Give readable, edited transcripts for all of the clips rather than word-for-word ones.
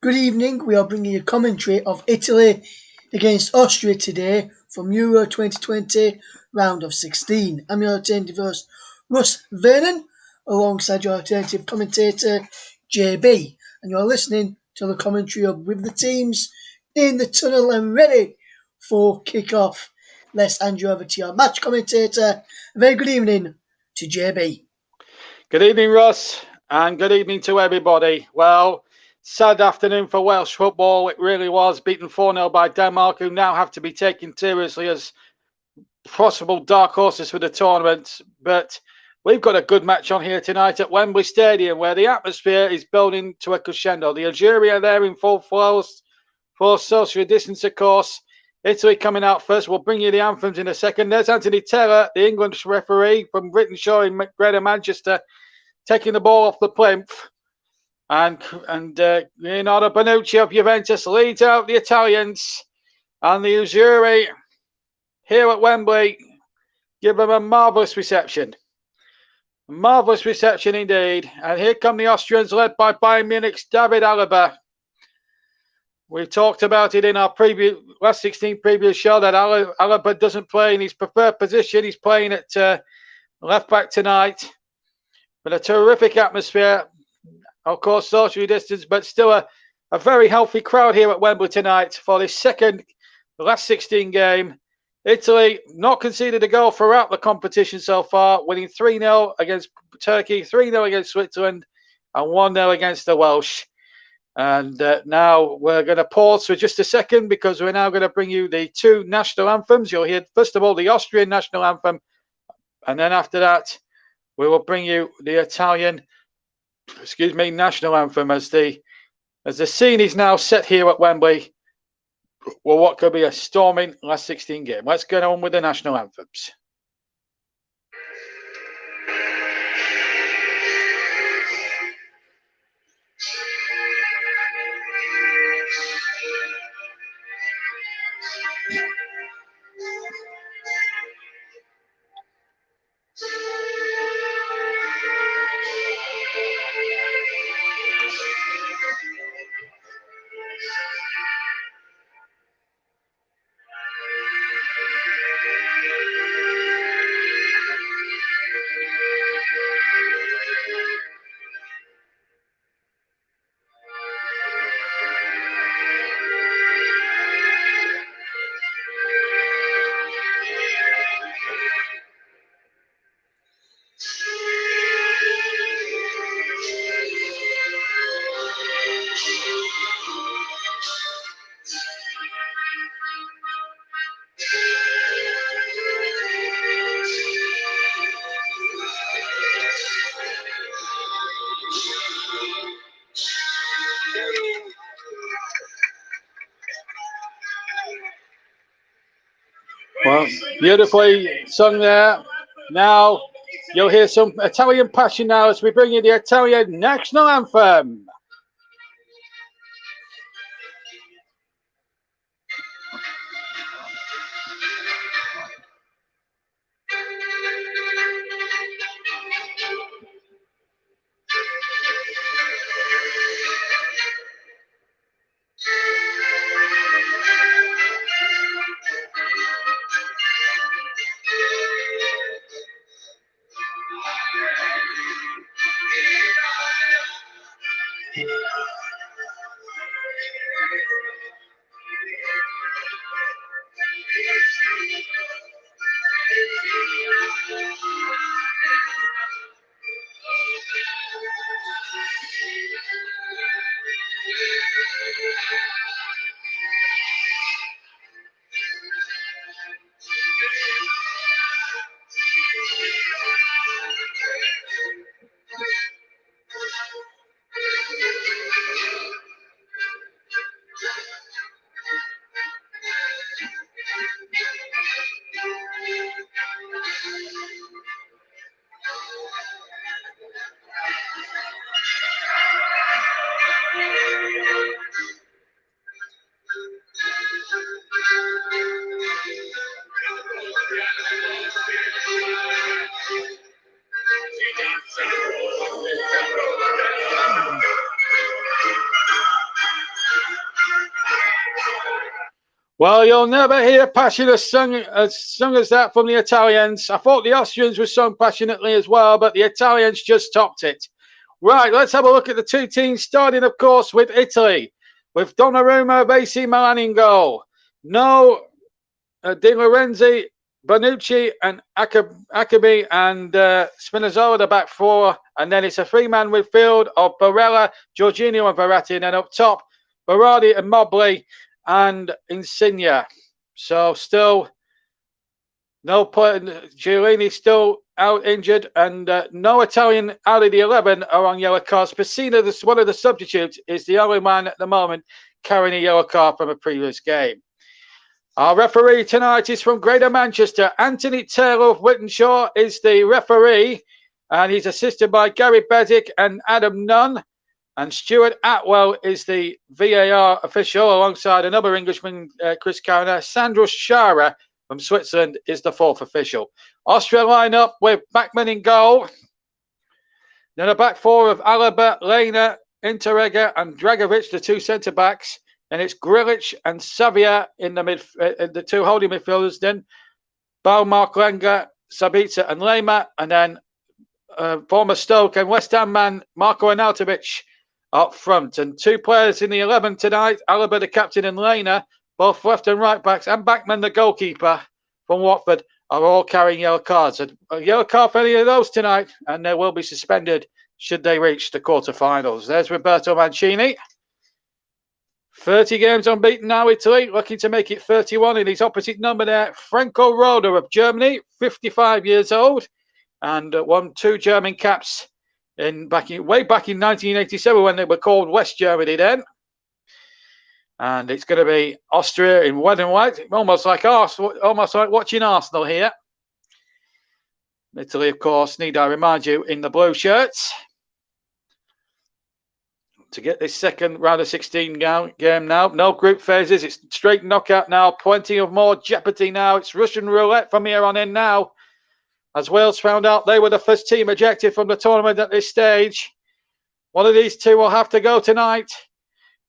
Good evening. We are bringing you commentary of Italy against Austria today from Euro 2020 round of 16. I'm your alternative host, Russ Vernon, alongside your alternative commentator, JB. And you're listening to the commentary of with the teams in the tunnel and ready for kick-off. Let's hand you over to your match commentator. A very good evening to JB. Good evening, Russ, and good evening to everybody. Well, sad afternoon for Welsh football. It really was, beaten 4-0 by Denmark, who now have to be taken seriously as possible dark horses for the tournament. But we've got a good match on here tonight at Wembley Stadium, where the atmosphere is building to a crescendo. The Algeria are there in full force, for social distance, of course. Italy coming out first. We'll bring you the anthems in a second. There's Anthony Taylor, the English referee from Brittonshaw in Greater Manchester, taking the ball off the plinth. And Leonardo Bonucci of Juventus leads out the Italians. And the Azzurri here at Wembley give them a marvellous reception. A marvellous reception indeed. And here come the Austrians, led by Bayern Munich's David Alaba. We've talked about it in our last 16 previous show that Alaba doesn't play in his preferred position. He's playing at left back tonight. But a terrific atmosphere. Of course, socially distanced, but still a very healthy crowd here at Wembley tonight for this last 16 game. Italy not conceded a goal throughout the competition so far, winning 3-0 against Turkey, 3-0 against Switzerland, and 1-0 against the Welsh. And now we're going to pause for just a second because we're now going to bring you the two national anthems. You'll hear, first of all, the Austrian national anthem, and then after that, we will bring you the Italian, national anthem as the scene is now set here at Wembley. Well, what could be a storming last 16 game. Let's get on with the national anthems. Well, beautifully sung there. Now you'll hear some Italian passion now as we bring you the Italian national anthem. Well, you'll never hear passion as sung as that from the Italians. I thought the Austrians were sung passionately as well, but the Italians just topped it. Right, let's have a look at the two teams, starting, of course, with Italy, with Donnarumma of AC Milan in goal. No Di Lorenzi, Bonucci, and Akabi and Spinazzola, the back four. And then it's a three-man midfield of Barella, Jorginho, and Verratti. And then up top, Berardi and Mobley and Insigne. So still no play. Giulini still out injured, and no Italian out of the 11 are on yellow cards. Pessina, one of the substitutes, is the only man at the moment carrying a yellow card from a previous game. Our referee tonight is from Greater Manchester. Anthony Taylor of Wittenshaw is the referee, and he's assisted by Gary Bezic and Adam Nunn. And Stuart Atwell is the VAR official, alongside another Englishman, Chris Carner. Sandro Schara from Switzerland is the fourth official. Austria line up with Bachmann in goal. Then a back four of Alaba, Lena, Interregger, and Dragovic, the two centre-backs. And it's Grilic and Savia in the two holding midfielders. Then Mark Lenga, Sabitzer, and Lema. And then former Stoke and West Ham man Marko Arnautovic up front. And two players in the 11 tonight, Alaba the captain and Lena, both left and right backs, and Bachmann the goalkeeper from Watford, are all carrying yellow cards. A yellow card for any of those tonight, and they will be suspended should they reach the quarterfinals. There's Roberto Mancini. 30 games unbeaten now, Italy, looking to make it 31 in his opposite number there. Franco Roda of Germany, 55 years old, and won 2 German caps way back in 1987 when they were called West Germany then. And it's going to be Austria in red and white, almost like watching Arsenal here. Italy, of course, need I remind you, in the blue shirts. To get this second round of 16 game now. No group phases. It's straight knockout now. Plenty of more jeopardy now. It's Russian roulette from here on in now. As Wales found out they were the first team ejected from the tournament at this stage. One of these two will have to go tonight.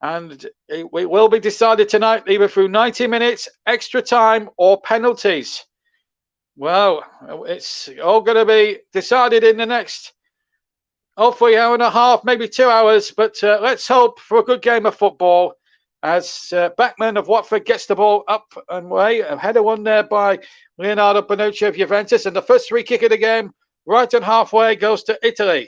And it will be decided tonight either through 90 minutes, extra time, or penalties. Well, it's all going to be decided in the next, hopefully, hour and a half, maybe 2 hours. But let's hope for a good game of football as Bachmann of Watford gets the ball up and away. A header won there by Leonardo Bonucci of Juventus. And the first free kick of the game, right on halfway, goes to Italy.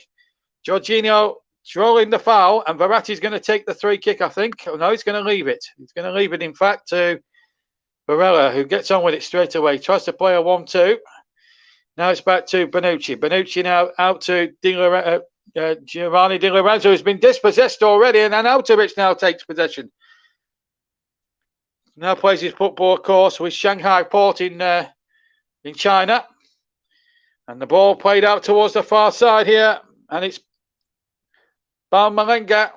Jorginho drawing the foul, and Verratti's going to take the free kick, I think. Oh, no, he's going to leave it. He's going to leave it, in fact, to Barella, who gets on with it straight away. Tries to play a 1-2. Now it's back to Bonucci. Bonucci now out to Giovanni Di Lorenzo, who's been dispossessed already, and Arnautovic now takes possession. Now plays his football course with Shanghai Port in China. And the ball played out towards the far side here, and it's Malenga.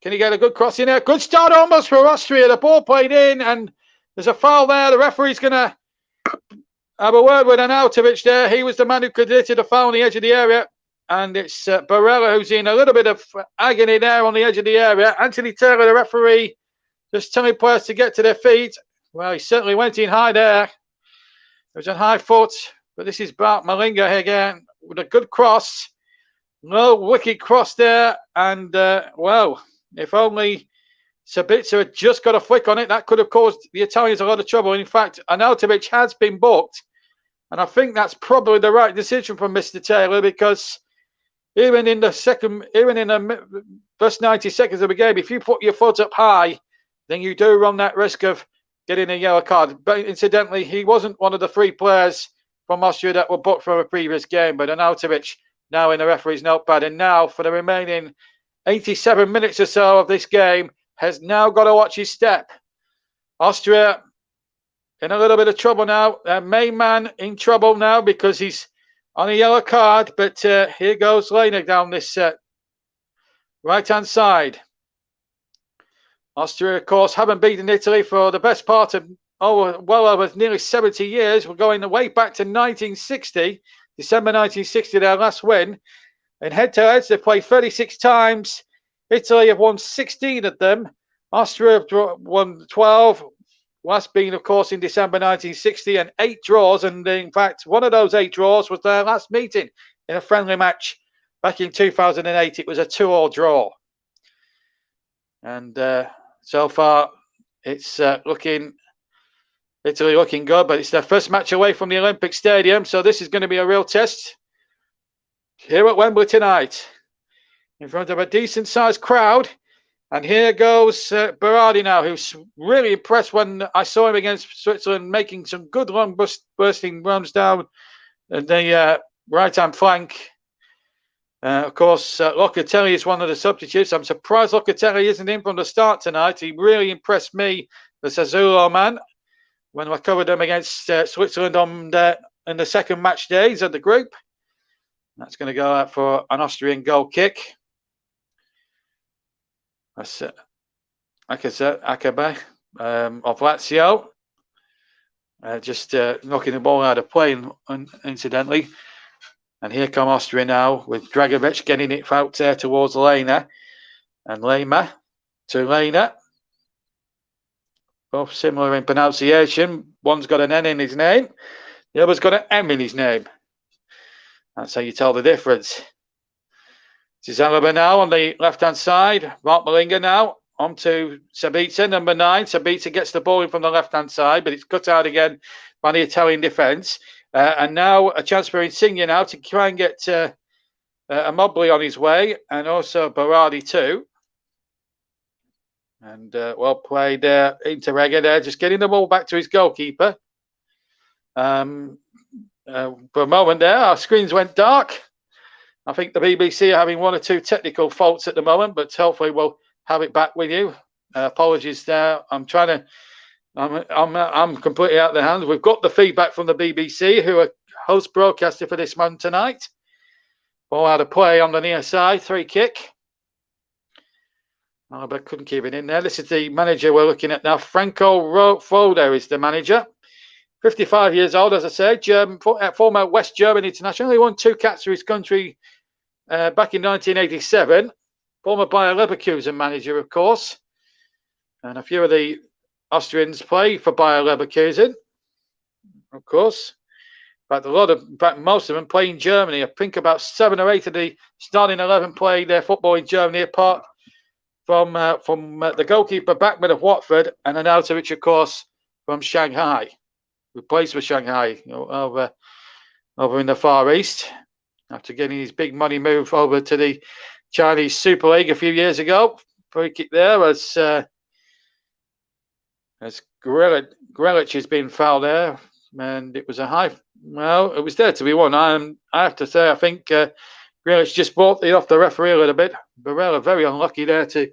Can he get a good cross in there? Good start almost for Austria. The ball played in, and there's a foul there. The referee's going to have a word with Arnautovic there. He was the man who committed a foul on the edge of the area. And it's Barella who's in a little bit of agony there on the edge of the area. Anthony Taylor, the referee, just telling players to get to their feet. Well, he certainly went in high there. It was on high foot. But this is Bart Malinga again with a good cross. No wicked cross there. And, well, if only Sabitzer had just got a flick on it, that could have caused the Italians a lot of trouble. In fact, Arnautovic has been booked. And I think that's probably the right decision from Mr. Taylor, because even in the first 90 seconds of the game, if you put your foot up high, then you do run that risk of getting a yellow card. But incidentally, he wasn't one of the 3 players from Austria that were booked from a previous game. But Arnautovic now in the referee's notepad. And now for the remaining 87 minutes or so of this game, has now got to watch his step. Austria in a little bit of trouble now. Their main man in trouble now because he's on a yellow card. But here goes Lena down this right-hand side. Austria, of course, haven't beaten Italy for the best part of well over nearly 70 years. We're going way back to 1960, December 1960, their last win. In head-to-heads, they've played 36 times. Italy have won 16 of them. Austria have won 12. last being, of course, in December 1960, and 8 draws. And in fact, one of those 8 draws was their last meeting in a friendly match back in 2008. It was a 2-2 draw. And so far, it's Italy looking good, but it's their first match away from the Olympic Stadium. So this is going to be a real test here at Wembley tonight, in front of a decent-sized crowd. And here goes Berardi now, who's really impressed when I saw him against Switzerland, making some good long bursting runs down the right-hand flank. Of course, Locatelli is one of the substitutes. I'm surprised Locatelli isn't in from the start tonight. He really impressed me, the Sassuolo man, when I covered them against Switzerland in the second match days of the group. That's going to go out for an Austrian goal kick. That's Akabe of Lazio. Just knocking the ball out of play, incidentally. And here come Austria now, with Dragovic getting it out there towards Lena. And Lema to Lena. Both similar in pronunciation. One's got an N in his name. The other's got an M in his name. That's how you tell the difference. This is Alaba now on the left-hand side. Mark Malinga now on to Sabitzer, number 9. Sabitzer gets the ball in from the left-hand side, but it's cut out again by the Italian defence. And now a chance for Insigne now to try and get Immobile on his way, and also Berardi too. And well played Interrega there, just getting the ball back to his goalkeeper. For a moment there, our screens went dark. I think the BBC are having 1 or 2 technical faults at the moment, but hopefully we'll have it back with you. Apologies there. I'm completely out of the hands. We've got the feedback from the BBC, who are host broadcaster for this one tonight. Ball out of play on the near side, 3 kick. Oh, but couldn't keep it in there. This is the manager we're looking at now. Franco Foda is the manager. 55 years old, as I said, former West German international. He won 2 caps for his country back in 1987. Former Bayer Leverkusen manager, of course. And a few of the Austrians play for Bayer Leverkusen, of course. But most of them play in Germany. I think about 7 or 8 of the starting 11 play their football in Germany, apart from the goalkeeper Bachmann of Watford and Arnautovic, of course, from Shanghai, who plays for Shanghai over in the Far East, after getting his big money move over to the Chinese Super League a few years ago. Free kick there as Grealish has been fouled there, and it was a high. Well, it was there to be won. I have to say, I think Grealish just brought it off the referee a little bit. Barella very unlucky there to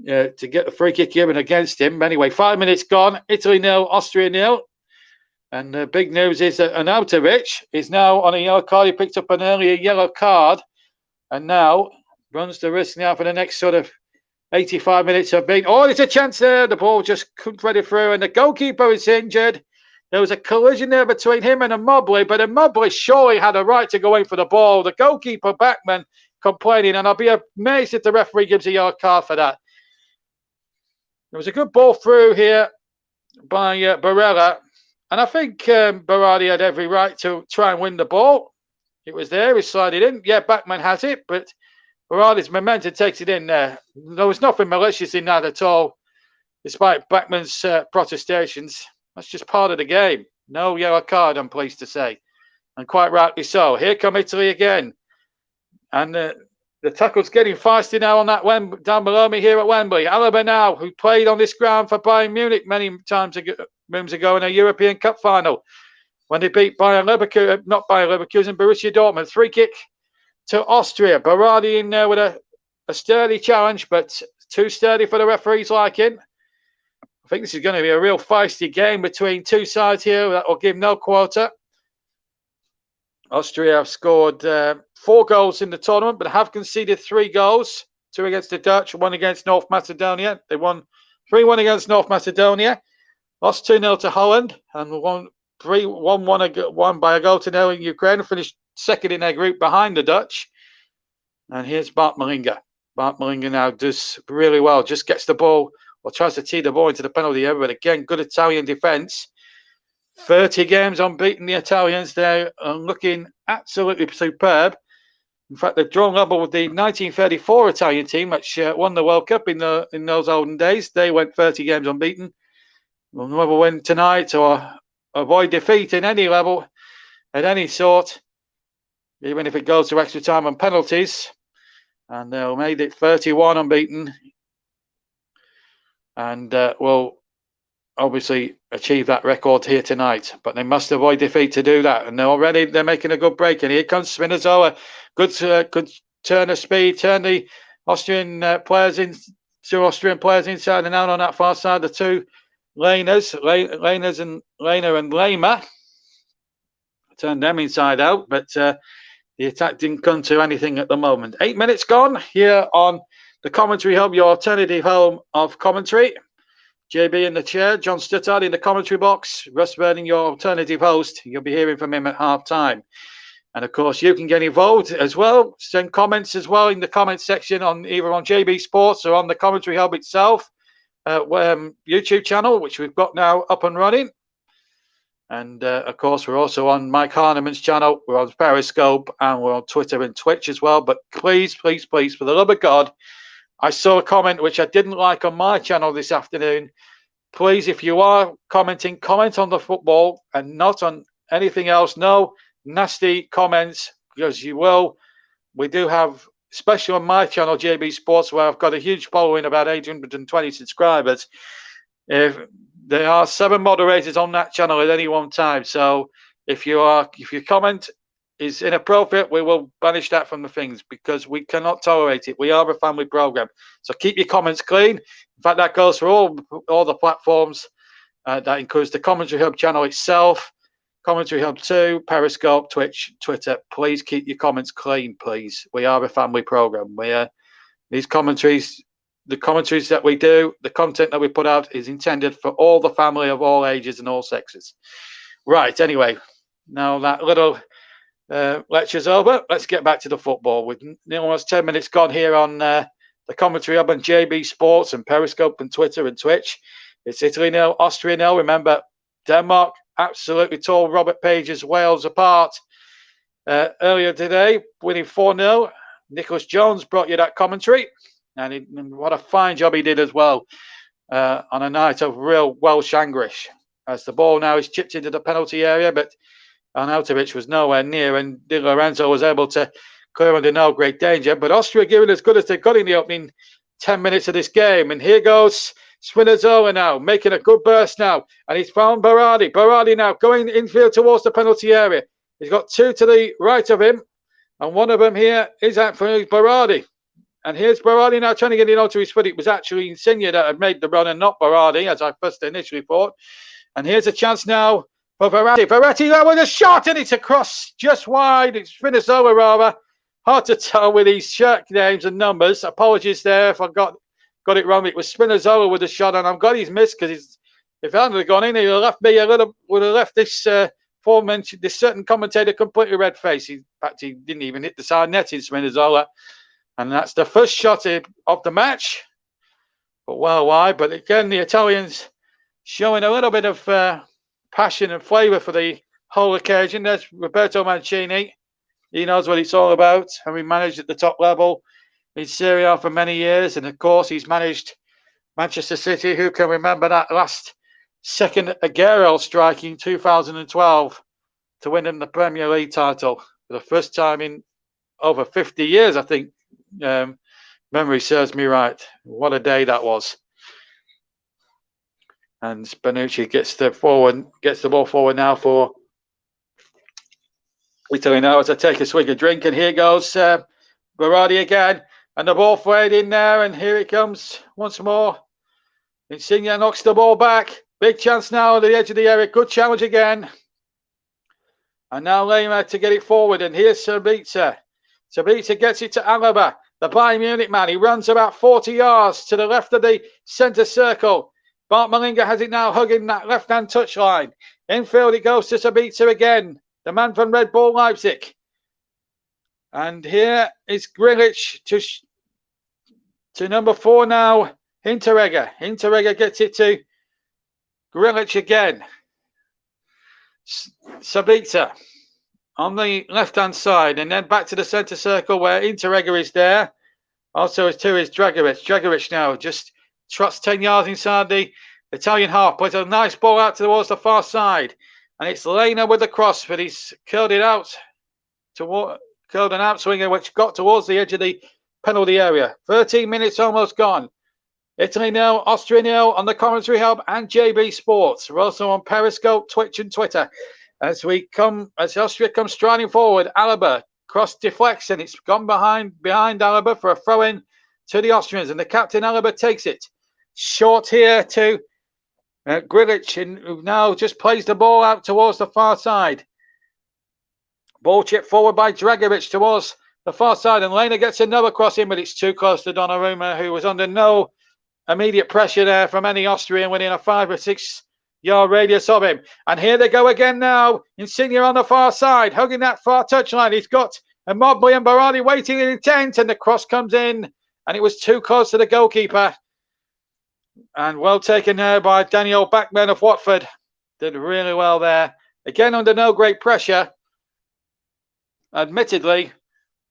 get the free kick given against him. Anyway, 5 minutes gone. Italy 0, Austria 0. And the big news is that Arnautovic is now on a yellow card. He picked up an earlier yellow card, and now runs the risk now for the next sort of 85 minutes of being. Oh, there's a chance there. The ball just couldn't thread it through, and the goalkeeper is injured. There was a collision there between him and Immobile, but Immobile surely had a right to go in for the ball. The goalkeeper, Bachmann, complaining, and I'll be amazed if the referee gives a yellow card for that. There was a good ball through here by Barella, and I think Berardi had every right to try and win the ball. It was there, he slided in. Yeah, Bachmann has it, but Berardi's momentum takes it in there. There was nothing malicious in that at all, despite Bachmann's protestations. That's just part of the game. No yellow card, I'm pleased to say. And quite rightly so. Here come Italy again. And the tackle's getting feisty now on that down below me here at Wembley. Alaba now, who played on this ground for Bayern Munich many times ago in a European Cup final, when they beat Borussia Dortmund. Free kick to Austria. Berardi in there with a sturdy challenge, but too sturdy for the referee's liking. I think this is going to be a real feisty game between 2 sides here that will give no quarter. Austria have scored 4 goals in the tournament, but have conceded 3 goals. 2 against the Dutch, 1 against North Macedonia. They won 3-1 against North Macedonia. Lost 2-0 to Holland, and won 3-1 by a goal to 0 in Ukraine. Finished second in their group behind the Dutch. And here's Bart Malinga. Bart Malinga now does really well. Just gets the ball or tries to tee the ball into the penalty area. But again, good Italian defence. 30 games unbeaten, the Italians. They're looking absolutely superb. In fact, they've drawn level with the 1934 Italian team, which won the World Cup in those olden days. They went 30 games unbeaten. We'll never win tonight or avoid defeat in any level, at any sort, even if it goes to extra time and penalties. And they'll made it 31 unbeaten, and will obviously achieve that record here tonight. But they must avoid defeat to do that. And they're making a good break. And here comes Spinazzola. Good turn of speed. Turn the Austrian players in. Two Austrian players inside and out on that far side. The two laners and Lehner and Lehmer. Turn them inside out, but the attack didn't come to anything at the moment. 8 minutes gone here on the Commentary Hub, your alternative home of commentary. JB in the chair, John Stuttard in the commentary box, Russ Vernon, your alternative host. You'll be hearing from him at half time. And of course, you can get involved as well. Send comments as well in the comments section on either on JB Sports or on the Commentary Hub itself, YouTube channel, which we've got now up and running. And of course, we're also on Mike Harneman's channel. We're on Periscope and we're on Twitter and Twitch as well. But please, please, please, for the love of God, I saw a comment which I didn't like on my channel this afternoon. Please, if you are commenting, comment on the football and not on anything else. No nasty comments, because you will. We do have, especially on my channel, JB Sports, where I've got a huge following, about 820 subscribers. If there are 7 moderators on that channel at any one time, so if your comment is inappropriate, we will banish that from the things, because we cannot tolerate it. We are a family program, so keep your comments clean. In fact, that goes for all the platforms. That includes the Commentary Hub channel itself, Commentary Hub 2, Periscope, Twitch, Twitter. Please keep your comments clean, please. We are a family program. These commentaries, the commentaries that we do, the content that we put out is intended for all the family of all ages and all sexes. Right, anyway, now that little lecture's over, let's get back to the football. With almost 10 minutes gone here on the Commentary Hub and JB Sports and Periscope and Twitter and Twitch. It's Italy 0, Austria 0. Remember, Denmark absolutely tore Robert Page's Wales apart earlier today, winning 4-0. Nicholas Jones brought you that commentary. And what a fine job he did as well on a night of real Welsh anguish. As the ball now is chipped into the penalty area, but Arnautovic was nowhere near, and Di Lorenzo was able to clear under no great danger. But Austria giving as good as they got in the opening 10 minutes of this game. And here goes Spinazzola now, making a good burst now. And he's found Berardi. Berardi now going infield towards the penalty area. He's got 2 to the right of him. And one of them here is actually Berardi. And here's Berardi now trying to get it onto his foot. It was actually Insigne that had made the run and not Berardi, as I first initially thought. And here's a chance now for Verratti. Verratti there with a shot, and it's across just wide. It's Spinazzola rather. Hard to tell with these shirt names and numbers. Apologies there if I got it wrong. It was Spinazzola with a shot, and I'm glad he's missed, because if it hadn't gone in, he would have left this this certain commentator completely red face. In fact, he didn't even hit the side net in Spinazzola. And that's the first shot of the match. But well wide. But again, the Italians showing a little bit of passion and flavour for the whole occasion. There's Roberto Mancini. He knows what it's all about. Having managed at the top level in Serie A for many years. And of course, he's managed Manchester City. Who can remember that last second Aguero strike in 2012 to win them the Premier League title for the first time in over 50 years, I think. Memory serves me right. What a day that was. And Bonucci gets the ball forward now for Italy now as I take a swig of drink. And here goes Berardi again. And the ball flayed in there. And here it comes once more. Insigne knocks the ball back. Big chance now at the edge of the area. Good challenge again. And now Lehmer to get it forward. And here's Sabitzer. Sabitzer gets it to Alaba. The Bayern Munich man, he runs about 40 yards to the left of the centre circle. Bart Malinga has it now hugging that left-hand touchline. Infield it goes to Sabitzer again, the man from Red Bull Leipzig. And here is Grilic to number 4 now, Hinteregger gets it to Grilic again. Sabitzer on the left-hand side, and then back to the centre circle where Hinteregger is there. Also is Dragovic. Dragovic now just trots 10 yards inside the Italian half. Plays a nice ball out towards the far side. And it's Lena with the cross, but he's curled it out. Curled an outswinger which got towards the edge of the penalty area. 13 minutes almost gone. Italy nil, Austria nil on the commentary hub and JB Sports. We're also on Periscope, Twitch and Twitter. As Austria comes striding forward, Alaba cross deflects and it's gone behind Alaba for a throw-in to the Austrians. And the captain, Alaba, takes it. Short here to Grilic, who now just plays the ball out towards the far side. Ball chipped forward by Dragovic towards the far side. And Lena gets another cross in, but it's too close to Donnarumma, who was under no immediate pressure there from any Austrian within a 5 or 6 yard radius of him. And here they go again now. Insigne on the far side, hugging that far touchline. He's got Mobley and Berardi waiting in intent, and the cross comes in, and it was too close to the goalkeeper. And well taken there by Daniel Bachmann of Watford. Did really well there. Again, under no great pressure, admittedly.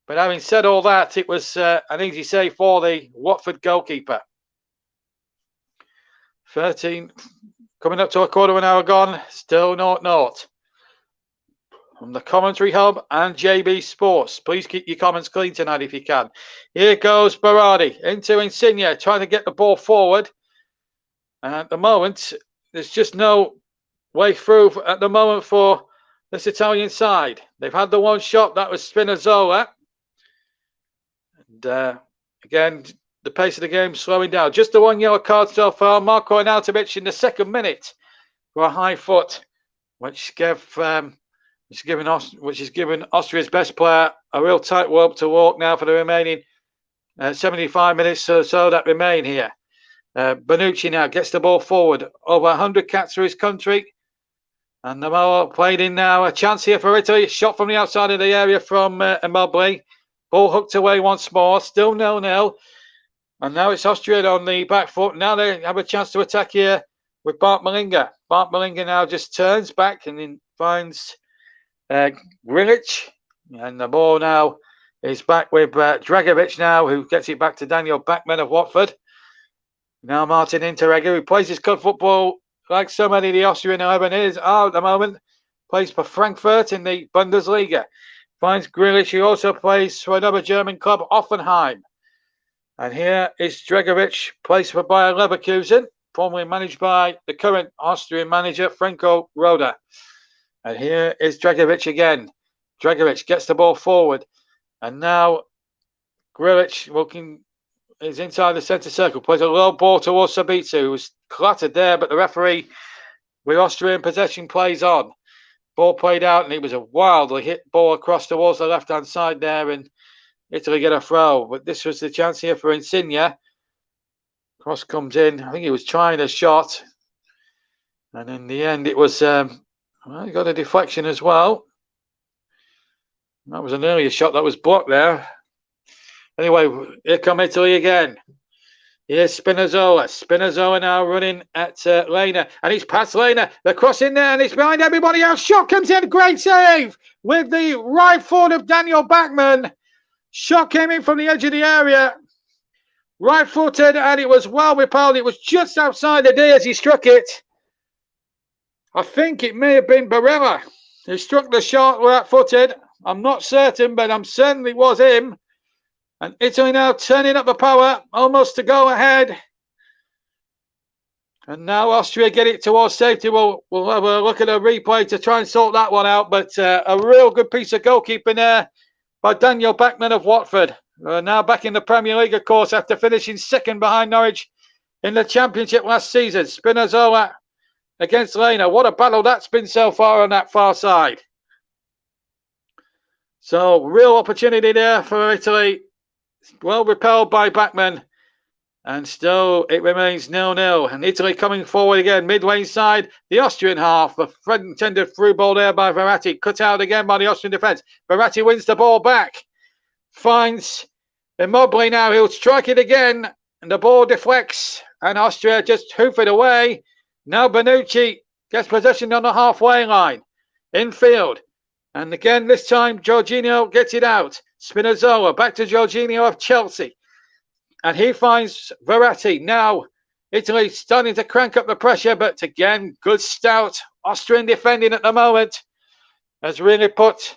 But having said all that, it was an easy save for the Watford goalkeeper. 13, coming up to a quarter of an hour gone, still 0-0. From the commentary hub and JB Sports. Please keep your comments clean tonight if you can. Here goes Berardi into Insigne, trying to get the ball forward. And at the moment, there's just no way through at the moment for this Italian side. They've had the one shot, that was Spinazzola. And again, the pace of the game slowing down. Just the one yellow card so far. Marko Arnautovic in the 2nd minute for a high foot, which is given Austria's best player a real tightrope to walk now for the remaining 75 minutes or so that remain here. Bonucci now gets the ball forward. Over 100 cats for his country. And the ball played in now. A chance here for Italy. Shot from the outside of the area from Mobley. Ball hooked away once more. Still 0-0. And now it's Austria on the back foot. Now they have a chance to attack here with Bart Malinga. Bart Malinga now just turns back and then finds Grilic. And the ball now is back with Dragovic now, who gets it back to Daniel Bachmann of Watford. Now Martin Hinteregger, who plays his club football like so many of the Austrian 11 is at the moment. Plays for Frankfurt in the Bundesliga. Finds Grilic, who also plays for another German club, Offenheim. And here is Dragovic, placed for Bayer Leverkusen, formerly managed by the current Austrian manager, Franco Roda. And here is Dragovic again. Dragovic gets the ball forward. And now Grilic is inside the centre circle. Plays a low ball towards Sabitzer, who was clattered there, but the referee, with Austrian possession, plays on. Ball played out, and it was a wildly hit ball across towards the left-hand side there, and Italy get a throw. But this was the chance here for Insigne. Cross comes in. I think he was trying a shot. And in the end, it was... he got a deflection as well. That was an earlier shot that was blocked there. Anyway, here come Italy again. Here's Spinazzola. Spinazzola now running at Lena. And he's past Lena. The cross in there and it's behind everybody else. Shot comes in. Great save with the right foot of Daniel Bachmann. Shot came in from the edge of the area. Right footed and it was well repelled. It was just outside the D as he struck it. I think it may have been Barella who struck the shot right footed. I'm not certain, but I'm certain it was him. And Italy now turning up the power, almost to go ahead. And now Austria get it towards safety. We'll have a look at a replay to try and sort that one out. But a real good piece of goalkeeping there by Daniel Bachmann of Watford. Now back in the Premier League, of course, after finishing second behind Norwich in the Championship last season. Spinazzola against Lena. What a battle that's been so far on that far side. So, real opportunity there for Italy. Well repelled by Bachmann. And still, it remains 0-0. And Italy coming forward again, midway inside the Austrian half. A intended through ball there by Verratti. Cut out again by the Austrian defence. Verratti wins the ball back. Finds Immobile now. He'll strike it again. and the ball deflects, and Austria just hoof it away. Now Bonucci gets possession on the halfway line, infield. And again, this time, Jorginho gets it out. Spinazzola back to Jorginho of Chelsea. And he finds Verratti. Now, Italy starting to crank up the pressure, but again, good stout Austrian defending at the moment has really put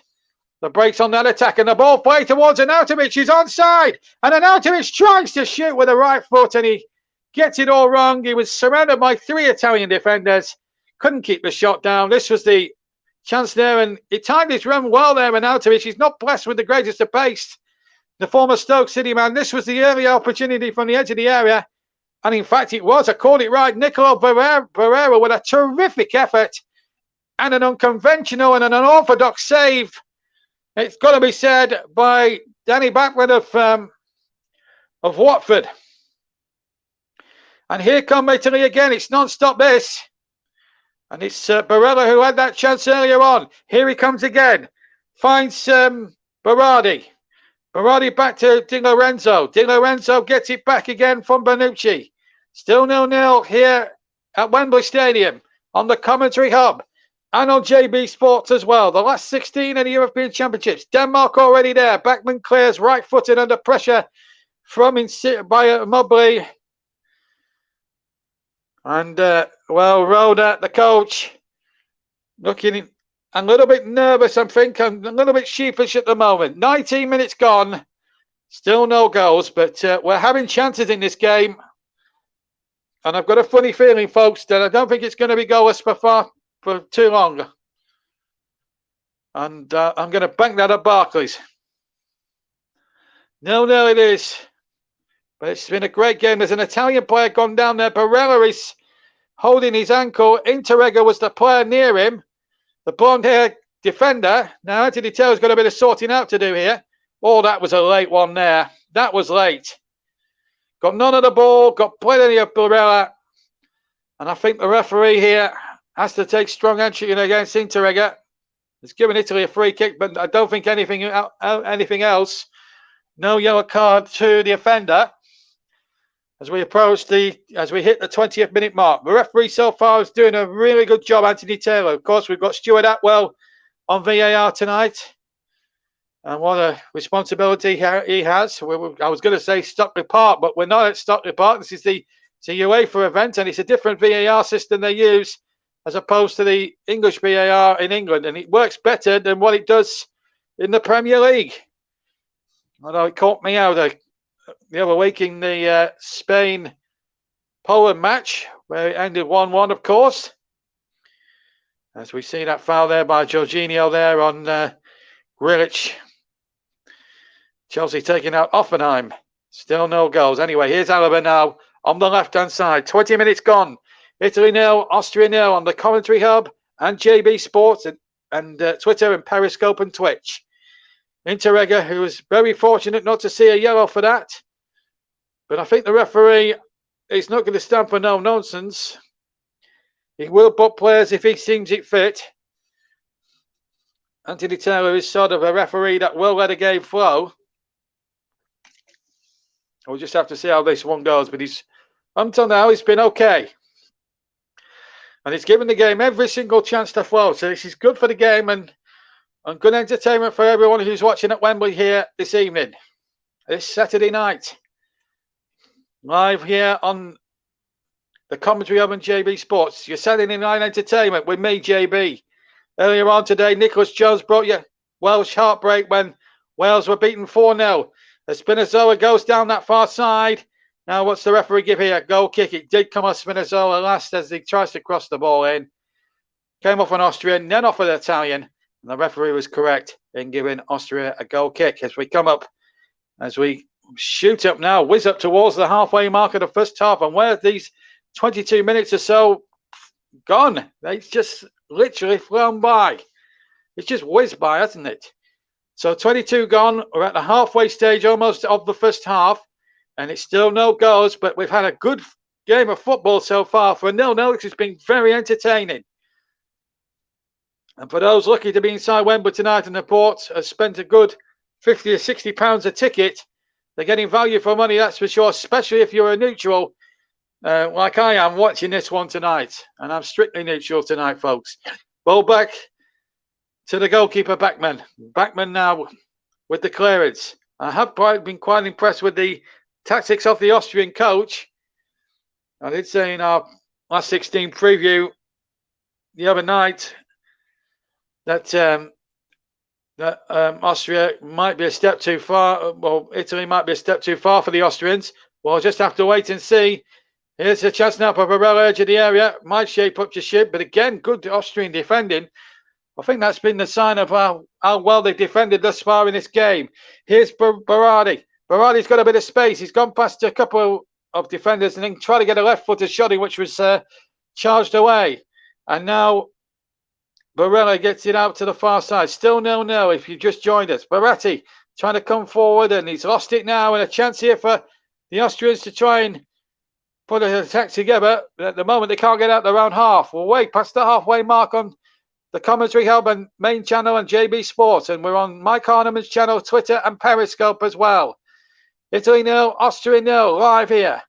the brakes on that attack. And the ball played towards Arnautovic. He's onside. And Arnautovic tries to shoot with the right foot, and he gets it all wrong. He was surrounded by 3 Italian defenders. Couldn't keep the shot down. This was the chance there, and he timed his run well there. Arnautovic, he's not blessed with the greatest of pace. The former Stoke City man, this was the early opportunity from the edge of the area. And in fact, it was. I called it right. Nicolo Barrera with a terrific effort and an unconventional and an unorthodox save. It's got to be said by Danny Backward of Watford. And here come Italy again. It's non-stop this. And it's Barella who had that chance earlier on. Here he comes again. Finds Berardi. Berardi back to Di Lorenzo. Di Lorenzo gets it back again from Bonucci. Still 0-0 here at Wembley Stadium on the commentary hub and on JB Sports as well. The last 16 in the European Championships. Denmark already there. Backman clears right-footed under pressure from by Mobley. And, Roda, the coach, looking a little bit nervous, I think, and a little bit sheepish at the moment. 19 minutes gone. Still no goals, but we're having chances in this game. And I've got a funny feeling, folks, that I don't think it's going to be goalless for too long. And I'm going to bank that at Barclays. 0-0 it is. But it's been a great game. There's an Italian player gone down there. Barella is holding his ankle. Interrega was the player near him. The blonde-haired defender. Now, Anthony Taylor's got a bit of sorting out to do here. Oh, that was a late one there. That was late. Got none of the ball. Got plenty of Barella. And I think the referee here has to take strong action against Interrega. He's given Italy a free kick, but I don't think anything else. No yellow card to the offender. As we hit the 20th minute mark. The referee so far is doing a really good job, Anthony Taylor. Of course, we've got Stuart Atwell on VAR tonight. And what a responsibility he has. I was going to say Stockley Park, but we're not at Stockley Park. This is the UEFA event, and it's a different VAR system they use as opposed to the English VAR in England. And it works better than what it does in the Premier League. Although it caught me out the other week in the Spain-Poland match, where it ended 1-1, of course. As we see that foul there by Jorginho there on Grilic. Chelsea taking out Offenheim. Still no goals. Anyway, here's Alaba now on the left-hand side. 20 minutes gone. Italy 0, Austria 0 on the commentary hub and JB Sports and Twitter and Periscope and Twitch. Interrega, who was very fortunate not to see a yellow for that. But I think the referee is not going to stand for no nonsense. He will put players if he seems it fit. Anthony Taylor is sort of a referee that will let a game flow. We'll just have to see how this one goes. But until now, he's been okay. And he's given the game every single chance to flow. So this is good for the game and good entertainment for everyone who's watching at Wembley here this evening, this Saturday night. Live here on the commentary hub and JB Sports. Your Saturday night entertainment with me, JB. Earlier on today, Nicholas Jones brought you Welsh heartbreak when Wales were beaten 4-0. As Spinazzola goes down that far side. Now, what's the referee give here? Goal kick. It did come off Spinazzola last as he tries to cross the ball in. Came off an Austrian, then off an Italian. And the referee was correct in giving Austria a goal kick. As we shoot up now, whiz up towards the halfway mark of the first half. And where these 22 minutes or so gone? It's just literally flown by. It's just whizzed by, hasn't it? So 22 gone. We're at the halfway stage almost of the first half. And it's still no goals, but we've had a good game of football so far. For a 0-0, it's been very entertaining. And for those lucky to be inside Wembley tonight and the port have spent a good £50 or £60 a ticket, They're getting value for money, that's for sure, especially if you're a neutral, like I am watching this one tonight. And I'm strictly neutral tonight, folks. Ball back to the goalkeeper, Backman. Backman now with the clearance. I have been quite impressed with the tactics of the Austrian coach. I did say in our last 16 preview the other night that Austria might be a step too far. Well, Italy might be a step too far for the Austrians. We'll just have to wait and see. Here's a chance now for Barella, edge of the area. Might shape up to shoot, but again, good Austrian defending. I think that's been the sign of how well they've defended thus far in this game. Here's Berardi. Berardi's got a bit of space. He's gone past a couple of defenders and then tried to get a left-footed shot in, which was charged away. And now Barella gets it out to the far side. Still 0-0 if you just joined us. Berardi trying to come forward and he's lost it now. And a chance here for the Austrians to try and put an attack together. At the moment, they can't get out the round half. We're way past the halfway mark on the Commentary Hub and main channel and JB Sports. And we're on Mike Harneman's channel, Twitter and Periscope as well. Italy 0, Austria 0, live here.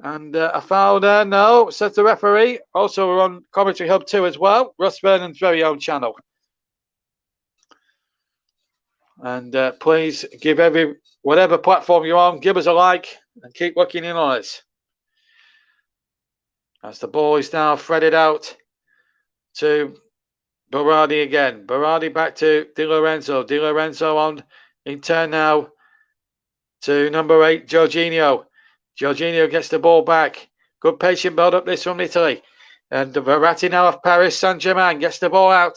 And a foul there, no, says the referee. Also, we're on Commentary Hub 2 as well, Russ Vernon's very own channel. And please give whatever platform you're on, give us a like and keep looking in on us. As the ball is now threaded out to Berardi again. Berardi back to Di Lorenzo. Di Lorenzo on in turn now to number 8, Jorginho. Jorginho gets the ball back. Good patient build up this from Italy. And Verratti now of Paris Saint-Germain gets the ball out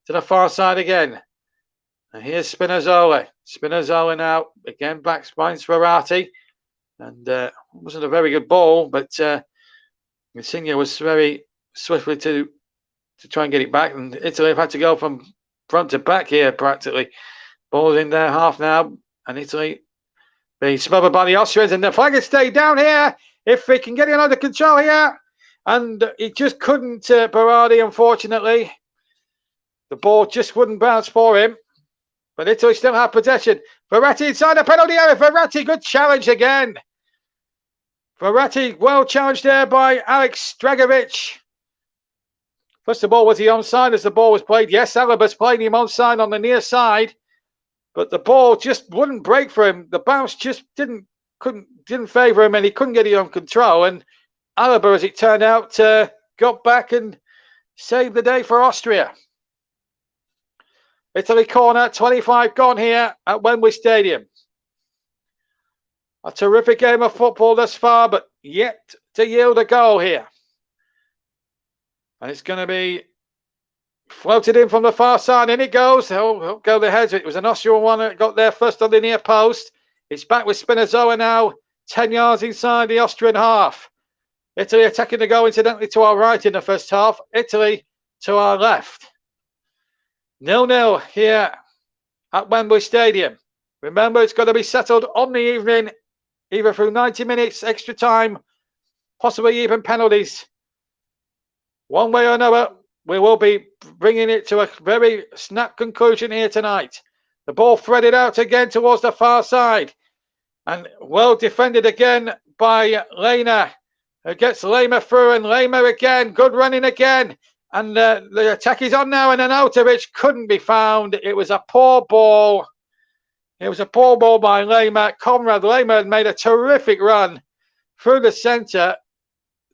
to the far side again. And here's Spinazzola. Spinazzola now again back spines Verratti. And wasn't a very good ball, but Insigne was very swiftly to try and get it back. And Italy have had to go from front to back here practically. Ball's in their half now. And Italy being smothered by the Austrians, and the flag has stayed down here if they can get it under control here. And it just couldn't, Berardi, unfortunately. The ball just wouldn't bounce for him. But Italy still have possession. Verratti inside the penalty area. Verratti, good challenge again. Verratti, well challenged there by Alex Dragovic. First of all, was he onside as the ball was played? Yes, Alaba's played him onside on the near side. But the ball just wouldn't break for him. The bounce just didn't favour him, and he couldn't get it on control. And Alaba, as it turned out, got back and saved the day for Austria. Italy corner, 25 gone here at Wembley Stadium. A terrific game of football thus far, but yet to yield a goal here. And it's going to be floated in from the far side, and it goes. Oh, go the heads. It was an Austrian one that got there first on the near post. It's back with Spinazzola now, 10 yards inside the Austrian half. Italy attacking the goal, incidentally, to our right in the first half. Italy to our left. 0-0 here at Wembley Stadium. Remember, it's got to be settled on the evening, either through 90 minutes, extra time, possibly even penalties. One way or another, we will be bringing it to a very snap conclusion here tonight. The ball threaded out again towards the far side. And well defended again by Lehner. Who gets Lehner through, and Lehner again. Good running again. And the attack is on now, and Arnautovic couldn't be found. It was a poor ball. It was a poor ball by Lehner. Conrad Lehner made a terrific run through the centre.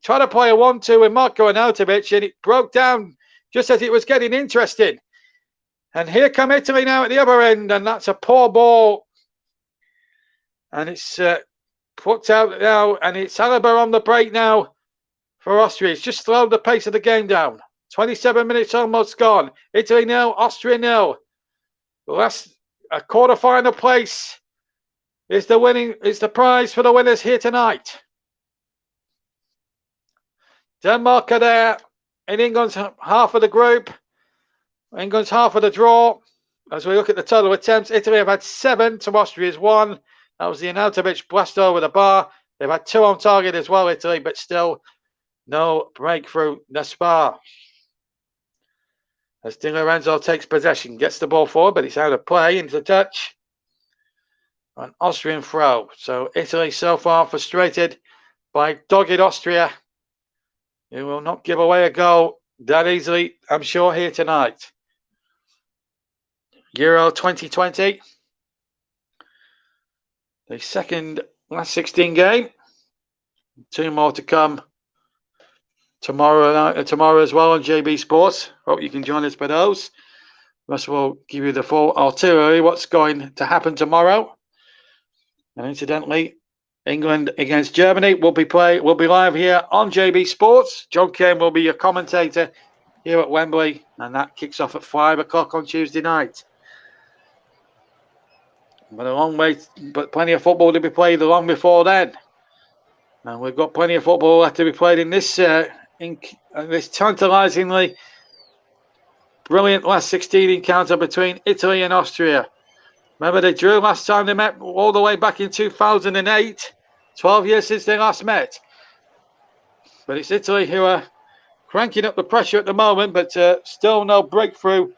Tried to play a 1-2 with Marko Arnautovic, and it broke down just as it was getting interesting. And here come Italy now at the other end, and that's a poor ball. And it's put out now, and it's Alaba on the break now for Austria. It's just slowed the pace of the game down. 27 minutes almost gone. Italy 0, Austria 0. A quarter-final place is the prize for the winners here tonight. Denmark are there in England's half of the group. England's half of the draw. As we look at the total attempts, Italy have had 7 to Austria's 1. That was the Arnautovic blast over the bar. They've had 2 on target as well, Italy, but still no breakthrough thus far. As Di Lorenzo takes possession, gets the ball forward, but it's out of play into touch. an Austrian throw. So Italy so far frustrated by dogged Austria, who will not give away a goal that easily, I'm sure, here tonight. Euro 2020, the second last 16 game. 2 more to come tomorrow as well on JB Sports. Hope you can join us for those. Russ will give you the full artillery, what's going to happen tomorrow. And incidentally, England against Germany will be live here on JB Sports. John Kane will be your commentator here at Wembley, and that kicks off at 5 o'clock on Tuesday night. But a long way, but plenty of football to be played long before then. And we've got plenty of football left to be played in this this tantalisingly brilliant last 16 encounter between Italy and Austria. Remember, they drew last time they met all the way back in 2008. 12 years since they last met. But it's Italy who are cranking up the pressure at the moment, but still no breakthrough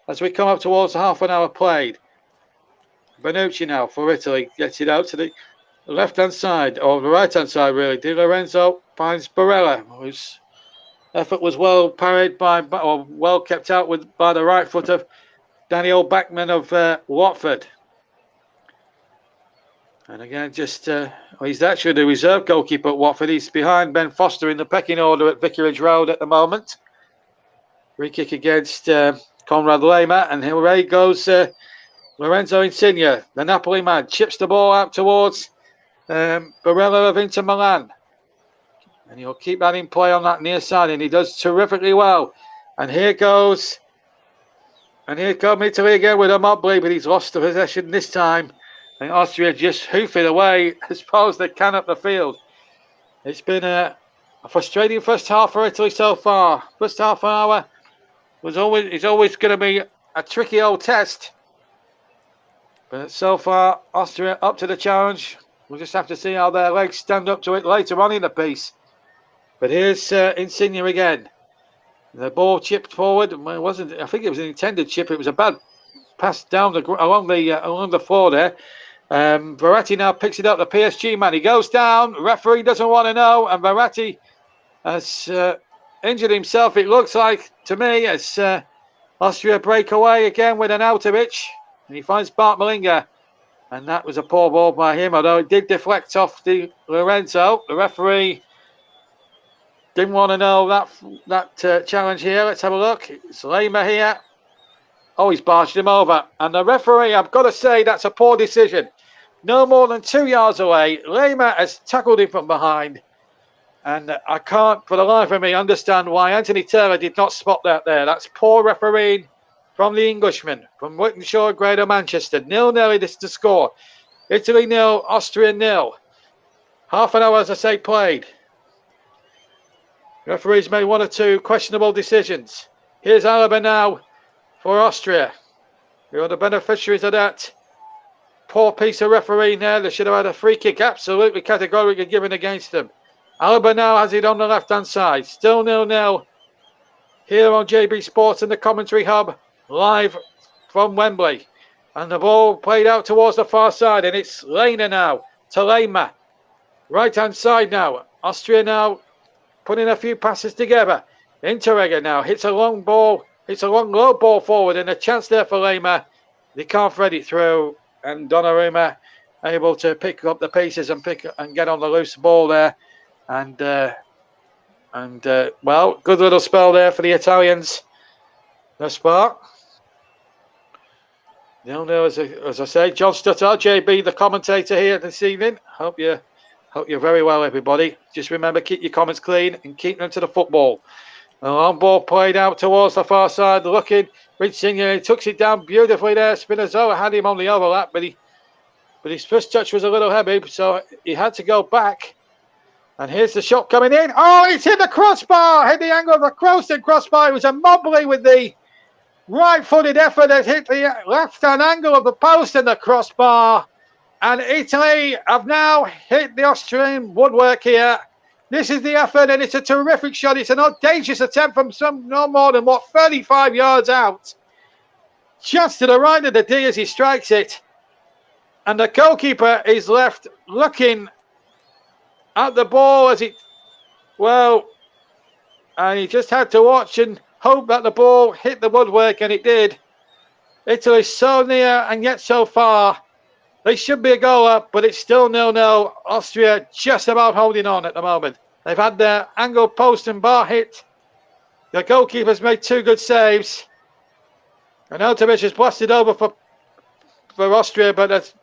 as we come up towards the half an hour played. Bonucci now for Italy gets it out to the left-hand side, or the right-hand side really. Di Lorenzo finds Barella, whose effort was well parried or well kept out by the right foot of Daniel Bachmann of Watford. And again, he's actually the reserve goalkeeper at Watford. He's behind Ben Foster in the pecking order at Vicarage Road at the moment. Free kick against Conrad Lema, and away goes Lorenzo Insigne, the Napoli man, chips the ball out towards Barella of Inter Milan. And he'll keep that in play on that near side, and he does terrifically well. And here comes Italy again with a Mobley, but he's lost the possession this time. And Austria just hoof it away as far as they can up the field. It's been a frustrating first half for Italy so far. First half an hour is always going to be a tricky old test. But so far, Austria up to the challenge. We'll just have to see how their legs stand up to it later on in the piece. But here's Insigne again. The ball chipped forward. It wasn't. I think it was an intended chip. It was a bad pass down along the floor there. Verratti now picks it up. The PSG man. He goes down. Referee doesn't want to know, and Verratti has injured himself. It looks like to me as Austria break away again with an Arnautovic, and he finds Bart Malinga, and that was a poor ball by him. Although it did deflect off Di Lorenzo. The referee didn't want to know that challenge here. Let's have a look. It's Lema here. Oh, he's barged him over. And the referee, I've got to say, that's a poor decision. No more than 2 yards away. Lema has tackled him from behind. And I can't, for the life of me, understand why Anthony Taylor did not spot that there. That's poor refereeing from the Englishman, from Wythenshawe, Greater Manchester. 0-0 is the score. Italy 0, Austria 0. Half an hour, as I say, played. Referees made 1 or 2 questionable decisions. Here's Alaba now for Austria. We are the beneficiaries of that poor piece of refereeing there. They should have had a free kick absolutely categorically given against them. Alaba now has it on the left-hand side. Still 0-0 here on JB Sports in the commentary hub, live from Wembley. And the ball played out towards the far side, and it's Lena now to Lema. Right-hand side now. Austria now putting a few passes together. Interregger now hits a long ball. It's a long low ball forward, and a chance there for Lema. They can't thread it through, and Donnarumma able to pick up the pieces and get on the loose ball there. And well, good little spell there for the Italians thus far. 0-0 as I say. John Stuttard, JB, the commentator here this evening. Hope you're very well, everybody. Just remember, keep your comments clean and keep them to the football. A long ball played out towards the far side, looking. Insigne tucks it down beautifully there. Spinazzola had him on the overlap, but his first touch was a little heavy, so he had to go back. And here's the shot coming in. Oh, it's hit the crossbar. Hit the angle of the crossbar. It was a Mobley with the right-footed effort that hit the left-hand angle of the post and the crossbar. And Italy have now hit the Austrian woodwork here. This is the effort, and it's a terrific shot. It's an audacious attempt from no more than, 35 yards out. Just to the right of the D as he strikes it. And the goalkeeper is left looking at the ball as and he just had to watch and hope that the ball hit the woodwork, and it did. Italy so near and yet so far. They should be a goal up, but it's still 0-0. Austria just about holding on at the moment. They've had their angle post and bar hit. The goalkeeper's made 2 good saves. And Eltovic has blasted over for Austria, but as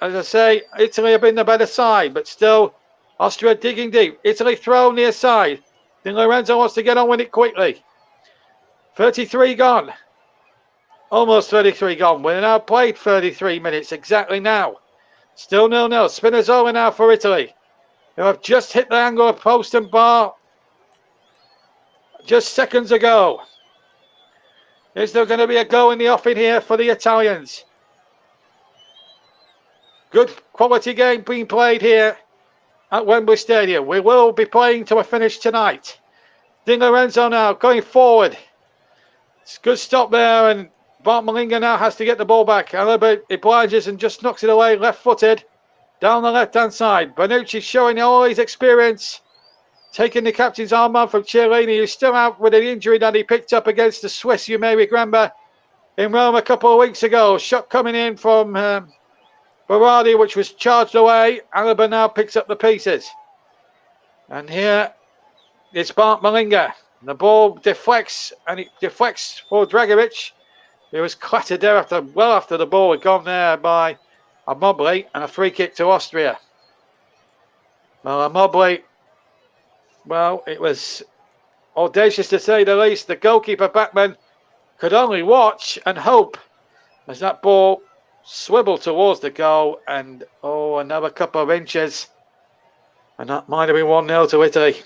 I say, Italy have been the better side, but still Austria digging deep. Italy throw near side. Di Lorenzo wants to get on with it quickly. 33 gone. Almost 33 gone. We're now played 33 minutes exactly now. Still 0-0. Spinazzola now for Italy, who have just hit the angle of post and bar just seconds ago. Is there going to be a goal in the offing here for the Italians? Good quality game being played here at Wembley Stadium. We will be playing to a finish tonight. Di Lorenzo now going forward. It's a good stop there, and Bart Malinga now has to get the ball back. Alaba obliges and just knocks it away, left-footed, down the left-hand side. Bonucci showing all his experience, taking the captain's armband from Chiellini, who's still out with an injury that he picked up against the Swiss, you may remember, in Rome a couple of weeks ago. Shot coming in from Berardi, which was charged away. Alaba now picks up the pieces. And here it's Bart Malinga. The ball deflects, and it deflects for Dragovic. He was clattered there after the ball had gone there by Immobile, and a free kick to Austria. Well, Immobile, it was audacious to say the least. The goalkeeper backman could only watch and hope as that ball swiveled towards the goal, and another couple of inches, and that might have been 1-0 to Italy.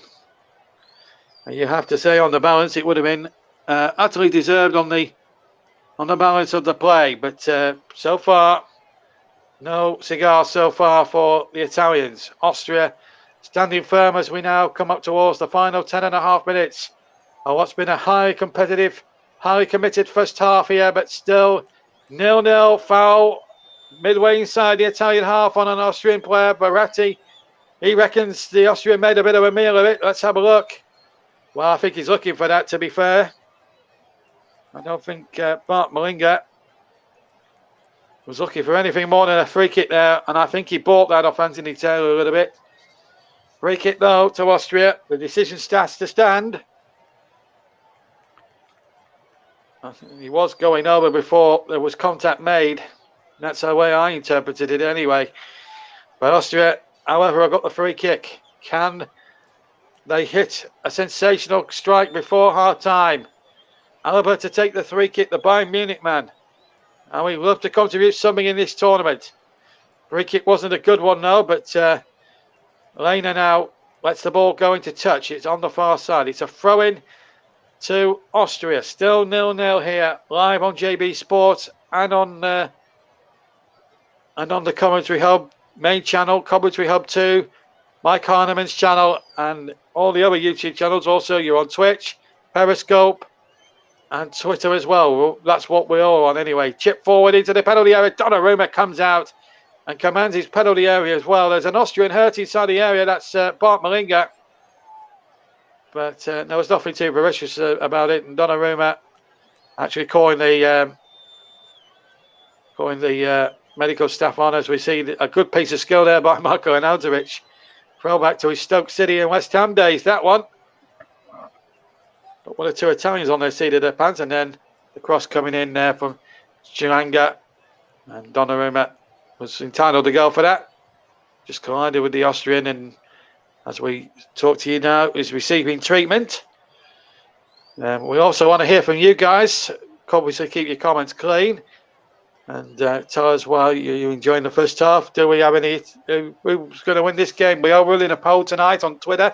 And you have to say, on the balance, it would have been utterly deserved on the balance of the play, but so far, no cigar so far for the Italians. Austria standing firm as we now come up towards the final 10.5 minutes of what's been a highly competitive, highly committed first half here, but still 0-0. Foul midway inside the Italian half on an Austrian player, Verratti. He reckons the Austrian made a bit of a meal of it. Let's have a look. Well, I think he's looking for that, to be fair. I don't think Bart Malinga was looking for anything more than a free kick there, and I think he bought that off Anthony Taylor a little bit. Free kick, though, to Austria. The decision starts to stand. I think he was going over before there was contact made. That's the way I interpreted it anyway. But Austria, however, have got the free kick. Can they hit a sensational strike before half-time? Alaba to take the free kick, the Bayern Munich man. And we love to contribute something in this tournament. Free kick wasn't a good one, no, but Lena now lets the ball go into touch. It's on the far side. It's a throw-in to Austria. Still 0-0 here, live on JB Sports and on the Commentary Hub main channel, Commentary Hub 2, Mike Harneman's channel, and all the other YouTube channels. Also, you're on Twitch, Periscope, and Twitter as well. That's what we're all on anyway. Chip forward into the penalty area. Donnarumma comes out and commands his penalty area as well. There's an Austrian hurt inside the area. That's Bart Malinga. But there was nothing too ferocious about it. And Donnarumma actually calling the medical staff on, as we see a good piece of skill there by Marko Arnautovic. Throw back to his Stoke City and West Ham days, that one. But one or two Italians on their seat of their pants, and then the cross coming in there from Chilanga, and Donnarumma was entitled to go for that. Just collided with the Austrian, and as we talk to you now, is receiving treatment. We also want to hear from you guys. Obviously, keep your comments clean, and tell us why you're enjoying the first half. Do we have any? Who's going to win this game? We are running a poll tonight on Twitter.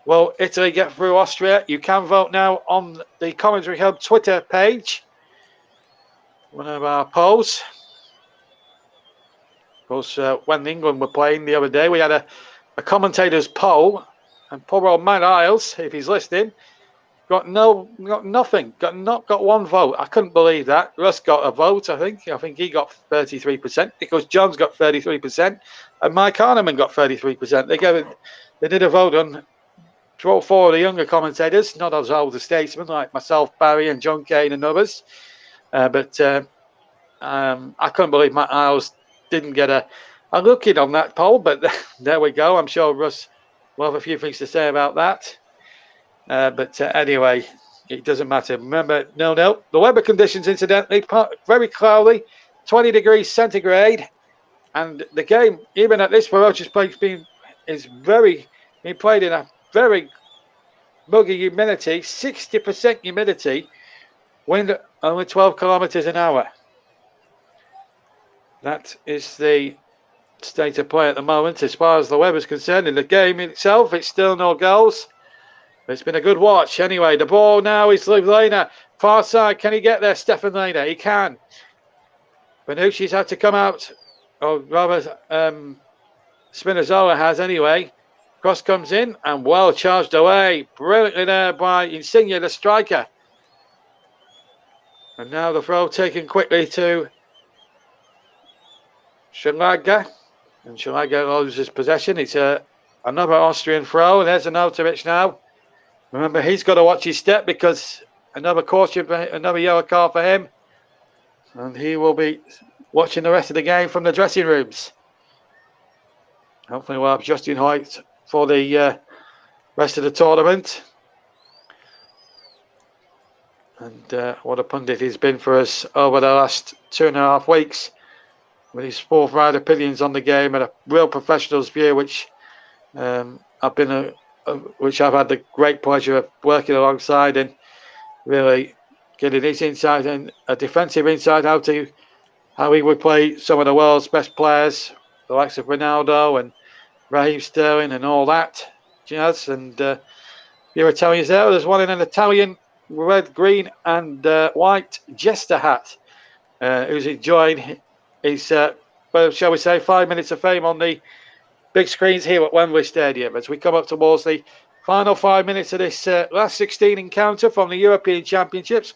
Will Italy get through Austria? You can vote now on the Commentary Hub Twitter page. One of our polls. Of course, when England were playing the other day, we had a commentator's poll, and poor old Matt Isles, if he's listening, got nothing. Not got one vote. I couldn't believe that. Russ got a vote. I think he got 33% because John's got 33% and Mike Harneman got 33%. They did a vote on 4 of the younger commentators, not as older statesmen like myself, Barry, and John Kane and others. But I couldn't believe Matt Isles didn't get a look in on that poll. But there we go. I'm sure Russ will have a few things to say about that. But anyway, it doesn't matter. Remember, 0-0. The weather conditions, incidentally, very cloudy, 20 degrees centigrade. And the game, even at this ferocious pace, being played in a very muggy humidity, 60% humidity, wind only 12 kilometers an hour. That is the state of play at the moment as far as the weather is concerned. In the game itself, it's still no goals. It's been a good watch. Anyway, the ball now is Lehner. Far side. Can he get there, Stefan Lehner? He can. Bonucci's had to come out. Or rather, Spinazzola has anyway. Cross comes in and well charged away. Brilliantly there by Insigne, the striker. And now the throw taken quickly to Schalaga. And Schalaga loses possession. It's another Austrian throw. There's Arnautovic now. Remember, he's got to watch his step because another caution, another yellow card for him. And he will be watching the rest of the game from the dressing rooms. Hopefully we'll have Justin Hoyt for the rest of the tournament. And what a pundit he's been for us over the last 2.5 weeks with his forthright opinions on the game and a real professional's view, which I've had the great pleasure of working alongside and really getting his insight and a defensive insight how he would play some of the world's best players, the likes of Ronaldo and Raheem Sterling and all that jazz. And your Italians there's one in an Italian red, green and white jester hat who's enjoying his, shall we say, 5 minutes of fame on the big screens here at Wembley Stadium as we come up towards the final 5 minutes of this last 16 encounter from the European Championships,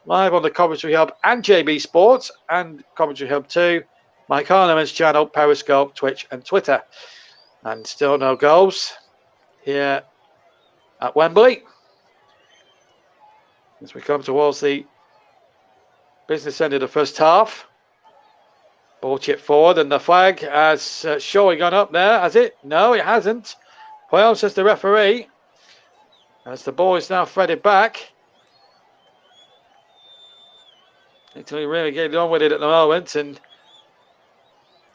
live on the Commentary Hub and JB Sports and Commentary Hub 2, Mike Harneman's channel, Periscope, Twitch and Twitter. And still no goals here at Wembley as we come towards the business end of the first half. Ball chip forward and the flag has surely gone up there, has it? No, it hasn't. Well, says the referee, as the ball is now threaded back. Italy really getting on with it at the moment, and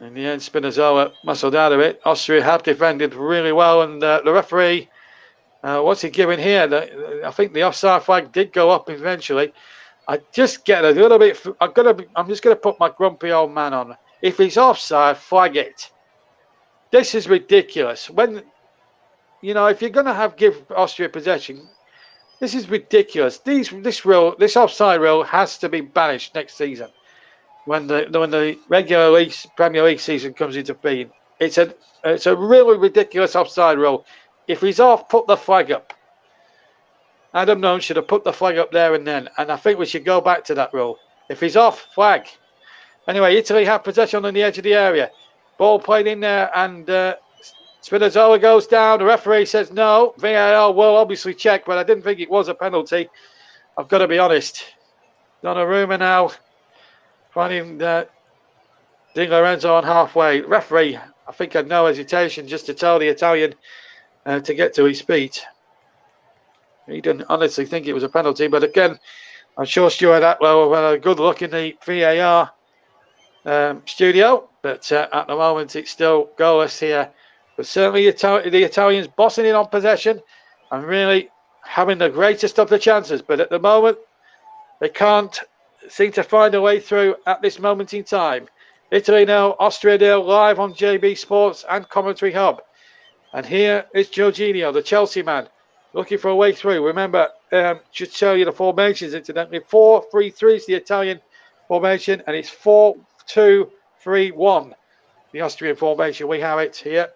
in the end, Spinazzola muscled out of it. Austria have defended really well, and the referee, what's he giving here? I think the offside flag did go up eventually. I just get a little bit. I'm just going to put my grumpy old man on. If he's offside, flag it. This is ridiculous. When if you're going to give Austria possession, this is ridiculous. This offside rule has to be banished next season when the regular Premier League season comes into being. It's a really ridiculous offside rule. If he's off, put the flag up. Adam None should have put the flag up there and then. And I think we should go back to that rule. If he's off, flag. Anyway, Italy have possession on the edge of the area. Ball played in there and Spinazzola goes down. The referee says no. VAR will obviously check, but I didn't think it was a penalty. I've got to be honest. Donnarumma now finding Di Lorenzo on halfway. Referee, I think, had no hesitation just to tell the Italian to get to his feet. He didn't honestly think it was a penalty, but again, I'm sure Stuart Atwell will have a good look in the VAR studio, but at the moment it's still goalless here. But certainly the Italians bossing in on possession and really having the greatest of the chances, but at the moment they can't seem to find a way through at this moment in time. Italy now, Austria nil, live on JB Sports and Commentary Hub. And here is Jorginho, the Chelsea man, looking for a way through. Remember, should show you the formations incidentally. 4-3-3 is the Italian formation, and it's 4-2-3-1. The Austrian formation. We have it here.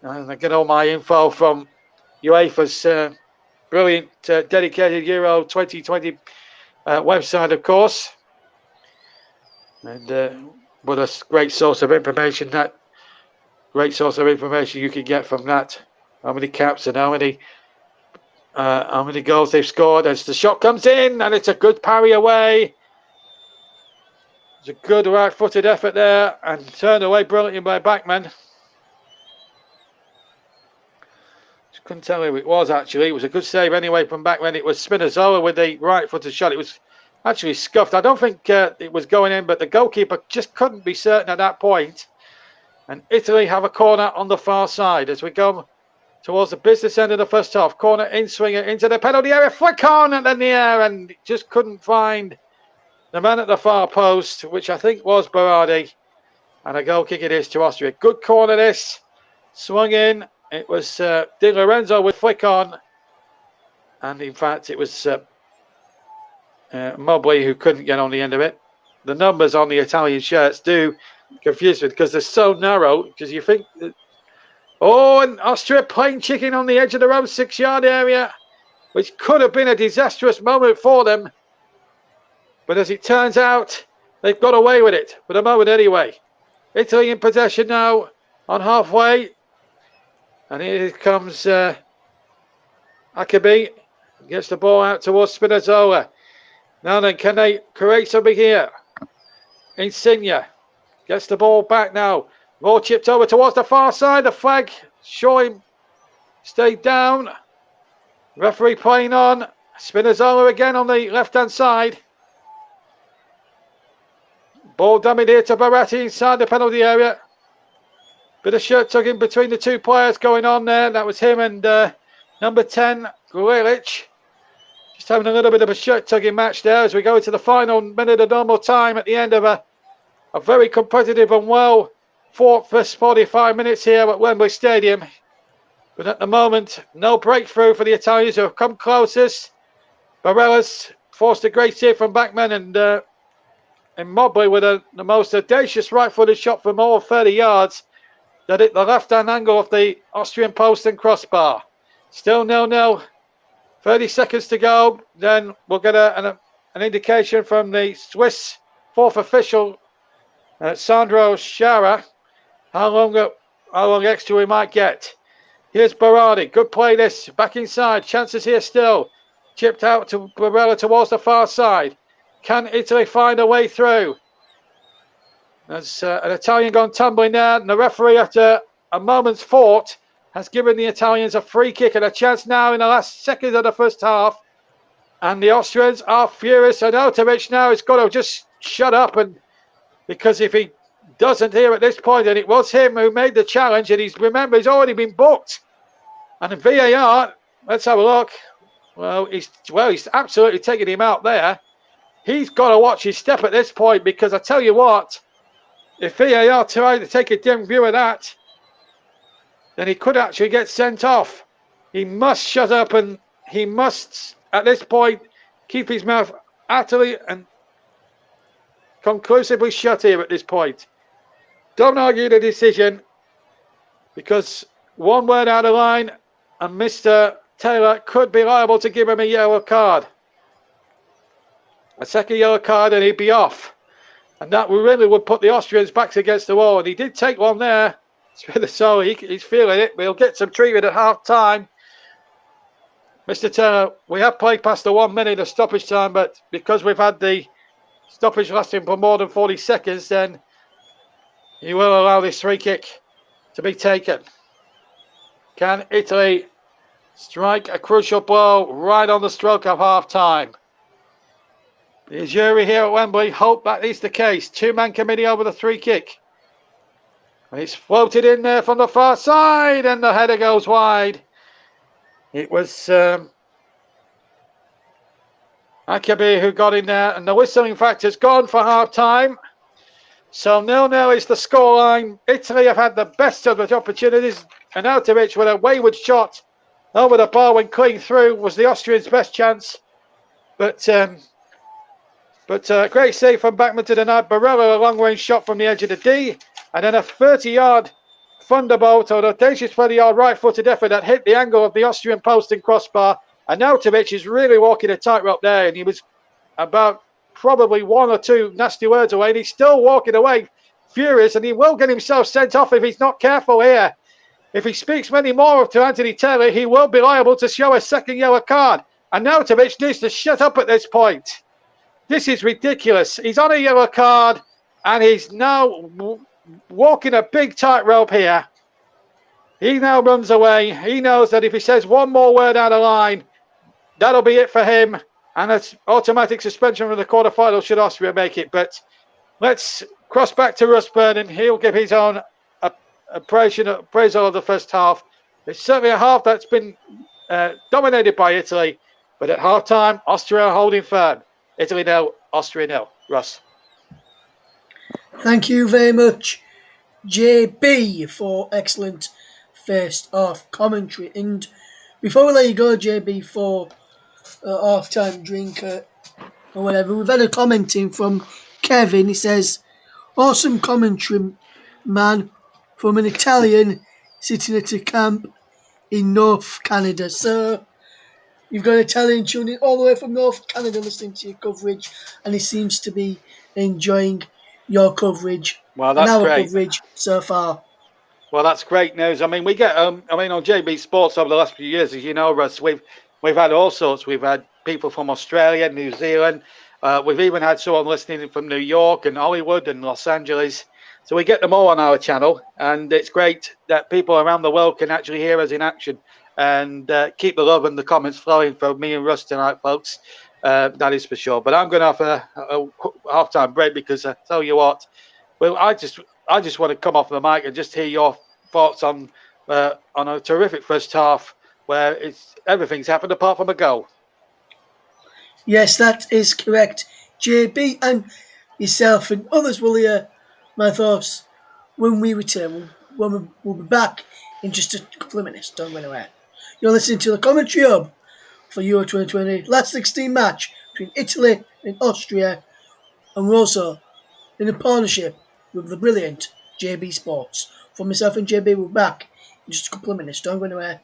And I get all my info from UEFA's brilliant dedicated Euro 2020 website, of course. And what a great source of information you can get from that. How many caps and how many goals they've scored as the shot comes in, and it's a good parry away. It's a good right-footed effort there and turned away brilliantly by Bachmann. Just couldn't tell who it was, actually. It was a good save anyway from Bachmann. It was Spinazzola with the right-footed shot. It was actually scuffed. I don't think it was going in, but the goalkeeper just couldn't be certain at that point. And Italy have a corner on the far side as we go towards the business end of the first half. Corner in swinger into the penalty area. Flick on and in the air, and just couldn't find the man at the far post, which I think was Berardi. And a goal kick it is to Austria. Good corner this. Swung in. It was Di Lorenzo with flick on. And in fact, it was Mobley who couldn't get on the end of it. The numbers on the Italian shirts do confuse me because they're so narrow. Because you think... and Austria playing chicken on the edge of their own 6-yard area, which could have been a disastrous moment for them. But as it turns out, they've got away with it for the moment anyway. Italy in possession now on halfway. And here comes Akabi. Gets the ball out towards Spinazzola. Now then, can they create something here? Insigne gets the ball back now. More chipped over towards the far side. The flag showing stayed down. Referee playing on. Spinazzola again on the left-hand side. Ball dummied here to Baratti inside the penalty area. Bit of shirt tugging between the two players going on there. That was him and number 10, Gruelic. Just having a little bit of a shirt tugging match there as we go into the final minute of normal time at the end of a very competitive and well fought first 45 minutes here at Wembley Stadium. But at the moment, no breakthrough for the Italians who have come closest. Barella's forced a great save from Bachmann and Mobley with the most audacious right-footed shot from all 30 yards that hit the left-hand angle of the Austrian post and crossbar. Still 0-0. 30 seconds to go. Then we'll get an indication from the Swiss fourth official, Sandro Schara, how long extra we might get. Here's Berardi. Good play this. Back inside. Chances here still. Chipped out to Barella towards the far side. Can Italy find a way through? There's an Italian gone tumbling there. And the referee, after a moment's thought, has given the Italians a free kick and a chance now in the last seconds of the first half. And the Austrians are furious. And Otovic now has got to just shut up. And because if he doesn't here at this point, and it was him who made the challenge, and he's already been booked. And in VAR, let's have a look. Well, he's absolutely taking him out there. He's got to watch his step at this point, because I tell you what, if VAR tried to take a dim view of that, then he could actually get sent off. He must shut up, and he must, at this point, keep his mouth utterly and conclusively shut here at this point. Don't argue the decision, because one word out of line and Mr. Taylor could be liable to give him a yellow card. A second yellow card and he'd be off. And that really would put the Austrians backs against the wall. And he did take one there. So he's feeling it. We'll get some treatment at half time. Mr. Taylor, we have played past the 1 minute of stoppage time, but because we've had the stoppage lasting for more than 40 seconds, then you will allow this free kick to be taken. Can Italy strike a crucial blow right on the stroke of half time? The jury here at Wembley hope that is the case. Two-man committee over the free kick. And it's floated in there from the far side, and the header goes wide. It was Akabi who got in there, and the whistle, in fact, has gone for half time. So 0-0 is the scoreline. Italy have had the best of the opportunities, and Otovic with a wayward shot over the bar when clean through was the Austrians' best chance. But great save from Bachmann to deny Barella a long-range shot from the edge of the D, and then a 30-yard thunderbolt or an audacious 30-yard right-footed effort that hit the angle of the Austrian post and crossbar Arnautovic is really walking a tightrope there, and he was about probably one or two nasty words away, and he's still walking away furious, and he will get himself sent off if he's not careful here. If he speaks many more to Anthony Taylor, he will be liable to show a second yellow card. Arnautovic needs to shut up at this point. This is ridiculous. He's on a yellow card, and he's now walking a big tightrope here. He now runs away. He knows that if he says one more word out of line, that'll be it for him. And it's automatic suspension from the quarterfinals should Austria make it. But let's cross back to Russ Vernon. He'll give his own appraisal of the first half. It's certainly a half that's been dominated by Italy. But at half-time, Austria are holding firm. Italy 0, Austria 0. Russ. Thank you very much, JB, for excellent first half commentary. And before we let you go, JB, for half-time drink or whatever, we've had a commenting from Kevin. He says, awesome commentary, man, from an Italian sitting at a camp in North Canada. So you've got an Italian tuning all the way from North Canada listening to your coverage, and he seems to be enjoying your coverage Well, and that's our great. coverage so far. Well, that's great news. I mean, we get, on JB Sports over the last few years, as you know, Russ, we've had all sorts. We've had people from Australia, New Zealand. We've even had someone listening from New York and Hollywood and Los Angeles. So we get them all on our channel, and it's great that people around the world can actually hear us in action and keep the love and the comments flowing for me and Russ tonight, folks. That is for sure. But I'm going to have a half-time break because I tell you what, well, I just want to come off the mic and just hear your thoughts on a terrific first half where everything's happened apart from a goal. Yes, that is correct, JB, and yourself and others will hear my thoughts when we return. We'll be back in just a couple of minutes. Don't go anywhere. You're listening to the commentary hub for Euro 2020 last 16 match between Italy and Austria, and we're also in a partnership with the brilliant JB Sports. For myself and JB, we're back in just a couple of minutes. Don't go anywhere.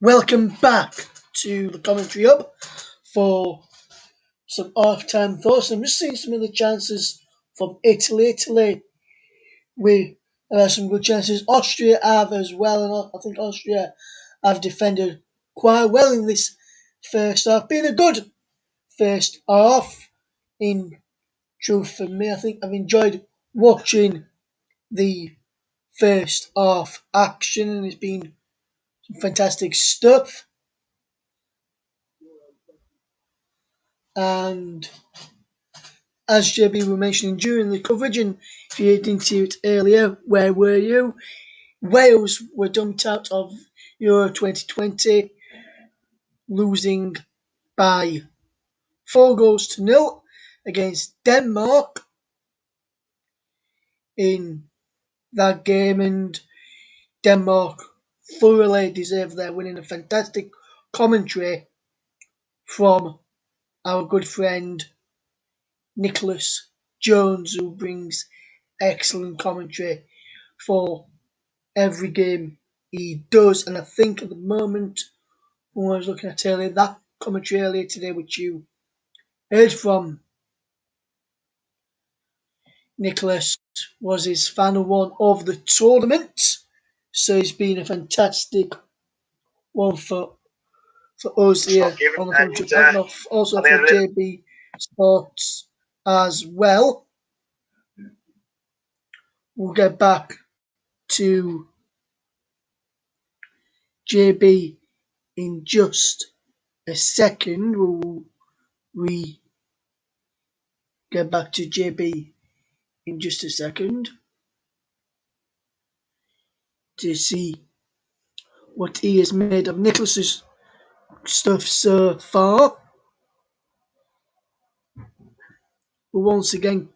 Welcome back to the commentary hub for some half-time thoughts. I'm just seeing some of the chances from Italy. Italy with some good chances. Austria have as well, and I think Austria have defended quite well in this first half. Been a good first half. In truth, for me, I think I've enjoyed watching the first half action, and it's been some fantastic stuff. And as JB were mentioning during the coverage, and if you didn't see it earlier, where were you? Wales were dumped out of Euro 2020, losing by 4-0 against Denmark in that game, and Denmark thoroughly deserved their winning. A fantastic commentary from our good friend Nicholas Jones, who brings excellent commentary for every game he does. And I think at the moment, when I was looking at earlier, that commentary earlier today, which you heard from Nicholas, was his final one of the tournament. So it's been a fantastic one for us here on the commentary, and also for JB Sports as well. We'll get back to JB in just a second. We get back to JB in just a second to see what he has made of Nicholas's stuff so far. But once again,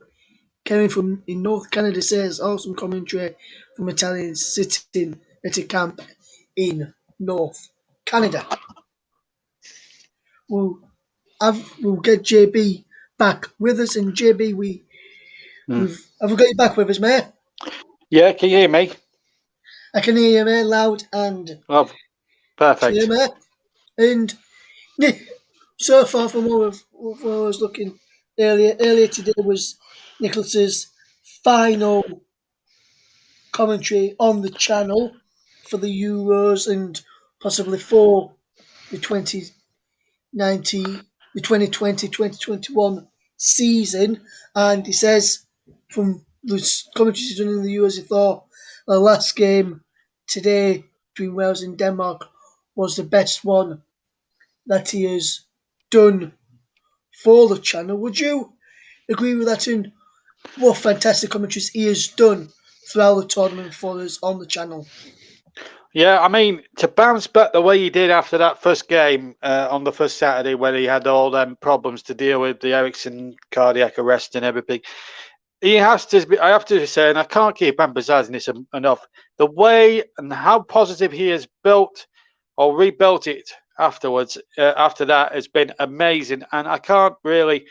Kevin from in North Canada says awesome commentary from Italians sitting at a camp in North Canada. We'll get JB back with us, and JB, have we got you back with us, mate? Yeah, can you hear me? I can hear you, mate, loud and perfect. clear, mate. And so far from what I was looking earlier today was Nicholas's final commentary on the channel for the Euros and possibly for the 2020-2021 season. And he says from the commentaries he's done in the Euros, he thought the last game today between Wales and Denmark was the best one that he has done for the channel. Would you agree with that? And what fantastic commentaries he has done throughout the tournament for us on the channel? Yeah, I mean, to bounce back the way he did after that first game on the first Saturday, when he had all them problems to deal with, the Ericsson cardiac arrest and everything, he has to. I have to say, and I can't keep emphasising this enough, the way and how positive he has built or rebuilt it afterwards. After that, has been amazing, and I can't really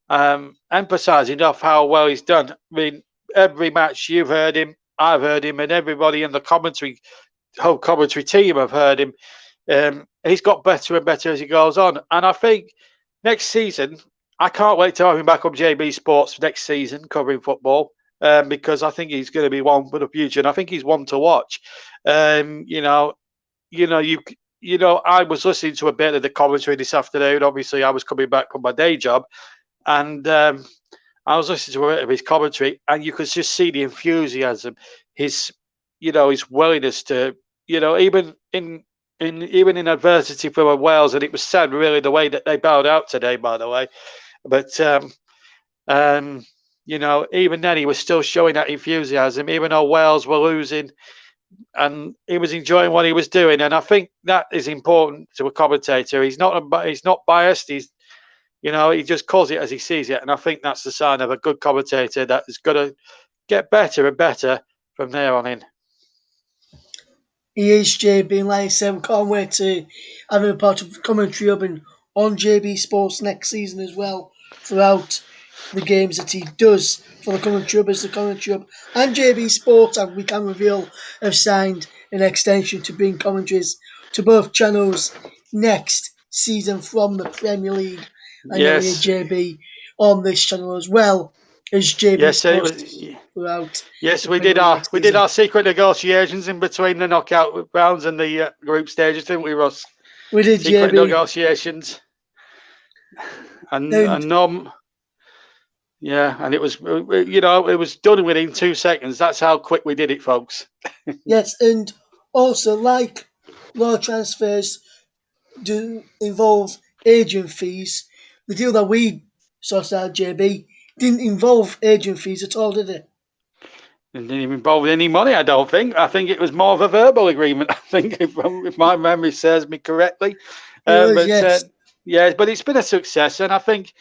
emphasise enough how well he's done. I mean, every match you've heard him, I've heard him, and everybody in the whole commentary team have heard him. He's got better and better as he goes on, and I think next season I can't wait to have him back on JB Sports next season covering football, because I think he's going to be one for the future, and I think he's one to watch. I was listening to a bit of the commentary this afternoon. Obviously, I was coming back from my day job, and I was listening to a bit of his commentary, and you could just see the enthusiasm, his willingness to, even in adversity for Wales, and it was sad really the way that they bowed out today, by the way. But even then he was still showing that enthusiasm, even though Wales were losing, and he was enjoying what he was doing. And I think that is important to a commentator. He's not biased. He just calls it as he sees it, and I think that's the sign of a good commentator that is going to get better and better from there on in. He is JB, and like I said, we can't wait to have him a part of the commentary hub and on JB Sports next season as well, throughout the games that he does for the commentary hub, as the commentary hub and JB Sports, and we can reveal, have signed an extension to bring commentaries to both channels next season from the Premier League. And you'll hear Yes, JB on this channel as well as JB yes, it Sports was. throughout Yes, the Premier League next we did season. our secret negotiations in between the knockout rounds and the group stages, didn't we, Russ? We did, Secret JB. negotiations, And and yeah, and it was it was done within 2 seconds. That's how quick we did it, folks. yes, and also like law transfers do involve agent fees, the deal that we sorted out, JB, didn't involve agent fees at all, did it? It didn't even involve any money, I don't think. I think it was more of a verbal agreement, I think, if my memory serves me correctly. It was, yes. Yeah, but it's been a success, and I think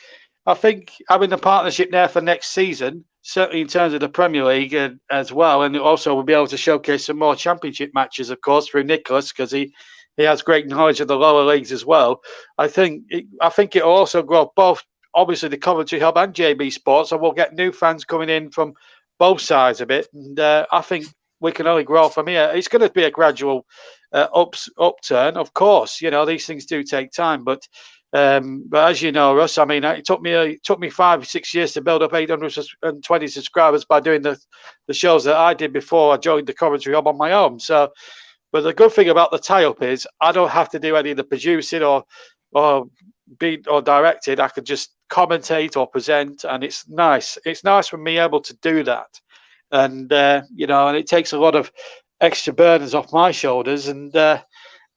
having the partnership there for next season, certainly in terms of the Premier League as well, and also we'll be able to showcase some more Championship matches, of course, through Nicholas, because he has great knowledge of the lower leagues as well. I think it will also grow both, obviously, the Coventry Hub and JB Sports, and we'll get new fans coming in from both sides of it. And I think we can only grow from here. It's going to be a gradual upturn, of course. These things do take time, but as you know, Russ, I mean, it took me 5-6 years to build up 820 subscribers by doing the shows that I did before I joined the Coventry Hub on my own. So, but the good thing about the tie-up is I don't have to do any of the producing or direct it. I could just commentate or present, and it's nice. It's nice for me able to do that, and and it takes a lot of extra burdens off my shoulders, and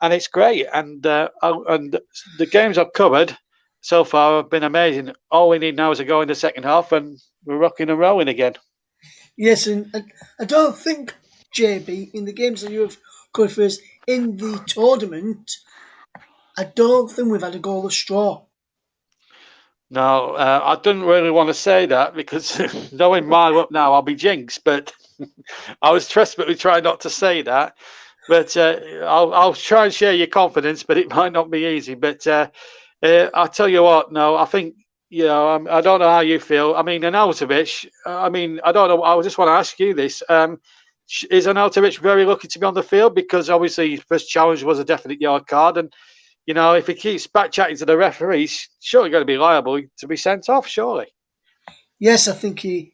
it's great. And the games I've covered so far have been amazing. All we need now is to go in the second half, and we're rocking and rolling again. Yes, and I don't think, JB, in the games that you have covered for us in the tournament, I don't think we've had a goalless straw. No, I didn't really want to say that because knowing my luck now, I'll be jinxed. But I was desperately trying not to say that. But I'll try and share your confidence, but it might not be easy. But I'll tell you what, no, I think, I don't know how you feel. I mean, Arnautovic, I don't know. I just want to ask you this. Is Arnautovic very lucky to be on the field? Because obviously his first challenge was a definite yellow card. And, if he keeps back chatting to the referee, he's surely going to be liable to be sent off, surely. Yes, I think he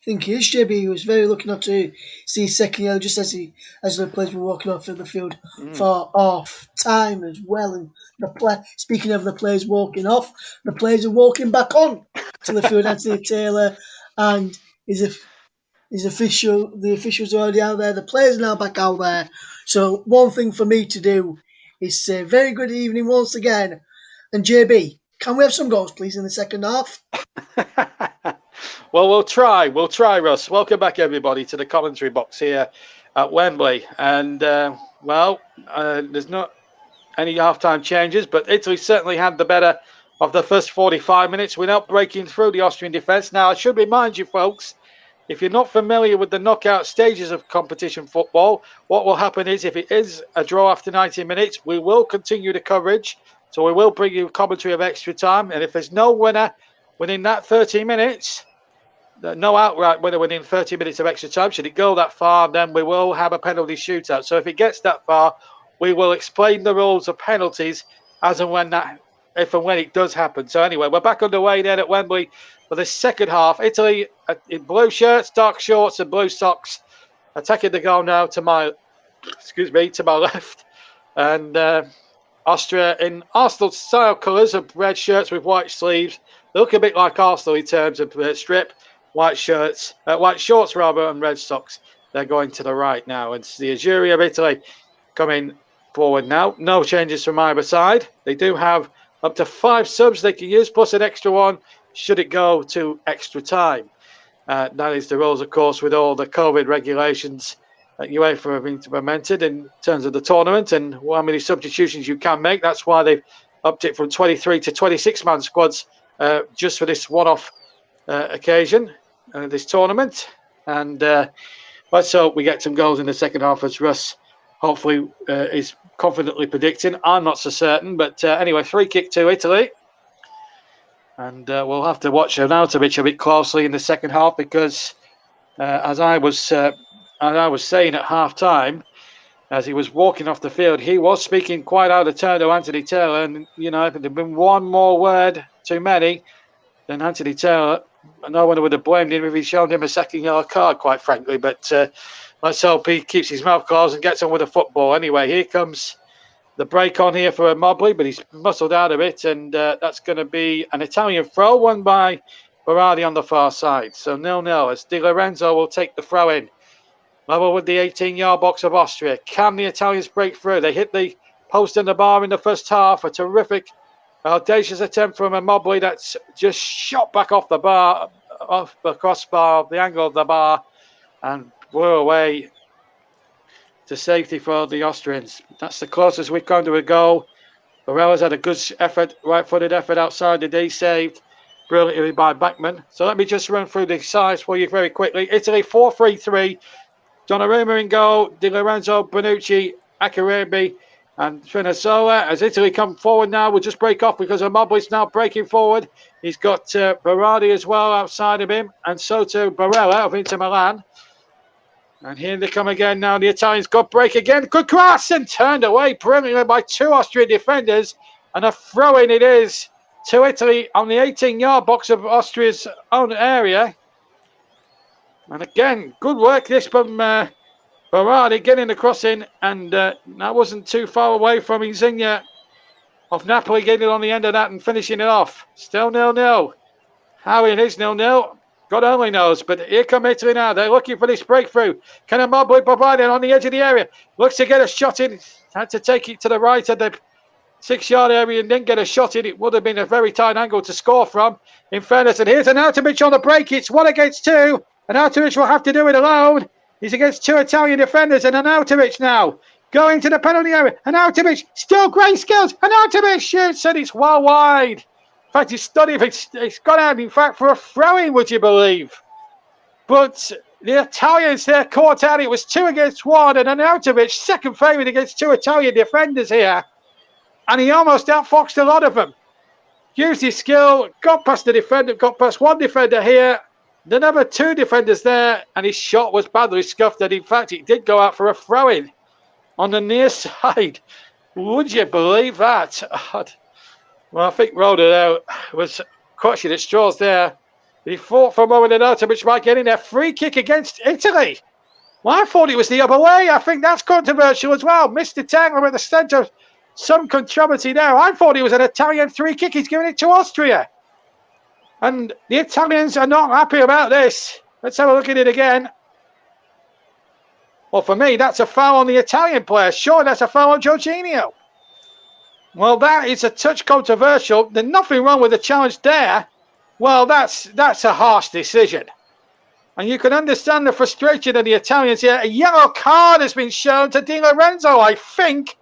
is, JB. He was very lucky not to see second yellow just as the players were walking off the field for off time as well. And speaking of the players walking off, the players are walking back on to the field. Anthony Taylor and the officials are already out there. The players are now back out there. So one thing for me to do is say very good evening once again. And JB, can we have some goals, please, in the second half? Well, we'll try, Russ. Welcome back, everybody, to the commentary box here at Wembley. And, there's not any half-time changes, but Italy certainly had the better of the first 45 minutes without breaking through the Austrian defence. Now, I should remind you, folks, if you're not familiar with the knockout stages of competition football, what will happen is if it is a draw after 90 minutes, we will continue the coverage. So we will bring you commentary of extra time. And if there's no winner within that 30 minutes, no outright winner within 30 minutes of extra time, should it go that far, then we will have a penalty shootout. So if it gets that far, we will explain the rules of penalties if and when it does happen. So anyway, we're back underway then at Wembley for the second half. Italy in blue shirts, dark shorts and blue socks, attacking the goal now to my left. And Austria in Arsenal-style colours of red shirts with white sleeves. They look a bit like Arsenal in terms of strip, white shorts, and red socks. They're going to the right now. It's the Azzurri of Italy coming forward now. No changes from either side. They do have up to 5 subs they can use, plus an extra one should it go to extra time. That is the rules, of course, with all the COVID regulations that UEFA have implemented in terms of the tournament and how many substitutions you can make. That's why they've upped it from 23 to 26-man squads just for this one-off occasion, this tournament. And let's hope we get some goals in the second half, as Russ hopefully is confidently predicting. I'm not so certain, but anyway, free kick to Italy. And we'll have to watch Arnautovic a bit closely in the second half because, as I was saying at half time, as he was walking off the field, he was speaking quite out of turn to Anthony Taylor. And, you know, if there'd been one more word too many, then Anthony Taylor, no one would have blamed him if he'd shown him a second yellow card, quite frankly. But let's hope he keeps his mouth closed and gets on with the football. Anyway, here comes the break on here for a Mobley, but he's muscled out of it. And that's going to be an Italian throw, won by Berardi on the far side. So 0-0 as Di Lorenzo will take the throw in. Level with the 18-yard box of Austria. Can the Italians break through? They hit the post and the bar in the first half. A terrific, audacious attempt from a Mobley that's just shot back off the bar, off the crossbar, the angle of the bar, and blew away to safety for the Austrians. That's the closest we've come to a goal. Barella's had a good effort, right-footed effort outside the D, saved brilliantly by Backman. So let me just run through the sides for you very quickly. Italy 4-3-3. Donnarumma in goal, Di Lorenzo, Bonucci, Acerbi, and Spinazzola. As Italy come forward now, we'll just break off because Immobile's now breaking forward. He's got Berardi as well outside of him, and so too Barella of Inter Milan. And here they come again now. The Italians got break again. Good cross and turned away brilliantly by two Austrian defenders. And a throw-in it is to Italy on the 18-yard box of Austria's own area. And again, good work this from Berardi getting the cross in, and that wasn't too far away from Insigne of Napoli getting it on the end of that and finishing it off. Still 0-0. How it is 0-0, God only knows. But here come Italy now. They're looking for this breakthrough. Can Immobile provide it on the edge of the area? Looks to get a shot in. Had to take it to the right of the 6-yard area and didn't get a shot in. It would have been a very tight angle to score from, in fairness. And here's an Arnautovic on the break. It's 1 against 2. And Arnautovic will have to do it alone. He's against two Italian defenders. And Arnautovic now going to the penalty area. Arnautovic, still great skills. Arnautovic shoots and it's well wide. In fact, it's studied. It's gone out, in fact, for a throw-in, would you believe? But the Italians there caught out. It was 2 against 1. And Arnautovic, second favourite against two Italian defenders here. And he almost outfoxed a lot of them. Used his skill, got past the defender, got past one defender here. The number 2 defenders there, and his shot was badly scuffed. And in fact, it did go out for a throw-in on the near side. Would you believe that? Well, I think Roda there was clutching at straws there. He fought for a moment and Arnautovic might get in there. Free kick against Italy. Well, I thought it was the other way. I think that's controversial as well. Mr. Taylor at the centre of some controversy there. I thought it was an Italian free kick. He's giving it to Austria. And the Italians are not happy about this. Let's have a look at it again. Well, for me, that's a foul on the Italian player. Sure, that's a foul on Jorginho. Well, that is a touch controversial. There's nothing wrong with the challenge there. Well, that's a harsh decision. And you can understand the frustration of the Italians here. A yellow card has been shown to Di Lorenzo, I think.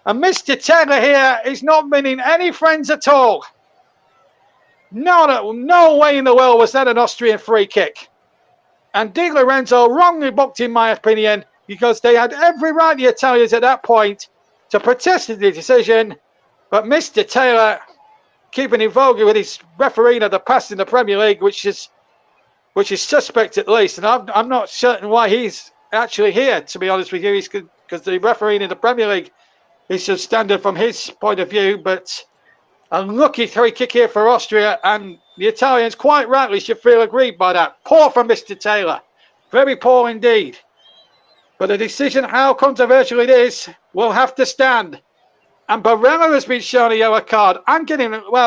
And Mr. Taylor here is not winning any friends at all. No way in the world was that an Austrian free kick. And Di Lorenzo wrongly booked, in my opinion, because they had every right, the Italians, at that point, to protest the decision. But Mr. Taylor, keeping in vogue with his refereeing of the past in the Premier League, which is suspect at least. And I'm not certain why he's actually here, to be honest with you, because the refereeing in the Premier League is substandard from his point of view. But a lucky free kick here for Austria, and the Italians quite rightly should feel aggrieved by that. Poor from Mr. Taylor. Very poor indeed. But the decision, how controversial it is, will have to stand. And Barella has been shown a yellow card.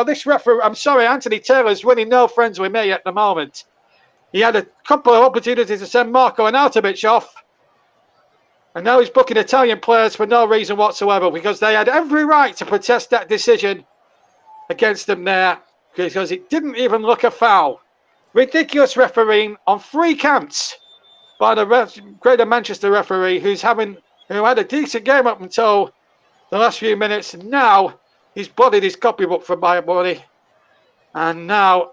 This referee, I'm sorry, Anthony Taylor is really no friends with me at the moment. He had a couple of opportunities to send Marco Arnautovic off. And now he's booking Italian players for no reason whatsoever, because they had every right to protest that decision against them there, because it didn't even look a foul. Ridiculous refereeing on 3 counts by the Greater Manchester referee, who had a decent game up until the last few minutes. And now he's bloodied his copybook for my body, and now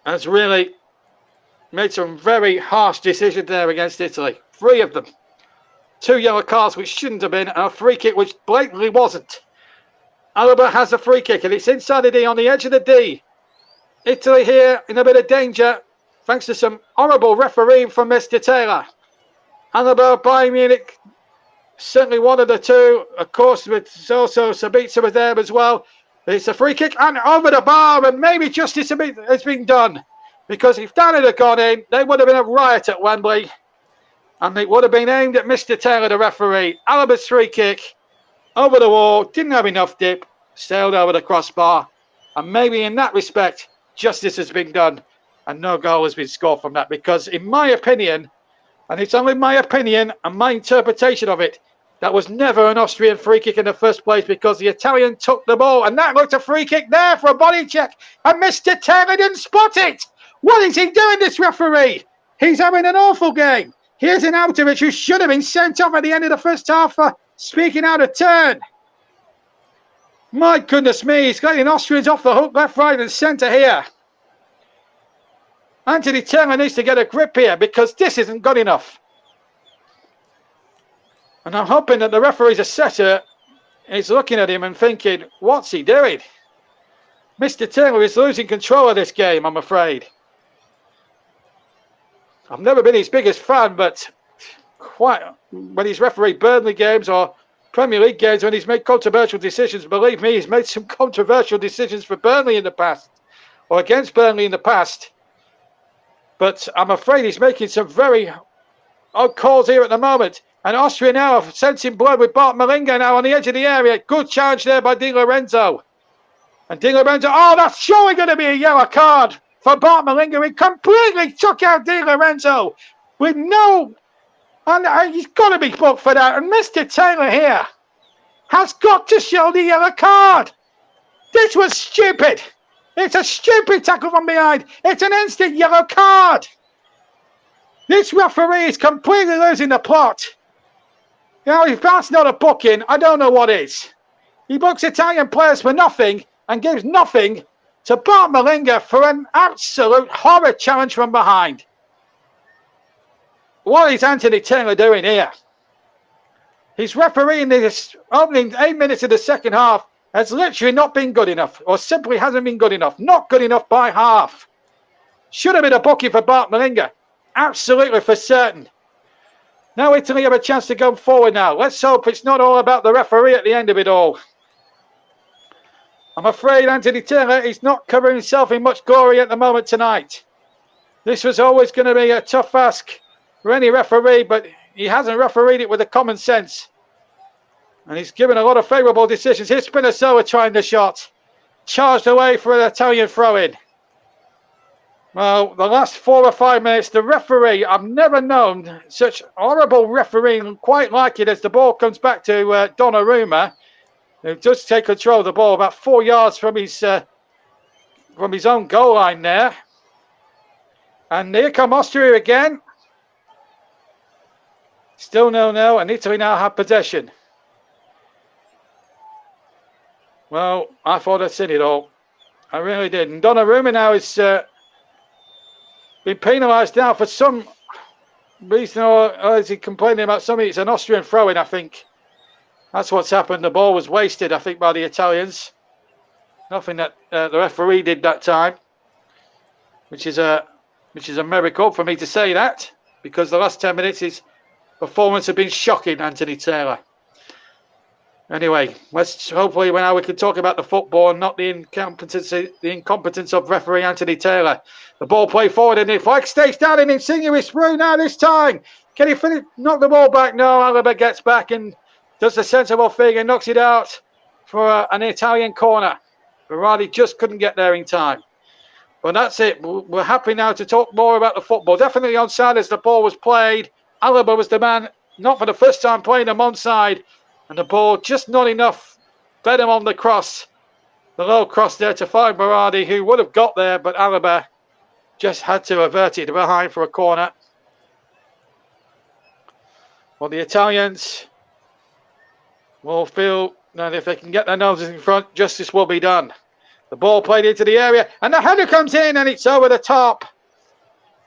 has really made some very harsh decisions there against Italy. 3 of them. 2 yellow cards which shouldn't have been, and a free kick which blatantly wasn't. Alaba has a free kick, and it's inside the D, on the edge of the D. Italy here in a bit of danger, thanks to some horrible refereeing from Mr. Taylor. Alaba, Bayern Munich, Certainly one of the two. Of course, with also Sabitzer was there as well. It's a free kick and over the bar, and maybe justice has been done. Because if that had gone in, there would have been a riot at Wembley. And it would have been aimed at Mr. Taylor, the referee. Alaba's free kick over the wall, didn't have enough dip, sailed over the crossbar. And maybe in that respect, justice has been done and no goal has been scored from that. Because in my opinion, and it's only my opinion and my interpretation of it, that was never an Austrian free kick in the first place because the Italian took the ball and that looked a free kick there for a body check and Mr. Taylor didn't spot it. What is he doing, this referee? He's having an awful game. Here's an Autovich who should have been sent off at the end of the first half for speaking out of turn. My goodness me, he's getting Austrians off the hook, left, right and centre here. Anthony Taylor needs to get a grip here because this isn't good enough. And I'm hoping that the referee's assessor is looking at him and thinking, what's he doing? Mr. Taylor is losing control of this game, I'm afraid. I've never been his biggest fan, but quite when he's refereed Burnley games or Premier League games, when he's made controversial decisions, believe me, he's made some controversial decisions for Burnley in the past, or against Burnley in the past. But I'm afraid he's making some very odd calls here at the moment. And Austria now are sensing blood with Bart Malinga now on the edge of the area. Good challenge there by Di Lorenzo. And Di Lorenzo, oh, that's surely going to be a yellow card for Bart Malinga. He completely took out Di Lorenzo with no... And he's got to be booked for that. And Mr. Taylor here has got to show the yellow card. This was stupid. It's a stupid tackle from behind. It's an instant yellow card. This referee is completely losing the plot. You know, if that's not a booking, I don't know what is. He books Italian players for nothing and gives nothing to Bart Malinga for an absolute horror challenge from behind. What is Anthony Taylor doing here? He's refereeing this opening 8 minutes of the second half has literally not been good enough, or simply hasn't been good enough. Not good enough by half. Should have been a booking for Bart Malinga. Absolutely for certain. Now Italy have a chance to go forward now. Let's hope it's not all about the referee at the end of it all. I'm afraid Anthony Taylor is not covering himself in much glory at the moment tonight. This was always going to be a tough ask for any referee, but he hasn't refereed it with a common sense. And he's given a lot of favourable decisions. Here's Spinazzola trying the shot. Charged away for an Italian throw-in. Well, the last 4 or 5 minutes, the referee, I've never known such horrible refereeing, quite like it as the ball comes back to Donnarumma, who does take control of the ball about 4 yards from his own goal line there. And here come Austria again. Still 0-0, and Italy now have possession. Well, I thought I'd seen it all. I really did. And Donnarumma now is been penalised now for some reason, or is he complaining about something? It's an Austrian throw-in, I think. That's what's happened. The ball was wasted, I think, by the Italians. Nothing that the referee did that time, which is a miracle for me to say that, because the last 10 minutes his performance has been shocking, Anthony Taylor. Anyway, let's hopefully now we can talk about the football and not the incompetence of referee Anthony Taylor. The ball played forward and the flag stays down and Insigne through now this time. Can he finish? Knock the ball back? No, Alaba gets back and does the sensible thing and knocks it out for an Italian corner. Berardi just couldn't get there in time. But that's it. We're happy now to talk more about the football. Definitely onside as the ball was played. Alaba was the man, not for the first time playing them onside. And the ball just not enough. Fed him on the cross. The low cross there to find Berardi, who would have got there, but Alaba just had to avert it behind for a corner. Well, the Italians will feel that if they can get their noses in front, justice will be done. The ball played into the area, and the header comes in, and it's over the top.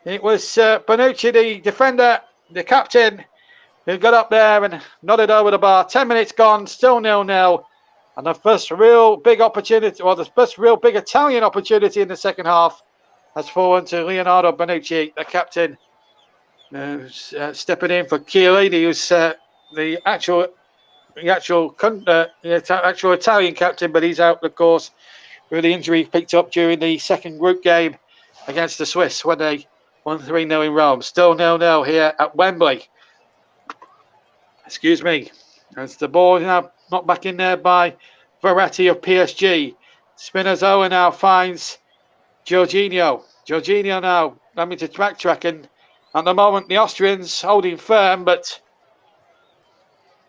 It was Bonucci, the defender, the captain, who got up there and nodded over the bar. 10 minutes gone, still 0-0. And the first real big opportunity, or the first real big Italian opportunity in the second half has fallen to Leonardo Bonucci, the captain, stepping in for Chiellini, who's the actual Italian captain, but he's out, of course, with the injury picked up during the second group game against the Swiss when they won 3-0 in Rome. Still 0-0 here at Wembley. Excuse me. As the ball is now knocked back in there by Verratti of PSG. Spinazzola now finds Jorginho. Jorginho now having to backtrack, and at the moment the Austrians holding firm, but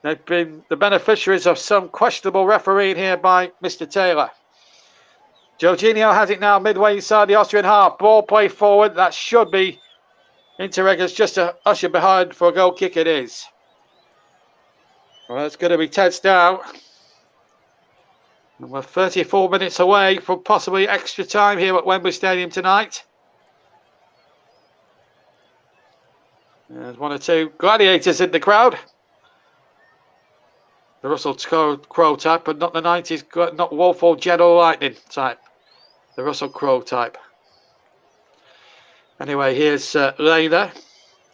they've been the beneficiaries of some questionable refereeing here by Mr. Taylor. Jorginho has it now midway inside the Austrian half. Ball play forward. That should be Interregger's just to usher behind for a goal kick. It is. Well, it's going to be tested out. And we're 34 minutes away from possibly extra time here at Wembley Stadium tonight. There's one or two gladiators in the crowd. The Russell Crowe type, but not the 90s, not Woeful General Lightning type. The Russell Crowe type. Anyway, here's Lena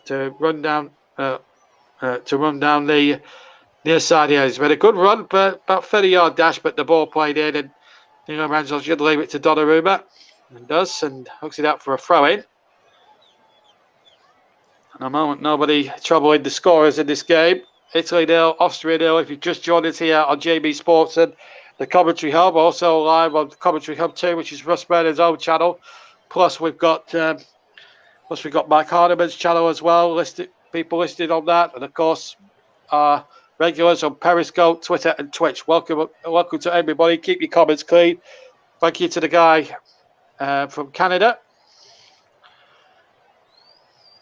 to run down the near side here. He's made a good run, but about 30-yard dash, but the ball played in, and Ranzo should leave it to Donnarumma, and does, and hooks it out for a throw-in. At the moment, nobody troubling the scorers in this game. Italy 0, Austria 0. If you've just joined us here on JB Sports and the Commentary Hub, also live on the Commentary Hub 2, which is Russ Bernard's own channel. Plus, we've got Mike Hardiman's channel as well. People listed on that, and of course, our regulars on Periscope, Twitter, and Twitch. Welcome to everybody. Keep your comments clean. Thank you to the guy from Canada,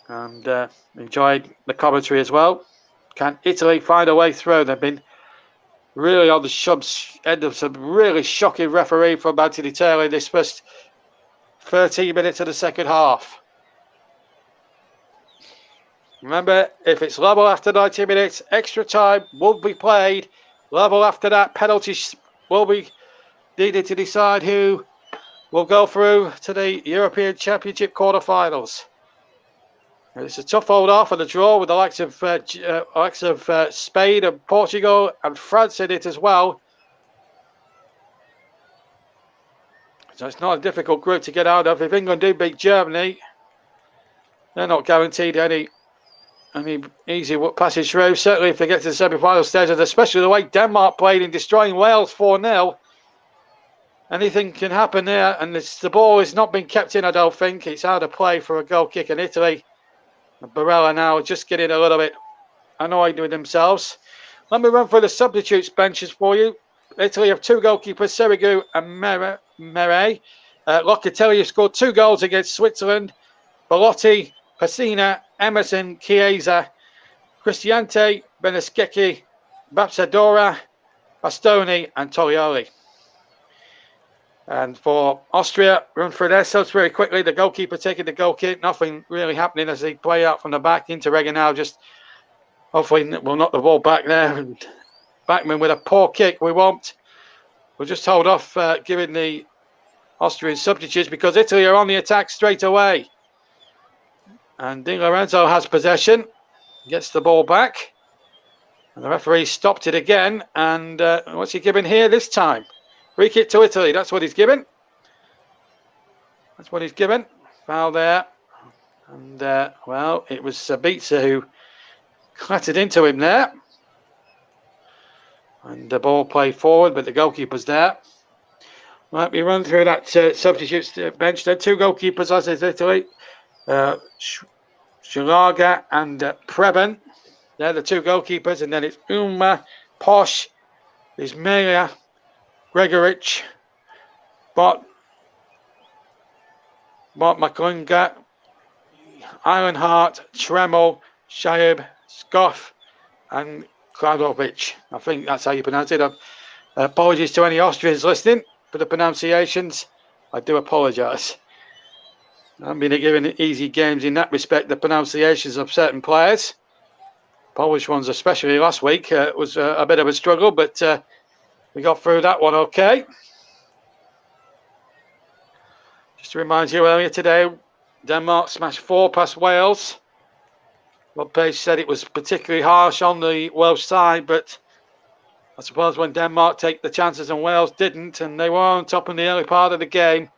and enjoyed the commentary as well. Can Italy find a way through? They've been really on the end of some really shocking referee from Anthony Taylor in this first 13 minutes of the second half. Remember, if it's level after 90 minutes, extra time will be played. Level after that, penalties will be needed to decide who will go through to the European Championship quarterfinals. It's a tough hold off and a draw with the likes of Spain and Portugal and France in it as well. So it's not a difficult group to get out of. If England do beat Germany, they're not guaranteed any easy passage through. Certainly if they get to the semi-final stage, and especially the way Denmark played in destroying Wales 4-0, anything can happen there. And the ball has not been kept in, I don't think. It's out of play for a goal kick in Italy. Barella now just getting a little bit annoyed with themselves. Let me run through the substitutes benches for you. Italy have two goalkeepers, Sirigu and Mere. Locatelli scored 2 goals against Switzerland. Belotti, Pessina, Emerson, Chiesa, Cristiante, Beneschecchi, Babsadora, Bastoni, and Toglioli. And for Austria, run through their subs very quickly. The goalkeeper taking the goal kick. Nothing really happening as they play out from the back. Interregger now just hopefully will knock the ball back there. And Backman with a poor kick. We'll just hold off giving the Austrian substitutes because Italy are on the attack straight away. And Di Lorenzo has possession. Gets the ball back. And the referee stopped it again. And what's he giving here this time? Free kick to Italy. That's what he's given. Foul there. And, well, it was Sabitzer who clattered into him there. And the ball played forward, but the goalkeeper's there. Let me run through that substitutes bench. There are 2 goalkeepers, as is Italy. Shalaga and Preben. They're the 2 goalkeepers. And then it's Uma, Posh, Ismaila, Gregorich, Bot Makunga, Ironheart, Tremel, Shaib, Skoff, and Kladovic. I think that's how you pronounce it. Apologies to any Austrians listening for the pronunciations. I do apologise. I haven't been given easy games in that respect, the pronunciations of certain players. Polish ones, especially last week, was a bit of a struggle, but we got through that one okay. Just to remind you, earlier today, Denmark smashed 4 past Wales. what Page said, it was particularly harsh on the Welsh side, but I suppose when Denmark take the chances and Wales didn't, and they were on top in the early part of the game,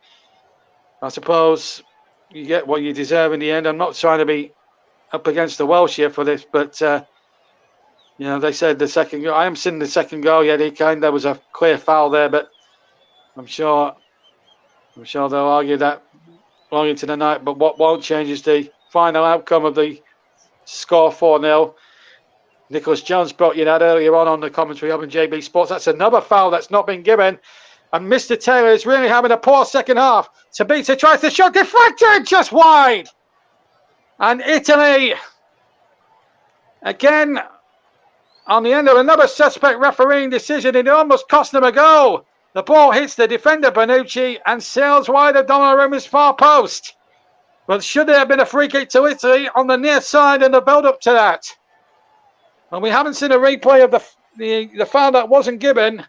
I suppose you get what you deserve in the end. I'm not trying to be up against the Welsh here for this, but you know, they said the second goal. I haven't seen the second goal yet. There was a clear foul there, but I'm sure they'll argue that long into the night. But what won't change is the final outcome of the score 4-0. Nicholas Jones brought you that earlier on the commentary up in JB Sports. That's another foul that's not been given. And Mr. Taylor is really having a poor second half. Sabitzer tries to shot, deflected just wide. And Italy, again, on the end of another suspect refereeing decision, it almost cost them a goal. The ball hits the defender Bonucci and sails wide of Donnarumma's far post. But should there have been a free kick to Italy on the near side and the build-up to that? And we haven't seen a replay of the foul that wasn't given,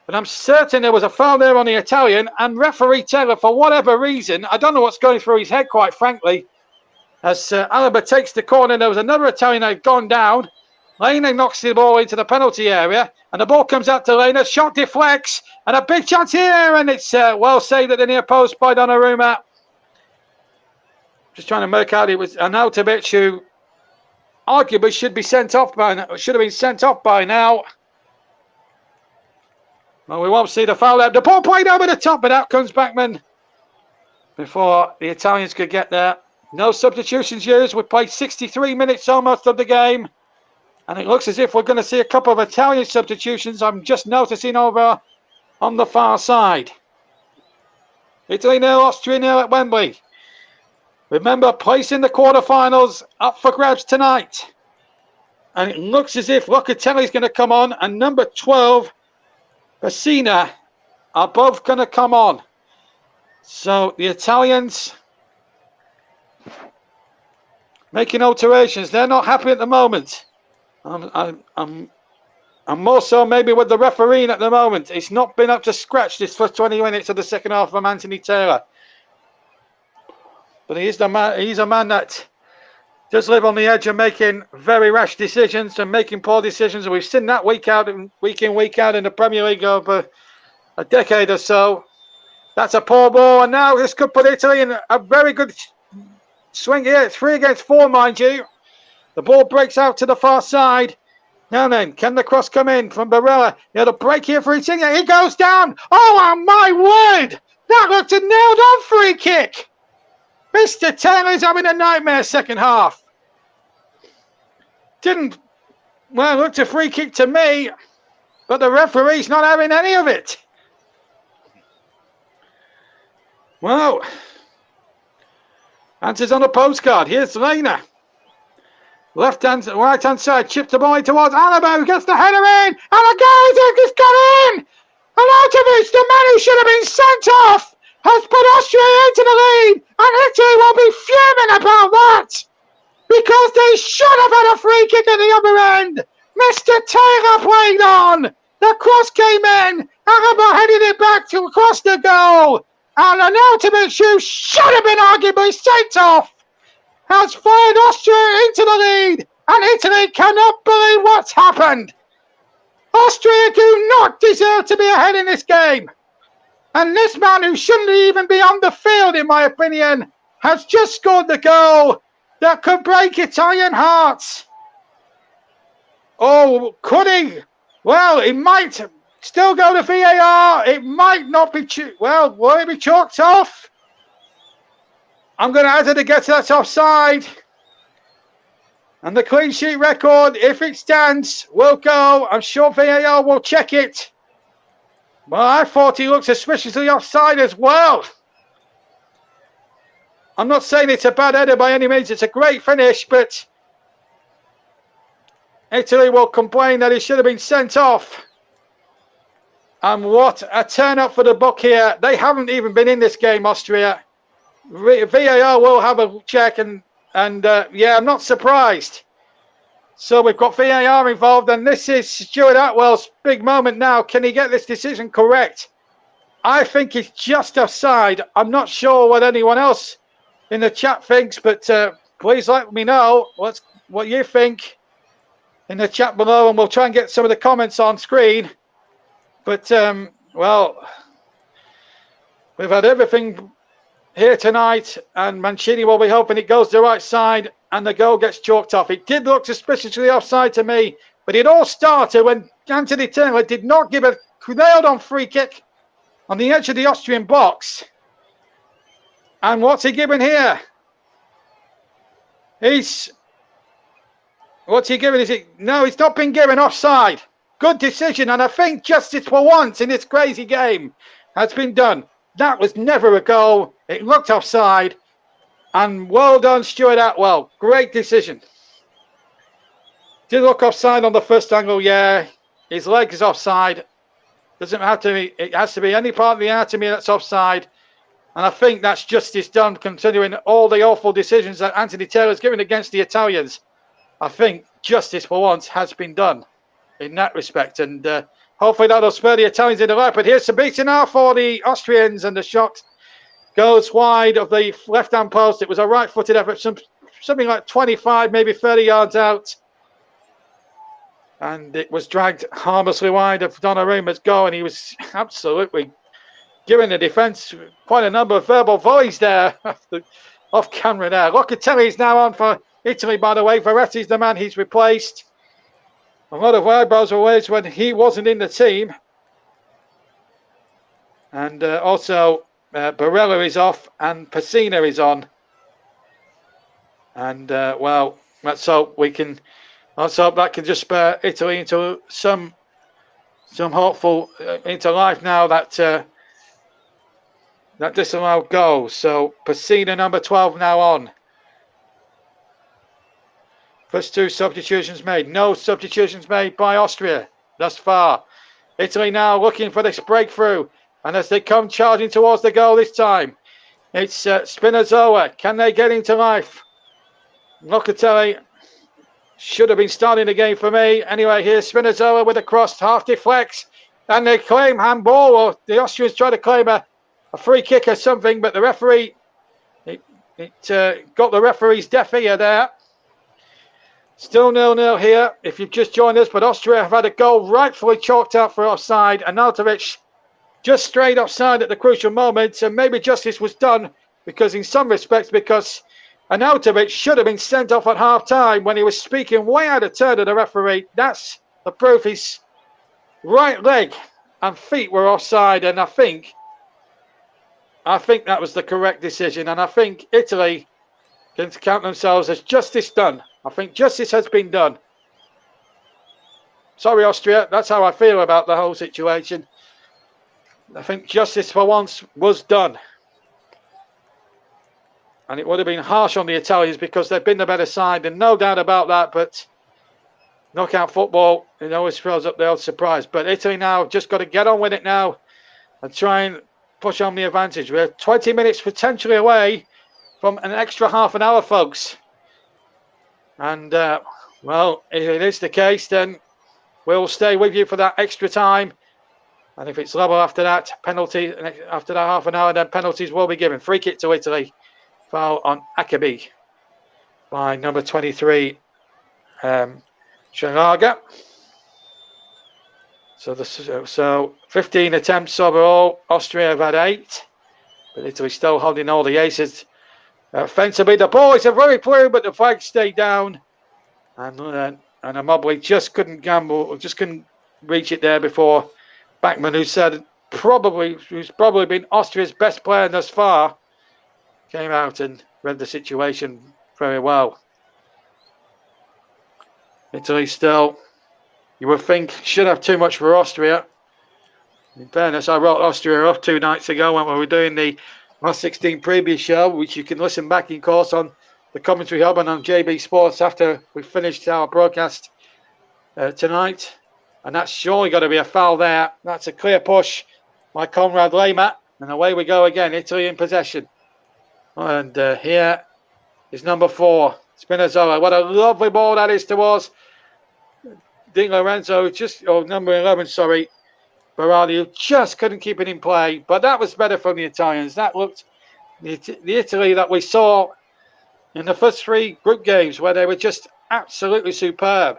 but I'm certain there was a foul there on the Italian, and referee Taylor, for whatever reason, I don't know what's going through his head, quite frankly, as Alaba takes the corner. There was another Italian that had gone down. Lena knocks the ball into the penalty area, and the ball comes out to Lena. Shot deflects, and a big chance here, and it's well saved at the near post by Donnarumma. Just trying to make out it was Arnautovic, who arguably should be sent off by now. Should have been sent off by now. Well, we won't see the foul there. The ball played over the top, but out comes Backman before the Italians could get there. No substitutions used. We played 63 minutes almost of the game, and it looks as if we're going to see a couple of Italian substitutions. I'm just noticing over on the far side. Italy 0, Austria 0 at Wembley. Remember, place in the quarterfinals up for grabs tonight. And it looks as if Locatelli's going to come on, and number 12, Pessina, are both going to come on. So the Italians making alterations. They're not happy at the moment. I'm more so maybe with the refereeing at the moment. It's not been up to scratch this first 20 minutes of the second half from Anthony Taylor. But he's a man that does live on the edge of making very rash decisions and making poor decisions. And we've seen that week in, week out in the Premier League over a decade or so. That's a poor ball. And now this could put Italy in a very good swing here. 3 against 4, mind you. The ball breaks out to the far side. Now then, can the cross come in from Barella? It'll break here for Insigne. He goes down. Oh, my word. That looked a nailed-on free kick. Mr. Taylor's having a nightmare second half. Looked a free kick to me, but the referee's not having any of it. Well, answers on a postcard. Here's Lena. Right-hand side, chipped the ball towards Alaba, who gets the header in, and the goal has gone in. Arnautovic, the man who should have been sent off, has put Austria into the lead, and Italy will be fuming about that, because they should have had a free kick at the other end. Mr. Taylor played on. The cross came in. Alaba headed it back to across the goal, and Arnautovic, who should have been arguably sent off, has fired Austria into the lead, and Italy cannot believe what's happened. Austria do not deserve to be ahead in this game. And this man, who shouldn't even be on the field, in my opinion, has just scored the goal that could break Italian hearts. Oh, could he? Well, he might still go to VAR. It might not be... will it be chalked off? I'm going to hazard a guess that's offside. And the clean sheet record, if it stands, will go. I'm sure VAR will check it. Well, I thought he looked suspiciously offside as well. I'm not saying it's a bad header by any means. It's a great finish, but Italy will complain that he should have been sent off. And what a turn up for the book here. They haven't even been in this game, Austria. VAR will have a check, and yeah, I'm not surprised. So we've got VAR involved, and this is Stuart Atwell's big moment now. Can he get this decision correct? I think it's just offside. I'm not sure what anyone else in the chat thinks, but please let me know. Let's what you think in the chat below, and we'll try and get some of the comments on screen. But, well, we've had everything here tonight, and Mancini will be hoping it goes the right side and the goal gets chalked off. It did look suspiciously offside to me, but it all started when Anthony Taylor did not give a nailed-on free kick on the edge of the Austrian box. And what's he given here? What's he given? No, he's not been given offside. Good decision, and I think justice for once in this crazy game has been done. That was never a goal. It looked offside. And well done, Stuart Atwell. Great decision. Did look offside on the first angle, yeah. His leg is offside. Doesn't have to be, it has to be any part of the anatomy that's offside. And I think that's justice done, considering all the awful decisions that Anthony Taylor's given against the Italians. I think justice for once has been done in that respect. And hopefully that'll spur the Italians into life. But here's Sabitzer now for the Austrians, and the shot goes wide of the left-hand post. It was a right-footed effort, something like 25, maybe 30 yards out. And it was dragged harmlessly wide of Donnarumma's goal, and he was absolutely giving the defence quite a number of verbal volleys there off camera there. Locatelli's now on for Italy, by the way. Verretti's the man he's replaced. A lot of eyebrows were raised when he wasn't in the team. And also Barella is off and Pessina is on. And well, let's hope that can just spur Italy into some hopeful into life now that that disallowed goal. So Pessina, number 12, now on. First two substitutions made. No substitutions made by Austria thus far. Italy now looking for this breakthrough. And as they come charging towards the goal this time, it's Spinazzola. Can they get into life? Locatelli should have been starting the game for me. Anyway, here's Spinazzola with a cross, half deflects. And they claim handball, or the Austrians try to claim a free kick or something, but the referee, got the referee's deaf ear there. Still 0-0 here, if you've just joined us, but Austria have had a goal rightfully chalked out for offside, and Arnautovic just strayed offside at the crucial moment, and maybe justice was done, because in some respects, because Arnautovic should have been sent off at half-time when he was speaking way out of turn to the referee. That's the proof his right leg and feet were offside, and I think that was the correct decision, and I think Italy can count themselves as justice done. I think justice has been done. Sorry, Austria, that's how I feel about the whole situation. I think justice for once was done. And it would have been harsh on the Italians because they've been the better side, and no doubt about that, but knockout football, it always throws up the old surprise. But Italy now have just got to get on with it now and try and push on the advantage. We're 20 minutes potentially away from an extra half an hour, folks. And, well, if it is the case, then we'll stay with you for that extra time. And if it's level after that, penalty, after that half an hour, then penalties will be given. Free kick to Italy. Foul on Akabi by number 23, Sharaga. So 15 attempts overall. Austria have had 8, but Italy still holding all the aces. Offensively, the boys are very through, but the flag stayed down, and Immobile just couldn't gamble, just couldn't reach it there before Bachmann, who's probably been Austria's best player thus far, came out and read the situation very well. Italy still, you would think, should have too much for Austria. In fairness, I wrote Austria off 2 nights ago when we were doing the last 16 preview show, which you can listen back, in course, on the commentary hub and on JB Sports after we finished our broadcast tonight. And that's surely got to be a foul there. That's a clear push by Konrad Lehmer. And away we go again, Italy in possession. And here is number 4, Spinazzola. What a lovely ball that is towards Di Lorenzo, number 11, sorry. Berardi, who just couldn't keep it in play. But that was better from the Italians. That looked the Italy that we saw in the first 3 group games, where they were just absolutely superb.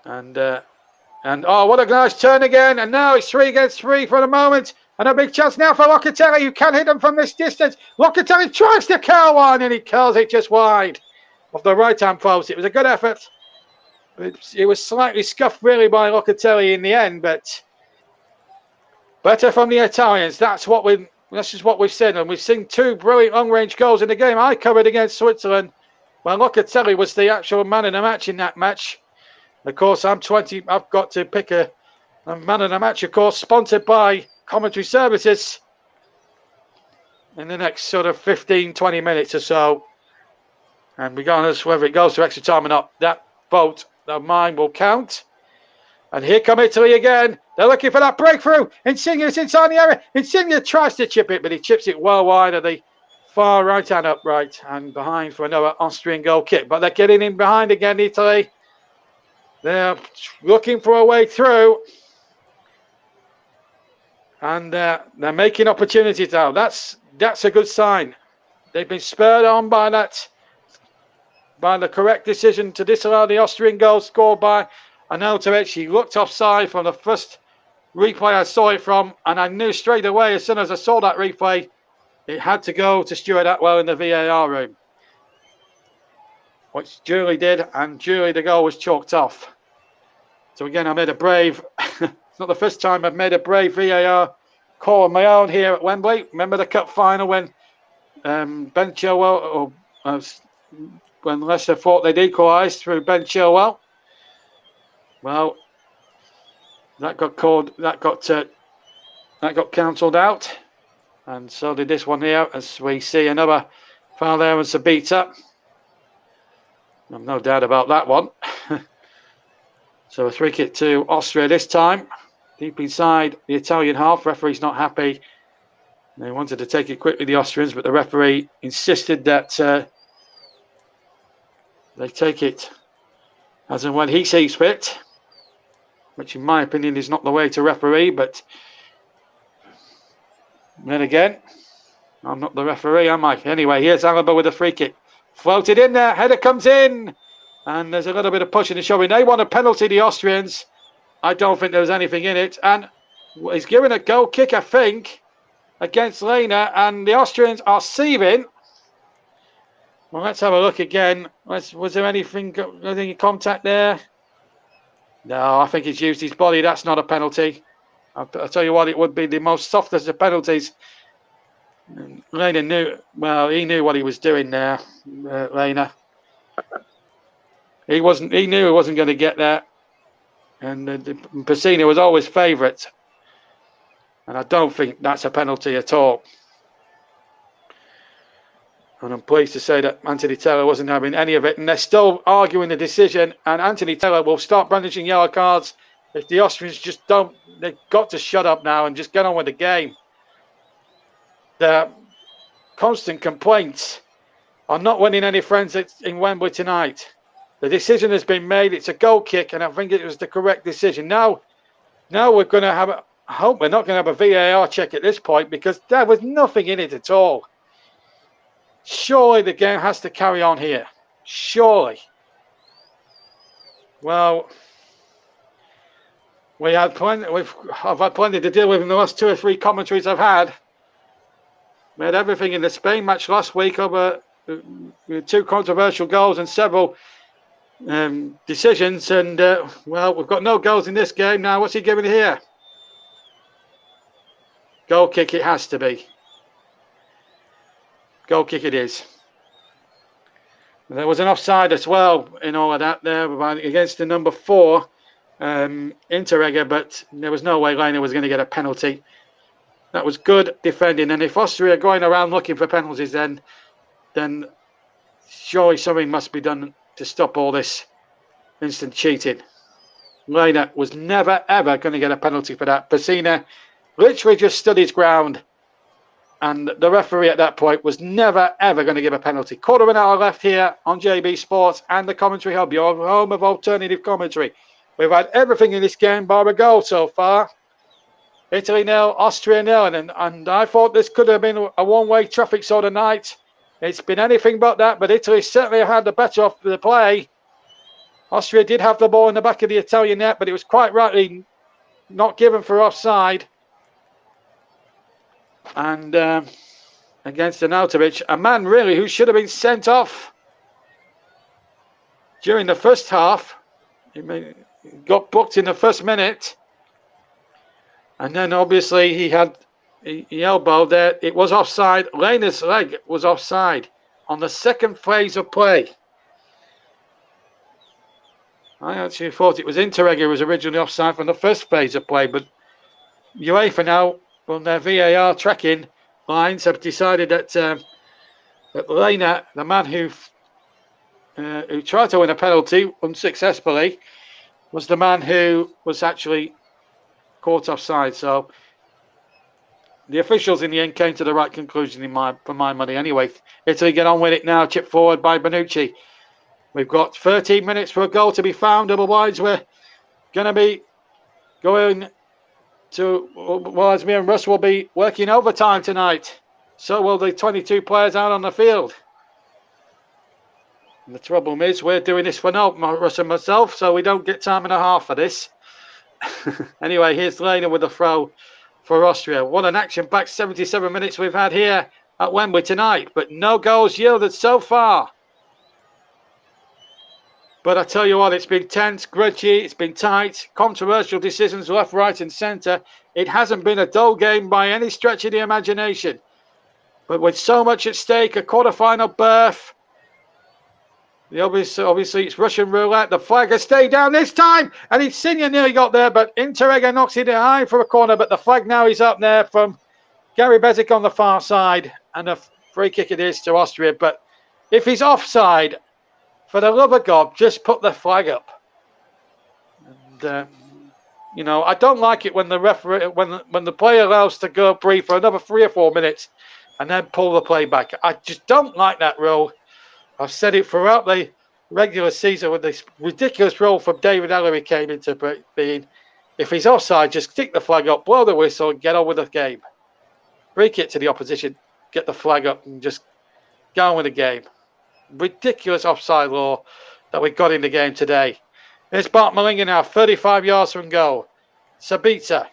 And oh, what a nice turn again. And now it's 3 against 3 for the moment. And a big chance now for Locatelli, who can hit them from this distance. Locatelli tries to curl one, and he curls it just wide of the right-hand post. It was a good effort. It was slightly scuffed, really, by Locatelli in the end, but better from the Italians. That's just what we've said. And we've seen 2 brilliant long-range goals in the game I covered against Switzerland. Well, Locatelli was the actual man of the match in that match. Of course, I've got to pick a man of the match, of course, sponsored by Commentary Services in the next sort of 15, 20 minutes or so. And regardless whether it goes to extra time or not, that vote of mine will count. And here come Italy again. They're looking for that breakthrough. Insigne's inside the area. Insigne tries to chip it, but he chips it well wide of the far right-hand upright and behind for another Austrian goal kick. But they're getting in behind again, Italy. They're looking for a way through. And they're making opportunities now. That's a good sign. They've been spurred on by the correct decision to disallow the Austrian goal scored by Arnautovic. He looked offside from the first replay I saw it from, and I knew straight away as soon as I saw that replay, it had to go to Stuart Atwell in the VAR room. Which Julie did, and Julie, the goal was chalked off. So again, I made a brave, it's not the first time I've made a brave VAR call on my own here at Wembley. Remember the cup final when Ben Chilwell, when Leicester thought they'd equalised through Ben Chilwell? Well, that got cancelled out, and so did this one here, as we see another foul there and Sabita. I've no doubt about that one. So a 3 kick to Austria this time. Deep inside the Italian half. Referee's not happy. They wanted to take it quickly, the Austrians, but the referee insisted that they take it as and when he sees fit, which in my opinion is not the way to referee, but then again, I'm not the referee, am I? Anyway, here's Alaba with a free kick. Floated in there, header comes in, and there's a little bit of pushing and shoving. They want a penalty, the Austrians. I don't think there was anything in it, and he's given a goal kick, I think, against Lena, and the Austrians are seething. Well, let's have a look again. Was there anything in contact there? No, I think he's used his body. That's not a penalty. I'll tell you what, it would be the most softest of penalties. Lena knew, well, he knew what he was doing there, Lena. He knew he wasn't going to get there. And Pessina was always favourite. And I don't think that's a penalty at all. And I'm pleased to say that Anthony Taylor wasn't having any of it. And they're still arguing the decision. And Anthony Taylor will start brandishing yellow cards if the Austrians just don't. They've got to shut up now and just get on with the game. The constant complaints are not winning any friends in Wembley tonight. The decision has been made. It's a goal kick, and I think it was the correct decision. Now we're going to have I hope we're not going to have a VAR check at this point, because there was nothing in it at all. Surely the game has to carry on here. Surely. Well, I've had plenty to deal with in the last 2 or 3 commentaries I've had. We had everything in the Spain match last week over 2 controversial goals and several decisions, and well, we've got no goals in this game now. What's he giving here? Goal kick it has to be. Goal kick it is. And there was an offside as well in all of that there against the number 4 Interregger, but there was no way Lena was going to get a penalty. That was good defending, and if Austria are going around looking for penalties, then surely something must be done to stop all this instant cheating. Lena was never ever going to get a penalty for that. Pessina literally just stood his ground, and the referee at that point was never ever going to give a penalty. Quarter of an hour left here on JB Sports and the Commentary Hub, your home of alternative commentary. We've had everything in this game bar a goal so far. Italy 0, Austria 0, and I thought this could have been a one-way traffic sort of night. It's been anything but that, but Italy certainly had the better of the play. Austria did have the ball in the back of the Italian net, but it was quite rightly not given for offside. And against Arnautovic, a man really who should have been sent off during the first half. He got booked in the first minute. And then obviously he elbowed there. It was offside. Lehner's leg was offside on the second phase of play. I actually thought it was Interreg who was originally offside from the first phase of play, but UEFA now, on their VAR tracking lines, have decided that that Lehner, the man who tried to win a penalty unsuccessfully, was the man who was actually caught offside. So the officials in the end came to the right conclusion for my money. Anyway, Italy get on with it now. Chip forward by Bonucci. We've got 13 minutes for a goal to be found. Otherwise, we're going to be going to, well, as me and Russ will be working overtime tonight. So will the 22 players out on the field. And the trouble is, we're doing this for no, Russ and myself, so we don't get time and a half for this. Anyway, here's Lehner with the throw for Austria. What an action-packed 77 minutes we've had here at Wembley tonight, but no goals yielded so far. But I tell you what, it's been tense, grudgy, it's been tight, controversial decisions left, right and centre. It hasn't been a dull game by any stretch of the imagination. But with so much at stake, a quarter-final berth, obviously it's Russian roulette. The flag has stayed down this time, and Insigne nearly got there, but Interreg knocks it high for a corner, but the flag now is up there from Gary Bezic on the far side, and a free kick it is to Austria. But if he's offside, for the love of God, just put the flag up. And you know, I don't like it when the referee, when the player allows to go free for another 3 or 4 minutes, and then pull the play back. I just don't like that rule. I've said it throughout the regular season with this ridiculous rule from David Ellery came into being. If he's offside, just stick the flag up, blow the whistle, and get on with the game. Free kick to the opposition, get the flag up, and just go on with the game. Ridiculous offside law that we got in the game today. It's Bart Malinga now, 35 yards from goal. Sabitzer.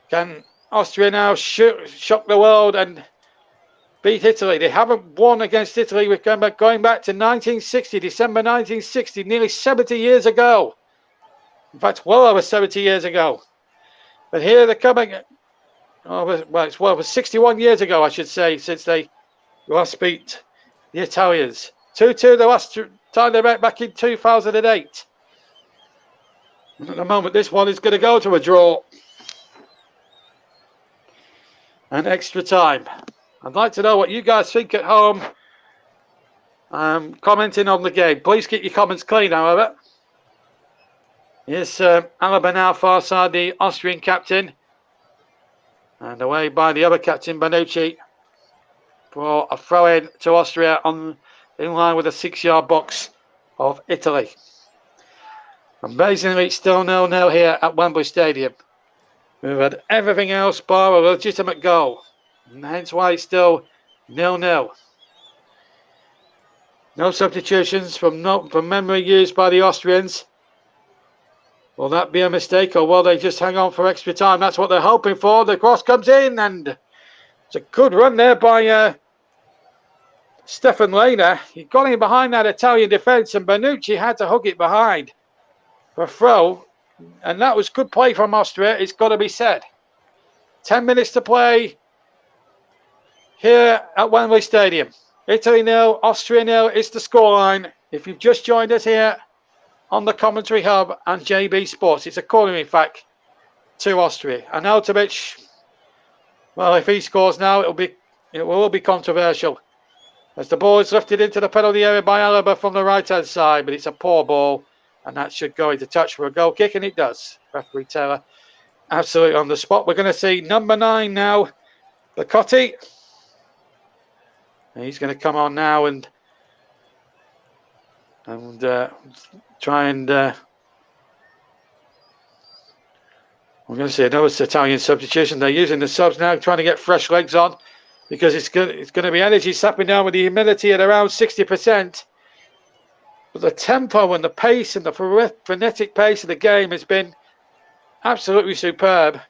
Can Austria now shock the world and beat Italy? They haven't won against Italy. We're going back to 1960, December 1960, nearly 70 years ago. In fact, well over 70 years ago. But here they're coming. Well, it's well over 61 years ago, I should say, since they last beat the Italians. 2-2 the last time they met back in 2008. And at the moment, this one is going to go to a draw. And extra time. I'd like to know what you guys think at home. Commenting on the game. Please keep your comments clean, however. Here's Alaba now, far side, the Austrian captain. And away by the other captain, Bonucci, for a throw-in to Austria in line with a 6-yard box of Italy. Amazingly, it's still 0-0 here at Wembley Stadium. We've had everything else bar a legitimate goal. And hence why it's still 0-0. No substitutions from memory used by the Austrians. Will that be a mistake, or will they just hang on for extra time? That's what they're hoping for. The cross comes in, and it's a good run there by Stefan Lehner. He got in behind that Italian defence, and Bonucci had to hook it behind for a throw. And that was good play from Austria, it's got to be said. 10 minutes to play here at Wembley Stadium. Italy 0, Austria 0 is the scoreline. If you've just joined us here on the Commentary Hub and JB Sports, it's a corner, in fact, to Austria. Arnautovic, well, if he scores now, it will be controversial. As the ball is lifted into the penalty area by Alaba from the right-hand side, but it's a poor ball, and that should go into touch for a goal kick, and it does. Referee Taylor absolutely on the spot. We're going to see number 9 now, Bacotti. And he's going to come on now and try and we're going to see another Italian substitution. They're using the subs now, trying to get fresh legs on. because it's going to be energy sapping down with the humidity at around 60%. But the tempo and the pace and the frenetic pace of the game has been absolutely superb.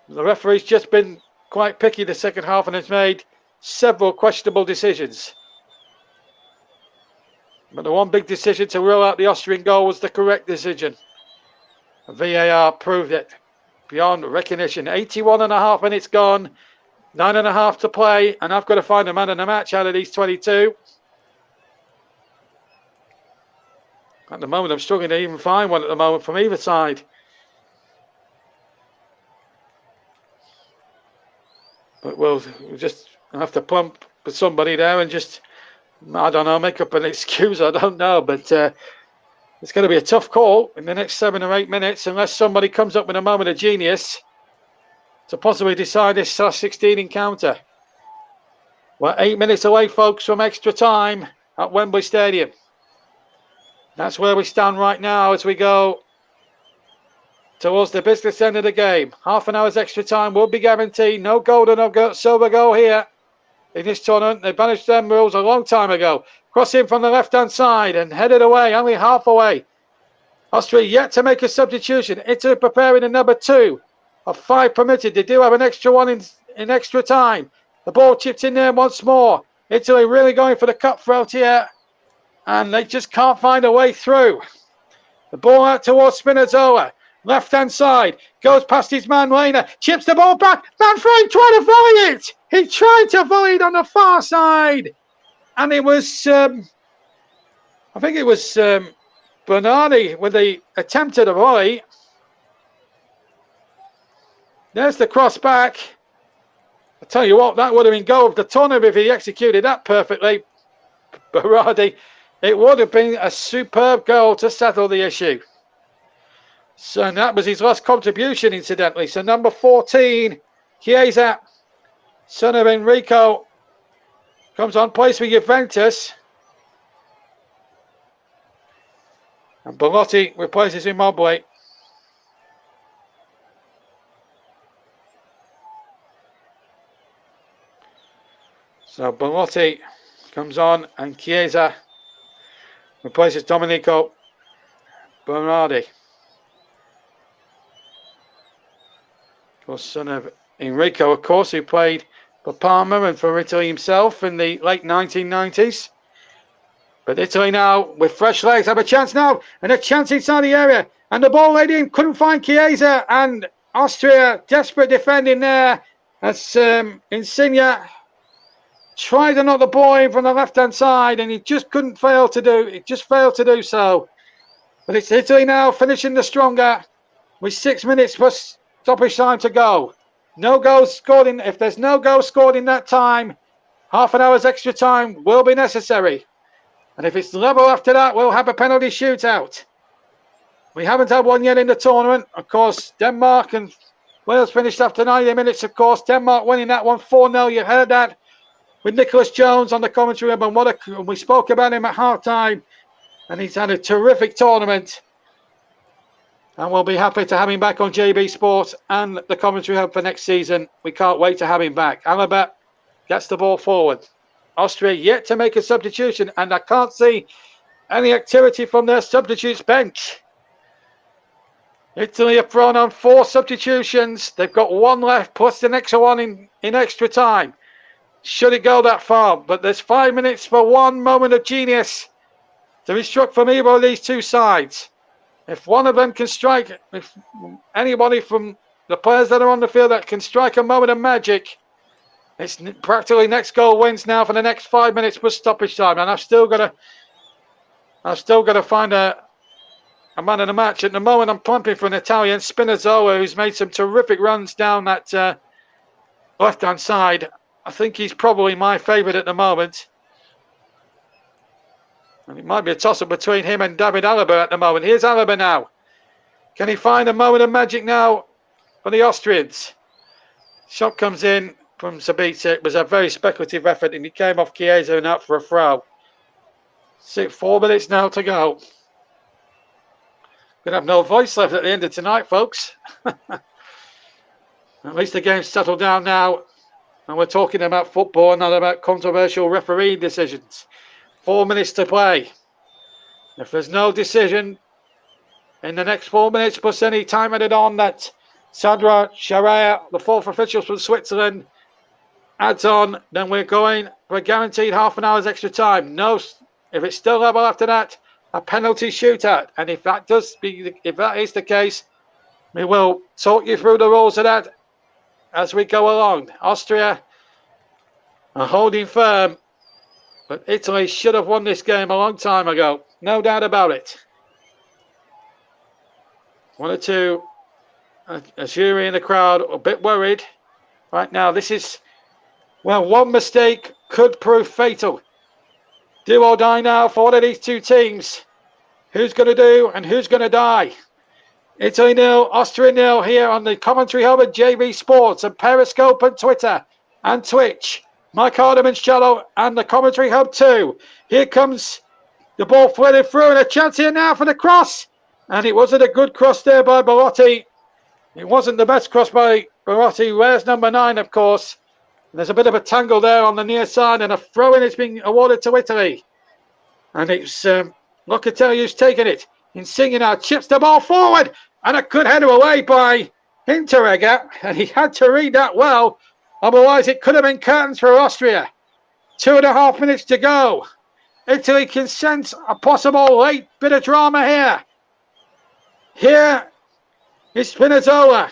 The referee's just been quite picky the second half and has made several questionable decisions. But the one big decision to rule out the Austrian goal was the correct decision. VAR proved it beyond recognition. 81.5 minutes gone, 9.5 to play, and I've got to find a man in the match out of these 22. At the moment, I'm struggling to even find one at the moment from either side. But we'll just have to plump with somebody there and just, I don't know, make up an excuse. I don't know. But it's going to be a tough call in the next 7 or 8 minutes unless somebody comes up with a moment of genius to possibly decide this /16 encounter. We're 8 minutes away, folks, from extra time at Wembley Stadium. That's where we stand right now as we go towards the business end of the game. Half an hour's extra time will be guaranteed. No golden or silver goal here in this tournament. They banished them rules a long time ago. Crossing from the left-hand side and headed away, only half away. Austria yet to make a substitution. Italy preparing a number 2 of 5 permitted. They do have an extra one in extra time. The ball chipped in there once more. Italy really going for the cutthroat here. And they just can't find a way through. The ball out towards Spinazzola. Left-hand side. Goes past his man, Lena. Chips the ball back. Manfred trying to volley it. He tried to volley it on the far side. And it was, I think it was Bernardi with the attempt at a volley. There's the cross back. I tell you what, that would have been goal of the tournament if he executed that perfectly. Berardi. It would have been a superb goal to settle the issue. So and that was his last contribution, incidentally. So number 14, Chiesa, son of Enrico, comes on, plays for Juventus. And Bellotti replaces Immobile. So Bellotti comes on and Chiesa replaces Domenico Bernardi. Of course, son of Enrico, of course, who played for Parma and for Italy himself in the late 1990s. But Italy now, with fresh legs, have a chance now. And a chance inside the area. And the ball laid in, couldn't find Chiesa. And Austria, desperate defending there. As Insigne tried to knock the ball in from the left-hand side. And he just couldn't fail to do, it just failed to do so. But it's Italy now finishing the stronger. With 6 minutes plus stoppage time to go. No goals scored in, if there's no goal scored in that time, half an hour's extra time will be necessary. And if it's level after that, we'll have a penalty shootout. We haven't had one yet in the tournament. Of course, Denmark and Wales finished after 90 minutes, of course. Denmark winning that one 4-0. You heard that with Nicholas Jones on the commentary. And we spoke about him at half-time. And he's had a terrific tournament. And we'll be happy to have him back on JB Sport and the commentary hub for next season. We can't wait to have him back. Alaba gets the ball forward. Austria yet to make a substitution, and I can't see any activity from their substitutes bench. Italy have thrown on 4 substitutions. They've got 1 left, plus the next one in extra time. Should it go that far? But there's 5 minutes for one moment of genius to be struck from either of these two sides. If one of them can strike, if anybody from the players that are on the field that can strike a moment of magic, it's practically next goal wins now for the next 5 minutes plus stoppage time. And I've still got to find a man in the match. At the moment, I'm plumping for an Italian, Spinazzola, who's made some terrific runs down that left-hand side. I think he's probably my favourite at the moment. And it might be a toss-up between him and David Alaba at the moment. Here's Alaba now. Can he find a moment of magic now for the Austrians? Shot comes in from Sabitzer. It was a very speculative effort, and he came off Chiesa and out for a throw. 4 minutes now to go. Gonna have no voice left at the end of tonight, folks. At least the game's settled down now. And we're talking about football and not about controversial referee decisions. 4 minutes to play. If there's no decision in the next 4 minutes plus any time added on that Sandra Sharia, the fourth official from Switzerland, adds on, then we're going for a guaranteed half an hour's extra time. No, if it's still level after that, a penalty shootout. And if that is the case, we will talk you through the rules of that as we go along. Austria are holding firm, but Italy should have won this game a long time ago. No doubt about it. One or two, a jury in the crowd, a bit worried. Right now, this is, well, one mistake could prove fatal. Do or die now for one of these two teams. Who's going to do and who's going to die? Italy 0, Austria 0 here on the commentary hub at JV Sports and Periscope and Twitter and Twitch. Mike Hardeman's cello and the commentary hub too. Here comes the ball threaded through and a chance here now for the cross. And it wasn't a good cross there by Belotti. It wasn't the best cross by Belotti. Where's number 9, of course? There's a bit of a tangle there on the near side and a throw-in is being awarded to Italy. And it's Locatelli who's taken it. Insigne now chips the ball forward. And a good header away by Hinteregger. And he had to read that well. Otherwise, it could have been curtains for Austria. 2.5 minutes to go. Italy can sense a possible late bit of drama here. Here is Spinazzola.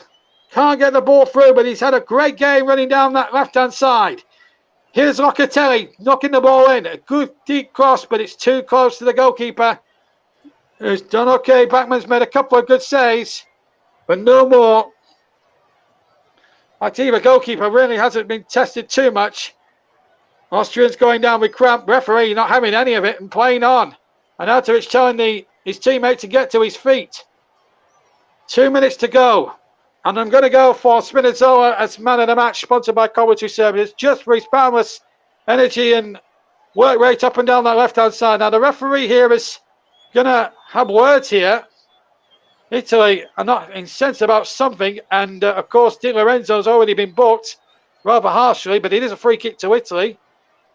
Can't get the ball through, but he's had a great game running down that left-hand side. Here's Locatelli knocking the ball in. A good deep cross, but it's too close to the goalkeeper, who's done okay. Backman's made a couple of good saves, but no more. I tell you, the goalkeeper really hasn't been tested too much. Austrians going down with cramp. Referee not having any of it and playing on. And Artovich telling his teammate to get to his feet. 2 minutes to go. And I'm going to go for Spinazzola as man of the match, sponsored by Commentary Services, just for his boundless energy and work rate up and down that left-hand side. Now, the referee here is going to have words here. Italy are not incensed about something. And, of course, Di Lorenzo's already been booked rather harshly, but it is a free kick to Italy.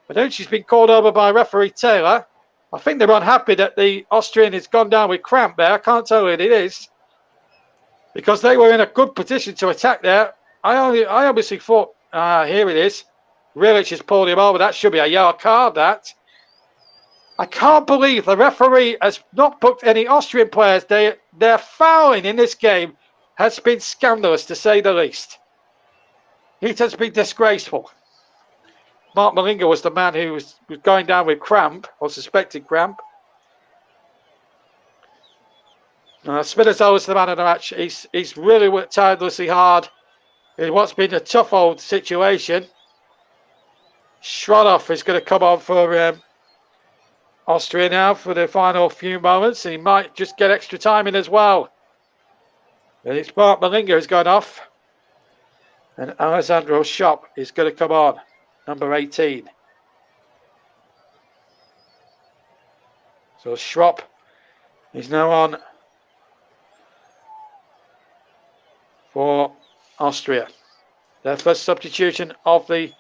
But then she's been called over by referee Taylor. I think they're unhappy that the Austrian has gone down with cramp there. I can't tell you what it is, because they were in a good position to attack there. I obviously thought, here it is. Rilic has pulled him over. That should be a yellow card, that. I can't believe the referee has not booked any Austrian players. Their fouling in this game has been scandalous, to say the least. It has been disgraceful. Mark Malinga was the man who was going down with cramp, or suspected cramp. Spinazzola's the man of the match. He's really worked tirelessly hard in what's been a tough old situation. Shrodov is going to come on for Austria now for the final few moments. He might just get extra time in as well. And it's Mark Malinga who's gone off. And Alessandro Schopp is going to come on, number 18. So Schropp is now on for Austria. Their first substitution of the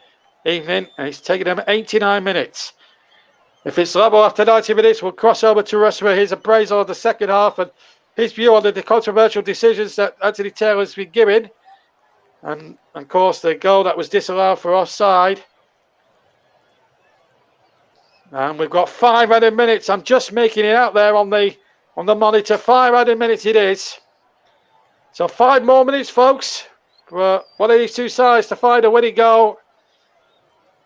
evening, and it's taken them 89 minutes. If it's level after 90 minutes, we'll cross over to Russ for his appraisal of the second half and his view on the controversial decisions that Anthony Taylor's been given. And, of course, the goal that was disallowed for offside. And we've got 5 added minutes. I'm just making it out there on the monitor. 5 added minutes it is. So 5 more minutes, folks, for one of these two sides to find a winning goal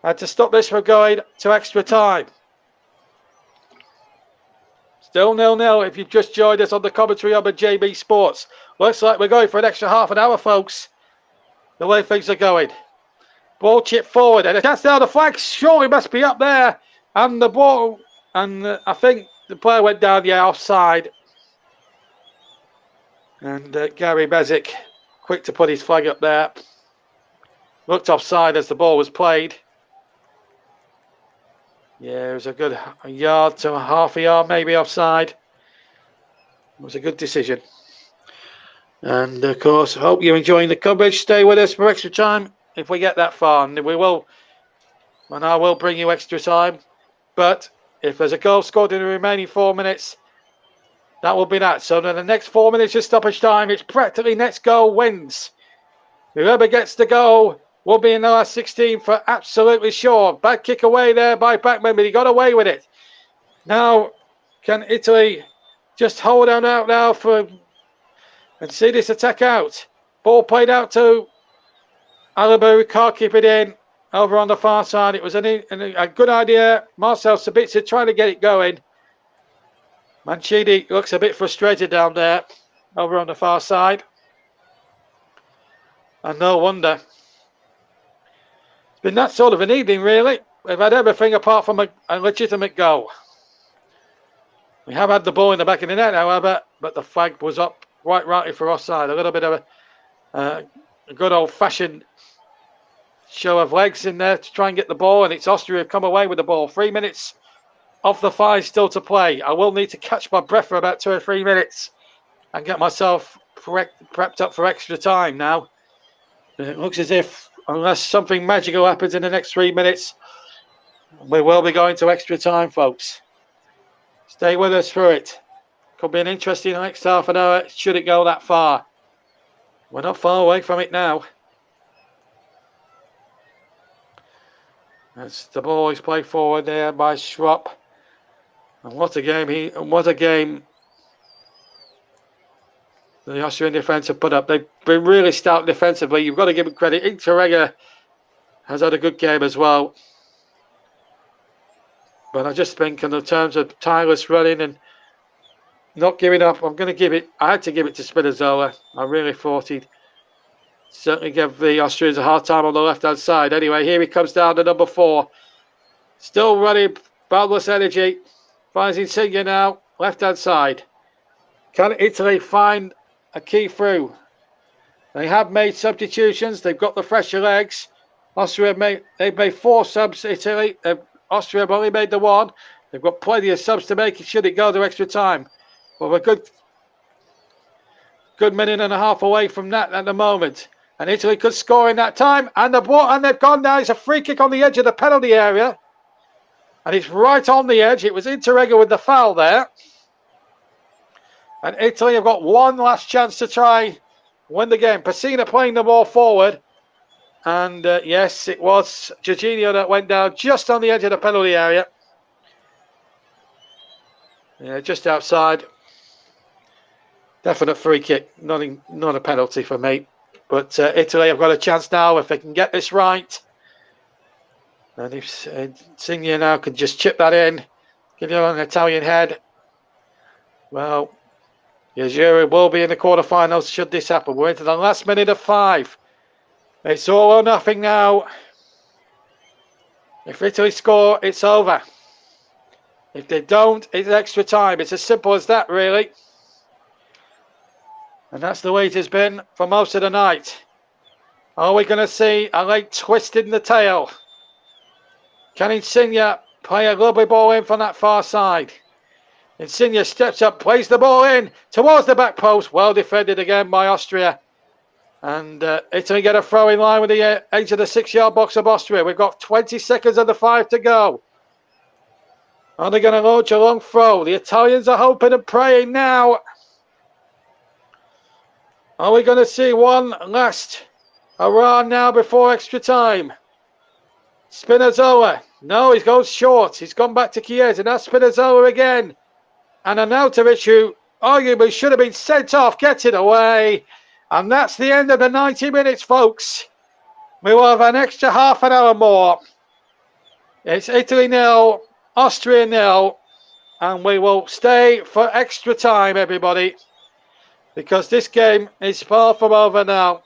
and to stop this from going to extra time. Still 0-0 if you've just joined us on the commentary hub at JB Sports. Looks like we're going for an extra half an hour, folks, the way things are going. Ball chip forward and a chance down the flag surely must be up there. And the ball, and I think the player went down the offside. And Gary Bezic, quick to put his flag up there. Looked offside as the ball was played. Yeah, it was a yard to half a yard maybe offside. It was a good decision. And of course, hope you're enjoying the coverage. Stay with us for extra time if we get that far, and we will. And I will bring you extra time. But if there's a goal scored in the remaining 4 minutes, that will be that. So in the next 4 minutes of stoppage time, it's practically next goal wins. Whoever gets the goal will be in the last 16 for absolutely sure. Bad kick away there by Backman, but he got away with it. Now, can Italy just hold on out now and see this attack out? Ball played out to Alaba, who can't keep it in. Over on the far side, it was a good idea. Marcel Sabitzer trying to get it going. Mancini looks a bit frustrated down there, over on the far side. And no wonder. It's been that sort of an evening, really. We've had everything apart from a legitimate goal. We have had the ball in the back of the net, however, but the flag was up quite rightly for offside. A little bit of a good old-fashioned show of legs in there to try and get the ball, and it's Austria have come away with the ball. 3 minutes off the 5 still to play. I will need to catch my breath for about 2 or 3 minutes and get myself prepped up for extra time now. It looks as if, unless something magical happens in the next 3 minutes, we will be going to extra time, folks. Stay with us through it. Could be an interesting next half an hour, should it go that far. We're not far away from it now. As the ball is played forward there by Schropp. And what a game the Austrian defence have put up. They've been really stout defensively. You've got to give them credit. Interrega has had a good game as well. But I just think in the terms of tireless running and not giving up, I had to give it to Spinazzola. I really thought he'd certainly give the Austrians a hard time on the left-hand side. Anyway, here he comes down to number 4. Still running, boundless energy. Finds Insigne now, left-hand side. Can Italy find a key through? They have made substitutions. They've got the fresher legs. They've made 4 subs, Italy. Austria have only made the 1. They've got plenty of subs to make should it go to extra time. But we're good minute and a half away from that at the moment. And Italy could score in that time. And they've gone now. It's a free kick on the edge of the penalty area. And it's right on the edge. It was Interrega with the foul there. And Italy have got one last chance to try win the game. Pessina playing the ball forward. And yes, it was Jorginho that went down just on the edge of the penalty area. Yeah, just outside. Definite free kick. Not a penalty for me. But Italy have got a chance now if they can get this right. And if Insigne now can just chip that in, give you an Italian head, well, Yajura will be in the quarterfinals should this happen. We're into the last minute of 5. It's all or nothing now. If Italy score, it's over. If they don't, it's extra time. It's as simple as that, really. And that's the way it has been for most of the night. Are we going to see a late twist in the tail? Can Insigne play a lovely ball in from that far side? Insigne steps up, plays the ball in towards the back post. Well defended again by Austria. And Italy get a throw in line with the edge of the 6-yard box of Austria. We've got 20 seconds of the 5 to go. Are they going to launch a long throw? The Italians are hoping and praying now. Are we going to see one last hurrah now before extra time? Spinazzola. No, he goes short. He's gone back to Chiesa. Now Spinazzola again. And Arnautovic, who arguably should have been sent off, gets it away. And that's the end of the 90 minutes, folks. We will have an extra half an hour more. It's Italy 0, Austria 0. And we will stay for extra time, everybody. Because this game is far from over now.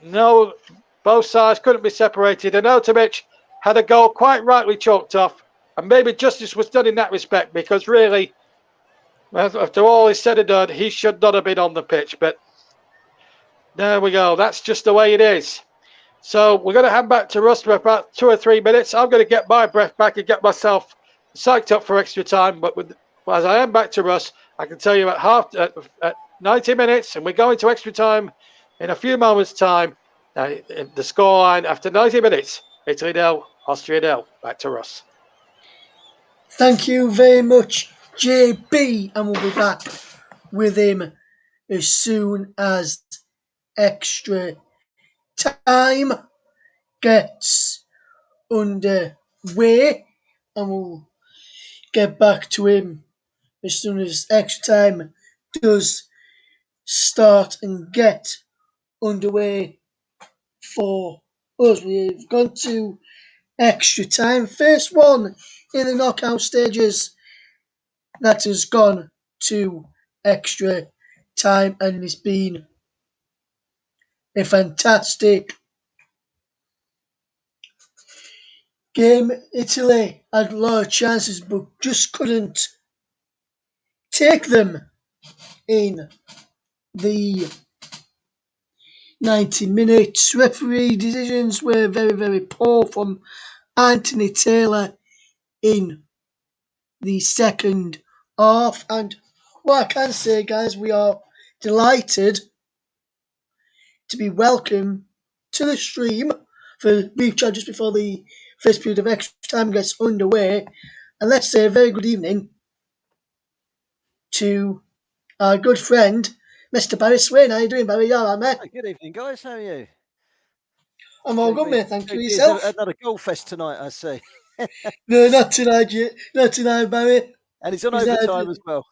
No, both sides couldn't be separated. Arnautovic had a goal quite rightly chalked off. And maybe justice was done in that respect. Because really, after all is said and done, he should not have been on the pitch. But there we go. That's just the way it is. So we're going to hand back to Russ for about 2 or 3 minutes. I'm going to get my breath back and get myself psyched up for extra time. But as I am back to Russ, I can tell you at 90 minutes, and we're going to extra time in a few moments' time. The scoreline after 90 minutes, Italy 0, Austria 0. Back to Russ. Thank you very much, JB, and we'll be back with him as soon as extra time gets underway, and we'll get back to him as soon as extra time does start and get underway for us. We've gone to extra time. First one in the knockout stages that has gone to extra time, and it's been a fantastic game. Italy had a lot of chances but just couldn't take them in the 90 minutes. Referee decisions were very, very poor from Anthony Taylor in the second half. And what I can say, guys, we are delighted to be welcome to the stream for a brief chat just before the first period of extra time gets underway. And let's say a very good evening to our good friend, Mr. Barry Swain. How are you doing, Barry? You all right, mate? Hi, good evening, guys. How are you? I'm all good, mate. Thank you. It's Yourself? another golf fest tonight, I see. No, not tonight, not tonight, Barry. And it's on He's not- overtime as well.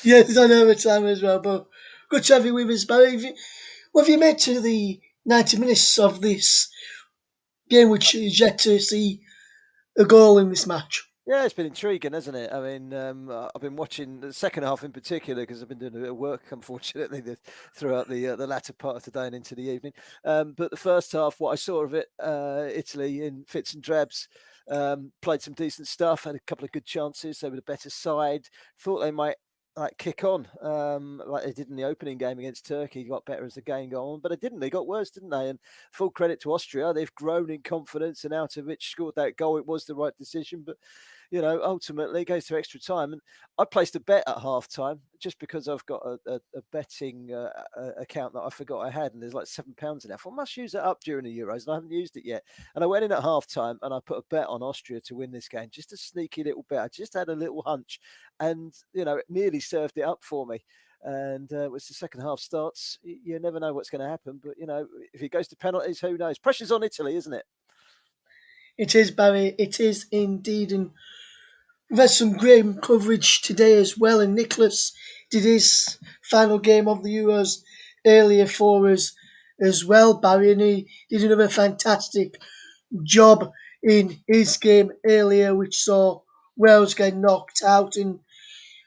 Yeah, it's on overtime as well. But good to have you with us, Barry. What have you made to the 90 minutes of this game, which is yet to see a goal in this match? Yeah, it's been intriguing, hasn't it? I mean, I've been watching the second half in particular because I've been doing a bit of work, unfortunately, throughout the latter part of today and into the evening. But the first half, what I saw of it, Italy in fits and drabs, played some decent stuff, had a couple of good chances. They were the better side. Thought they might kick on like they did in the opening game against Turkey. Got better as the game got on, but they didn't. They got worse, didn't they? And full credit to Austria. They've grown in confidence, and out of which scored that goal. It was the right decision, but ultimately it goes to extra time. And I placed a bet at half time just because I've got a betting account that I forgot I had, and there's like £7 in there. I must use it up during the Euros, and I haven't used it yet. And I went in at half time and I put a bet on Austria to win this game, just a sneaky little bet. I just had a little hunch, and it nearly served it up for me. And as the second half starts, you never know what's going to happen. But if it goes to penalties, who knows? Pressure's on Italy, isn't it? It is, Barry. It is indeed. And we've had some great coverage today as well. And Nicholas did his final game of the Euros earlier for us as well, Barry. And he did another fantastic job in his game earlier, which saw Wales get knocked out. And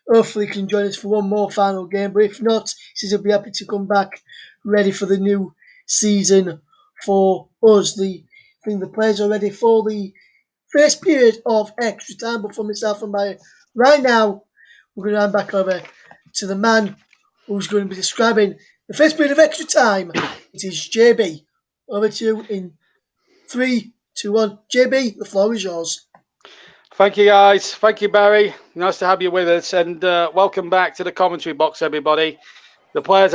hopefully he can join us for one more final game. But if not, he says he'll be happy to come back ready for the new season for us. I think the players are ready for the first period of extra time. But for myself and Barry, right now, we're going to hand back over to the man who's going to be describing the first period of extra time. It is JB. Over to you in 3, 2, 1. JB, the floor is yours. Thank you, guys. Thank you, Barry. Nice to have you with us, and welcome back to the commentary box, everybody. The players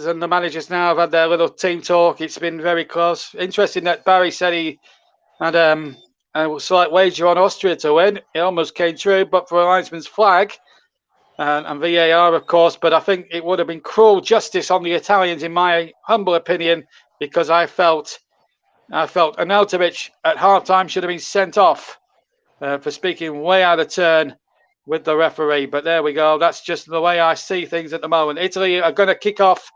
and the managers now have had their little team talk. It's been very close. Interesting that Barry said he had a slight wager on Austria to win. It almost came true, but for a linesman's flag and VAR, of course. But I think it would have been cruel justice on the Italians, in my humble opinion, because I felt Arnautovic at half-time should have been sent off for speaking way out of turn with the referee. But there we go. That's just the way I see things at the moment. Italy are going to kick off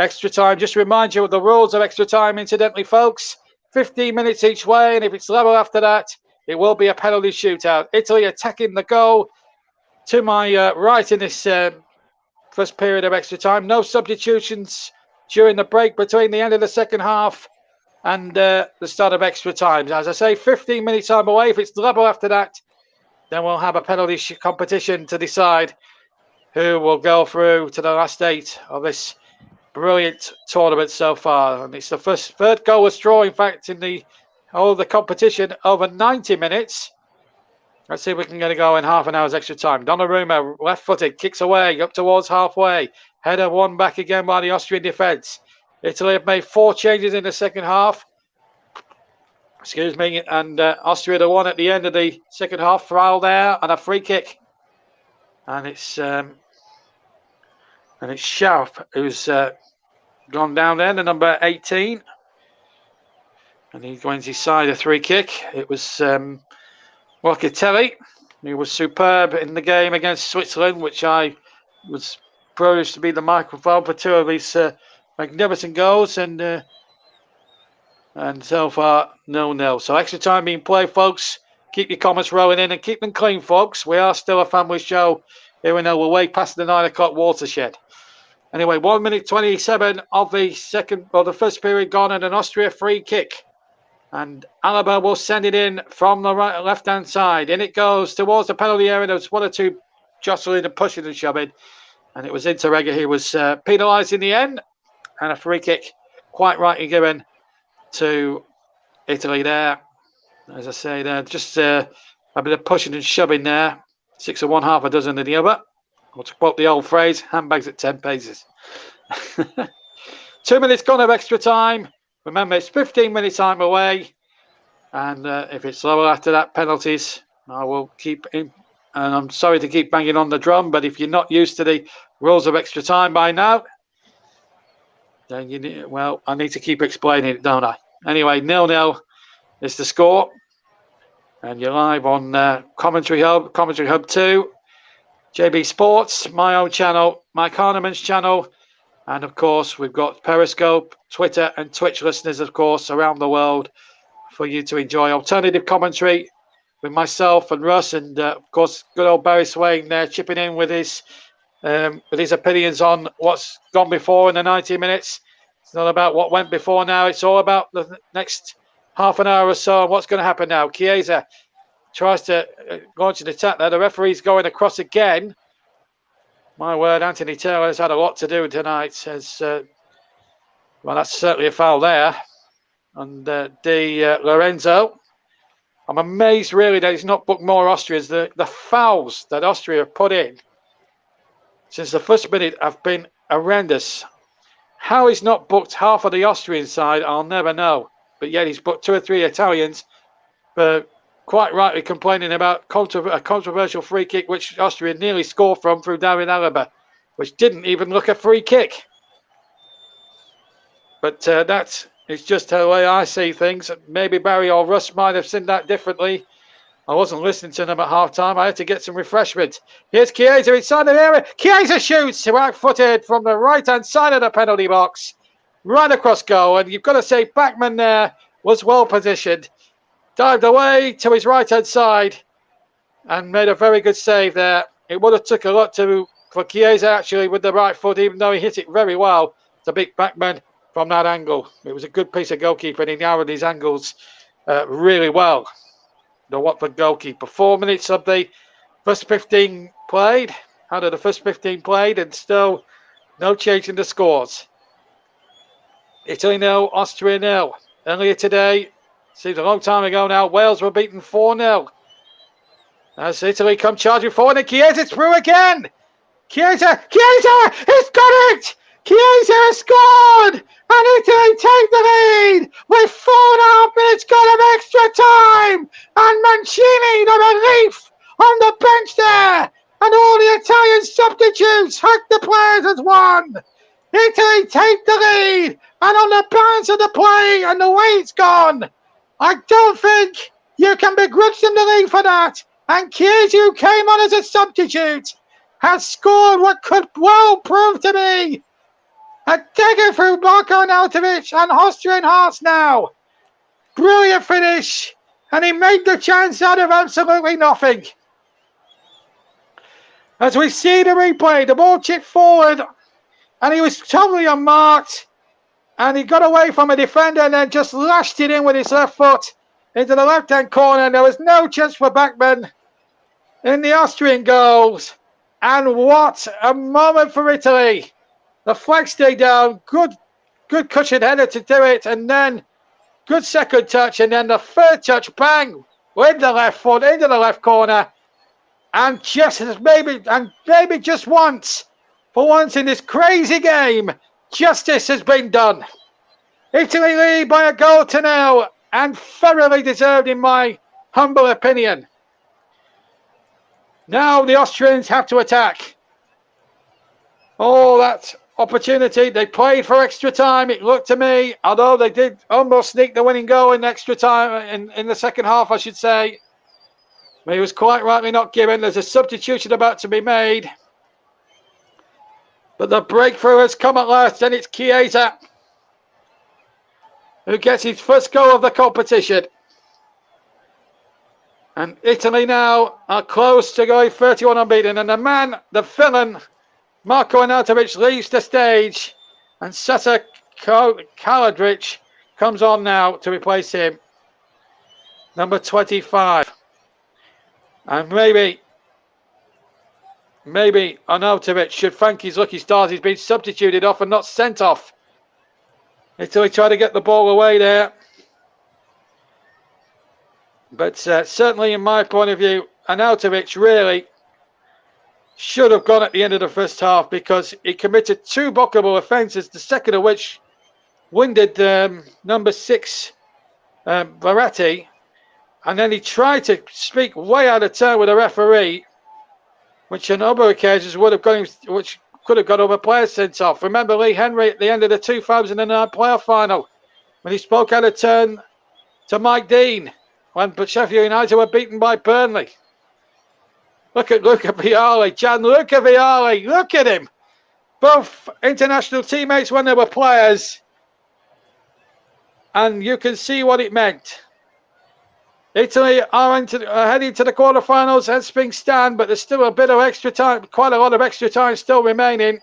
extra time. Just to remind you of the rules of extra time, incidentally, folks. 15 minutes each way, and if it's level after that, it will be a penalty shootout. Italy attacking the goal to my right in this first period of extra time. No substitutions during the break between the end of the second half and the start of extra time. As I say, 15 minutes time away. If it's level after that, then we'll have a penalty competition to decide who will go through to the last 8 of this brilliant tournament so far. And it's the third goalless draw, in fact, in the whole of the competition over 90 minutes. Let's see if we can get it going. Half an hour's extra time. Donnarumma, left-footed, kicks away up towards halfway. Header won back again by the Austrian defence. Italy have made 4 changes in the second half. Excuse me. And Austria the one at the end of the second half. Foul there and a free kick. And it's Schauf who's gone down there, the number 18. And he wins his side a free kick. It was Locatelli, who was superb in the game against Switzerland, which I was privileged to be the microphone for 2 of his magnificent goals, and so far 0-0. So extra time being played, folks. Keep your comments rolling in and keep them clean, folks. We are still a family show, even though we're way past the 9 o'clock watershed. Anyway, 1 minute 27 of the first period gone, and an Austria free kick. And Alaba will send it in from the left-hand side. In it goes towards the penalty area. There was 1 or 2 jostling and pushing and shoving. And it was Interrega who was penalised in the end. And a free kick quite rightly given to Italy there. As I say, there just a bit of pushing and shoving there. 6 of one, half a dozen of the other. Or to quote the old phrase, handbags at 10 paces. 2 minutes gone of extra time. Remember, it's 15 minutes time away. And if it's lower after that, penalties, I will keep in. And I'm sorry to keep banging on the drum, but if you're not used to the rules of extra time by now, then I need to keep explaining it, don't I? Anyway, 0-0 is the score. And you're live on Commentary Hub 2, JB Sports, my own channel, Mike Harneman's channel. And of course, we've got Periscope, Twitter, and Twitch listeners, of course, around the world for you to enjoy alternative commentary with myself and Russ, and of course, good old Barry Swain there chipping in with his opinions on what's gone before in the 90 minutes. It's not about what went before now. It's all about the next half an hour or so and what's going to happen now. Chiesa tries to launch an attack there. The referee's going across again. My word, Anthony Taylor has had a lot to do tonight. Well, that's certainly a foul there. And Lorenzo, I'm amazed really that he's not booked more Austrians. The fouls that Austria have put in since the first minute have been horrendous. How he's not booked half of the Austrian side, I'll never know. But yet he's booked 2 or 3 Italians for quite rightly complaining about a controversial free kick, which Austria nearly scored from through David Alaba, which didn't even look a free kick. But that is just the way I see things. Maybe Barry or Russ might have seen that differently. I wasn't listening to them at half-time. I had to get some refreshment. Here's Chiesa inside the area. Chiesa shoots right-footed from the right-hand side of the penalty box. Right across goal. And you've got to say Bachmann there was well positioned. Dived away to his right-hand side and made a very good save there. It would have took a lot for Chiesa actually with the right foot, even though he hit it very well to beat Bachmann from that angle. It was a good piece of goalkeeping. He narrowed his angles really well. The Watford goalkeeper. 4 minutes of the first 15 played. Out of the first 15 played, and still no change in the scores. Italy 0, Austria 0. Earlier today, seems a long time ago now, Wales were beaten 4-0. As Italy come charging forward, and Chiesa's through again. Chiesa, he's got it! Chiesa has scored! And Italy take the lead with 4.5 minutes gone of extra time! And Mancini, the relief on the bench there! And all the Italian substitutes hacked the players as one! Italy take the lead! And on the balance of the play and the way it's gone, I don't think you can begrudge them the lead for that. And Chiesa, who came on as a substitute, has scored what could well prove to be a dagger through Marko Arnautovic and Austrian hearts now. Brilliant finish. And he made the chance out of absolutely nothing. As we see the replay, the ball chipped forward and he was totally unmarked. And he got away from a defender and then just lashed it in with his left foot into the left-hand corner. There was no chance for Bachmann in the Austrian goals. And what a moment for Italy. The flag stayed down. Good cushion header to do it. And then good second touch. And then the third touch, bang, with the left foot into the left corner. And maybe just once, for once in this crazy game, justice has been done. Italy lead by a goal to nil, and thoroughly deserved in my humble opinion. Now the Austrians have to attack. Oh, that opportunity. They played for extra time, it looked to me, although they did almost sneak the winning goal in extra time, in the second half, I should say. But he was quite rightly not given. There's a substitution about to be made. But the breakthrough has come at last, and it's Chiesa who gets his first goal of the competition. And Italy now are close to going 31 unbeaten. And the villain, Marko Arnautovic, leaves the stage. And Sasa Kalajic comes on now to replace him. Number 25. And maybe Arnautovic should thank his lucky stars. He's been substituted off and not sent off. Italy try to get the ball away there. But certainly in my point of view, Arnautovic really should have gone at the end of the first half, because he committed two bookable offences, the second of which winded number 6, Verratti. And then he tried to speak way out of turn with a referee, which on other occasions would have got him, which could have got other players sent off. Remember Lee Henry at the end of the 2009 playoff final, when he spoke out of turn to Mike Dean, when Sheffield United were beaten by Burnley. Look at Luca Vialli, Gianluca Vialli, look at him. Both international teammates when they were players. And you can see what it meant. Italy are heading to the quarterfinals as things stand, but there's still a bit of extra time, quite a lot of extra time still remaining.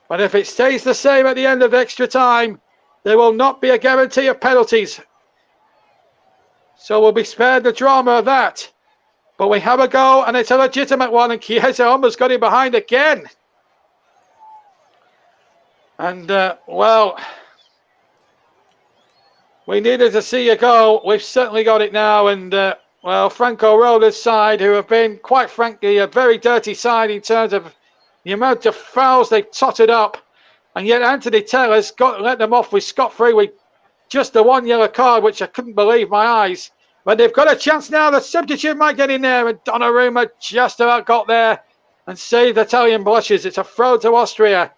But if it stays the same at the end of extra time, there will not be a guarantee of penalties. So we'll be spared the drama of that. But we have a goal, and it's a legitimate one, and Chiesa almost got him behind again. And, well, we needed to see a goal. We've certainly got it now. And, well, Franco Roda's side, who have been, quite frankly, a very dirty side in terms of the amount of fouls they've totted up. And yet Anthony Taylor's let them off with scot-free with just the one yellow card, which I couldn't believe my eyes. But they've got a chance now. The substitute might get in there. And Donnarumma just about got there and saved Italian blushes. It's a throw to Austria.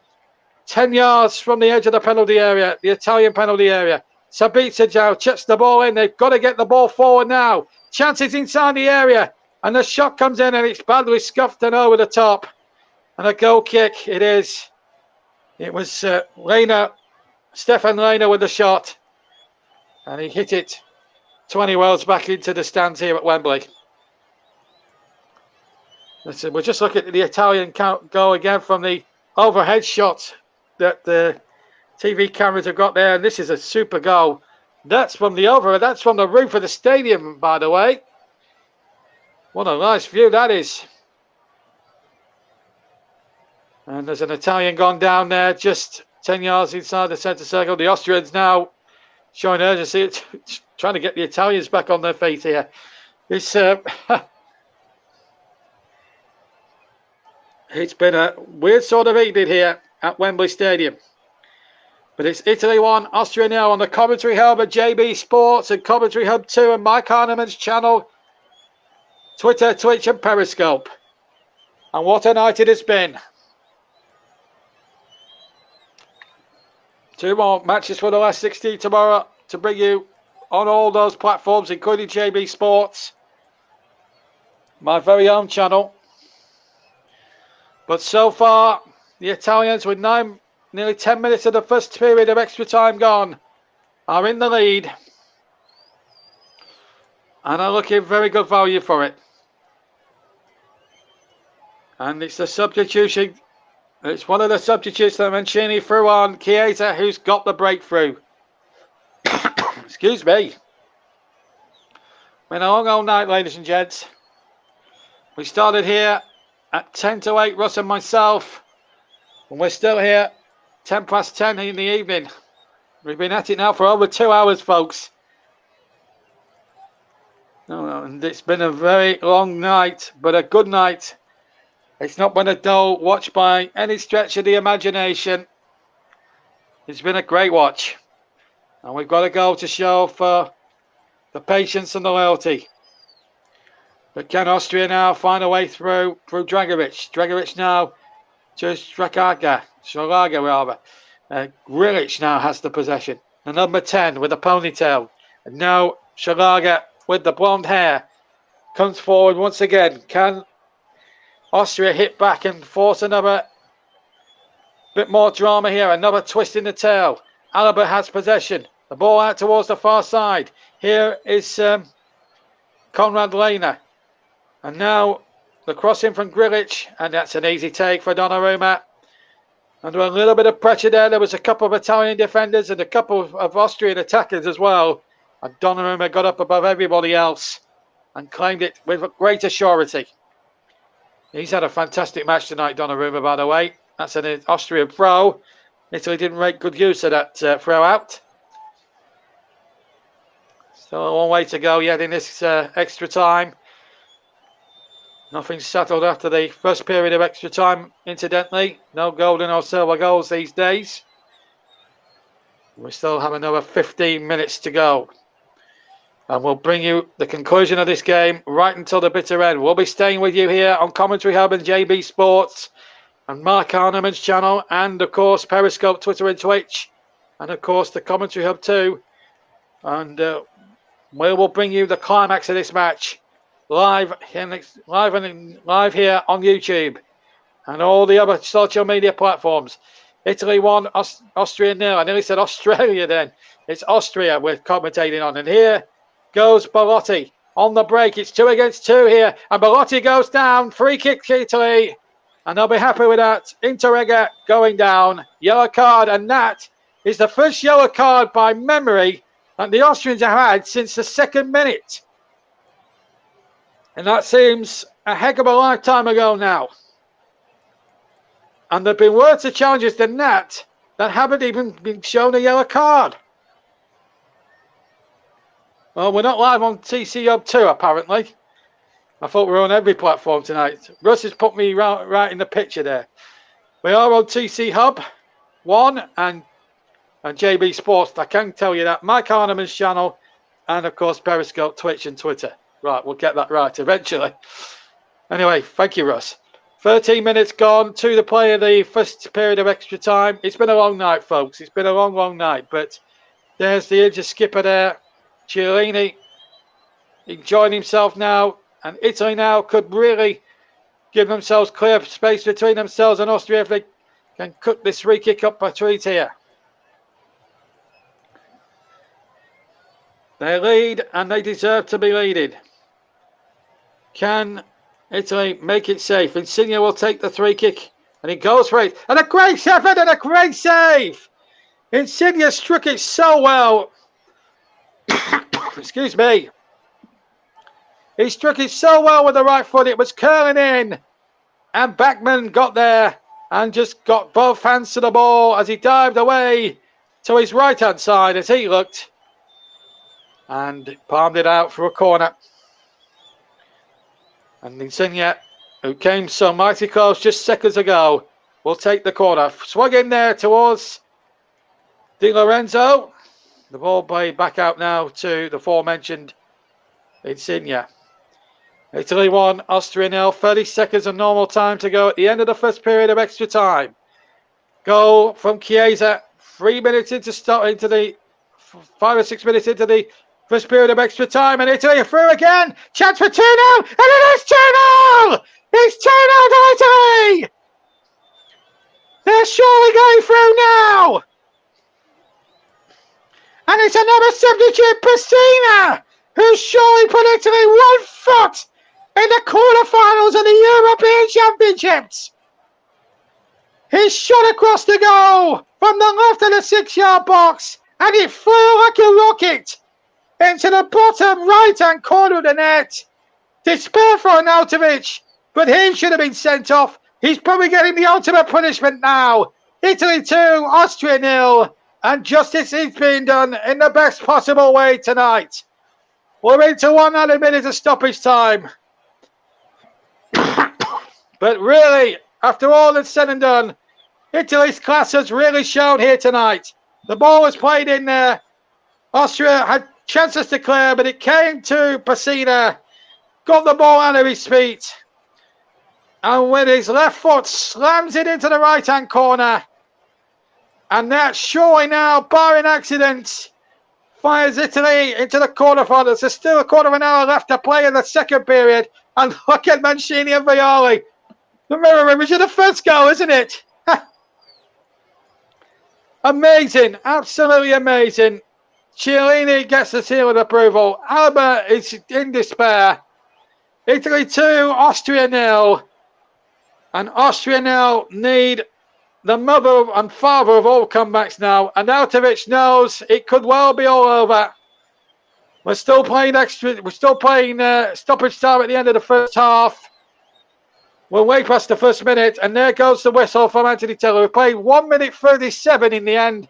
10 yards from the edge of the penalty area, the Italian penalty area. Sabitzer now chips the ball in. They've got to get the ball forward now. Chances inside the area. And the shot comes in and it's badly scuffed and over the top. And a goal kick it is. It was Stefan Lehner with the shot. And he hit it 20 wells back into the stands here at Wembley. Listen, we'll just look at the Italian goal again from the overhead shot that the TV cameras have got there. And this is a super goal. That's from the roof of the stadium, by the way. What a nice view that is. And there's an Italian gone down there, just 10 yards inside the centre circle. The Austrians now showing urgency, trying to get the Italians back on their feet here. It's it's been a weird sort of evening here at Wembley Stadium. But it's Italy 1, Austria 0 on the commentary hub at JB Sports and Commentary Hub 2 and Mike Harneman's channel, Twitter, Twitch and Periscope. And what a night it has been. 2 more matches for the last 16 tomorrow to bring you on all those platforms, including JB Sports, my very own channel. But so far, the Italians, with nearly 10 minutes of the first period of extra time gone, are in the lead and are looking very good value for it. And it's the substitution. It's one of the substitutes that Mancini threw on Chiesa, who's got the breakthrough. Excuse me. Been a long old night, ladies and gents. We started here at 10 to 8, Russ and myself. And we're still here 10 past 10 in the evening. We've been at it now for over 2 hours, folks. And it's been a very long night, but a good night. It's not been a dull watch by any stretch of the imagination. It's been a great watch. And we've got a goal to show for the patience and the loyalty. But can Austria now find a way through Dragovic? Dragovic now to Šalaga rather. Grilic now has the possession. The number 10 with the ponytail. And now Šalaga with the blonde hair comes forward once again. Can Austria hit back and force another bit more drama here? Another twist in the tail. Alaba has possession. The ball out towards the far side. Here is Konrad Lehner. And now the crossing from Grilic. And that's an easy take for Donnarumma. Under a little bit of pressure there. There was a couple of Italian defenders and a couple of Austrian attackers as well. And Donnarumma got up above everybody else and claimed it with great surety. He's had a fantastic match tonight, Donnarumma, by the way. That's an Austrian throw. Italy didn't make good use of that throw out. Still a long way to go yet in this extra time. Nothing's settled after the first period of extra time, incidentally. No golden or silver goals these days. We still have another 15 minutes to go. And we'll bring you the conclusion of this game right until the bitter end. We'll be staying with you here on Commentary Hub and JB Sports and Mark Arneman's channel, and of course Periscope, Twitter and Twitch, and of course the Commentary Hub too. And we will bring you the climax of this match live here on YouTube and all the other social media platforms. Italy won, Austria nil. I nearly said Australia then. It's Austria we're commentating on. And here goes Belotti on the break. It's 2 against 2 here. And Belotti goes down. Free kick to Italy. And they'll be happy with that. Interrega going down. Yellow card. And that is the first yellow card by memory that the Austrians have had since the second minute. And that seems a heck of a lifetime ago now. And there have been worse challenges than that haven't even been shown a yellow card. Well, we're not live on TC Hub 2, apparently. I thought we were on every platform tonight. Russ has put me right in the picture there. We are on TC Hub 1 and JB Sports. I can tell you that. Mike Arneman's channel and, of course, Periscope, Twitch and Twitter. Right, we'll get that right eventually. Anyway, thank you, Russ. 13 minutes gone to the play of the first period of extra time. It's been a long night, folks. It's been a long, long night. But there's the injured skipper there. Chiellini enjoying himself now. And Italy now could really give themselves clear space between themselves and Austria if they can cook this free kick up a treat here. They lead and they deserve to be leaded. Can Italy make it safe? Insigne will take the free kick and he goes for it. And a great effort and a great save. Insigne struck it so well. Excuse me. He struck it so well with the right foot. It was curling in. And Bachmann got there and just got both hands to the ball as he dived away to his right-hand side as he looked. And palmed it out for a corner. And Insigne, who came so mighty close just seconds ago, will take the corner. Swung in there towards Di Lorenzo. The ball played back out now to the aforementioned Insigne. Italy 1, Austria 0. 30 seconds of normal time to go at the end of the first period of extra time. Goal from Chiesa. 3 minutes into the 5 or 6 minutes into the first period of extra time, and Italy are through again. Chance for 2-0, and it is 2-0! It's 2-0 to Italy! They're surely going through now! And it's another substitute, Pessina, who's surely put Italy 1 foot in the quarterfinals of the European Championships. He's shot across the goal from the left of the 6-yard box, and it flew like a rocket into the bottom right-hand corner of the net. Despair for Arnautovic, but he should have been sent off. He's probably getting the ultimate punishment now. Italy 2, Austria 0, and justice is being done in the best possible way tonight. We're into 100 minutes of stoppage time. But really, after all that's said and done, Italy's class has really shown here tonight. The ball was played in there. Austria had chances to clear, but it came to Pessina. Got the ball out of his feet. And with his left foot, slams it into the right-hand corner. And that's surely now, barring accidents, fires Italy into the quarterfinals. There's still a quarter of an hour left to play in the second period. And look at Mancini and Violi. The mirror image of the first goal, isn't it? Amazing. Absolutely amazing. Chiellini gets the seal of approval. Alba is in despair. Italy 2, Austria 0. And Austria now need the mother and father of all comebacks now. And Arnautovic knows it could well be all over. We're still playing stoppage time at the end of the first half. We're way past the first minute, and there goes the whistle from Anthony Taylor. We played 1 minute 37 in the end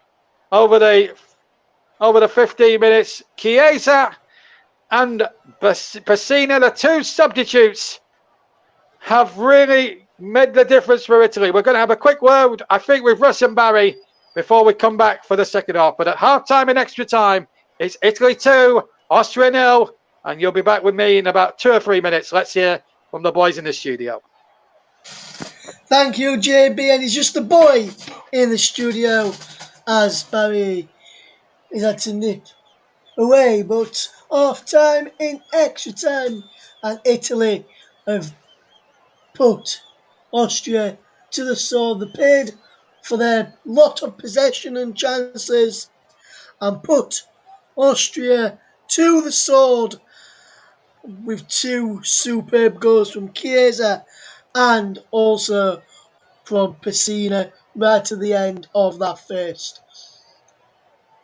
over the 15 minutes. Chiesa and Pessina, the two substitutes, have really made the difference for Italy. We're going to have a quick word, I think, with Russ and Barry before we come back for the second half. But at half-time and extra time, it's Italy 2, Austria 0, and you'll be back with me in about 2 or 3 minutes. Let's hear from the boys in the studio. Thank you, JB, and he's just a boy in the studio as Barry is had to nip away. But half-time in extra time, and Italy have put Austria to the sword. They paid for their lot of possession and chances and put Austria to the sword with two superb goals from Chiesa and also from Pessina right to the end of that first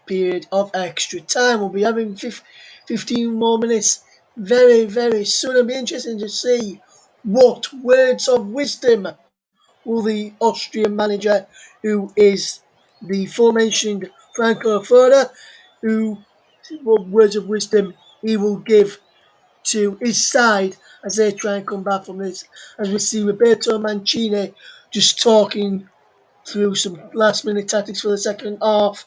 period of extra time. We'll be having 15 more minutes very, very soon. It'll be interesting to see what words of wisdom will the Austrian manager, who is the aforementioned Franco Foda, what words of wisdom he will give to his side as they try and come back from this. As we see Roberto Mancini just talking through some last-minute tactics for the second half,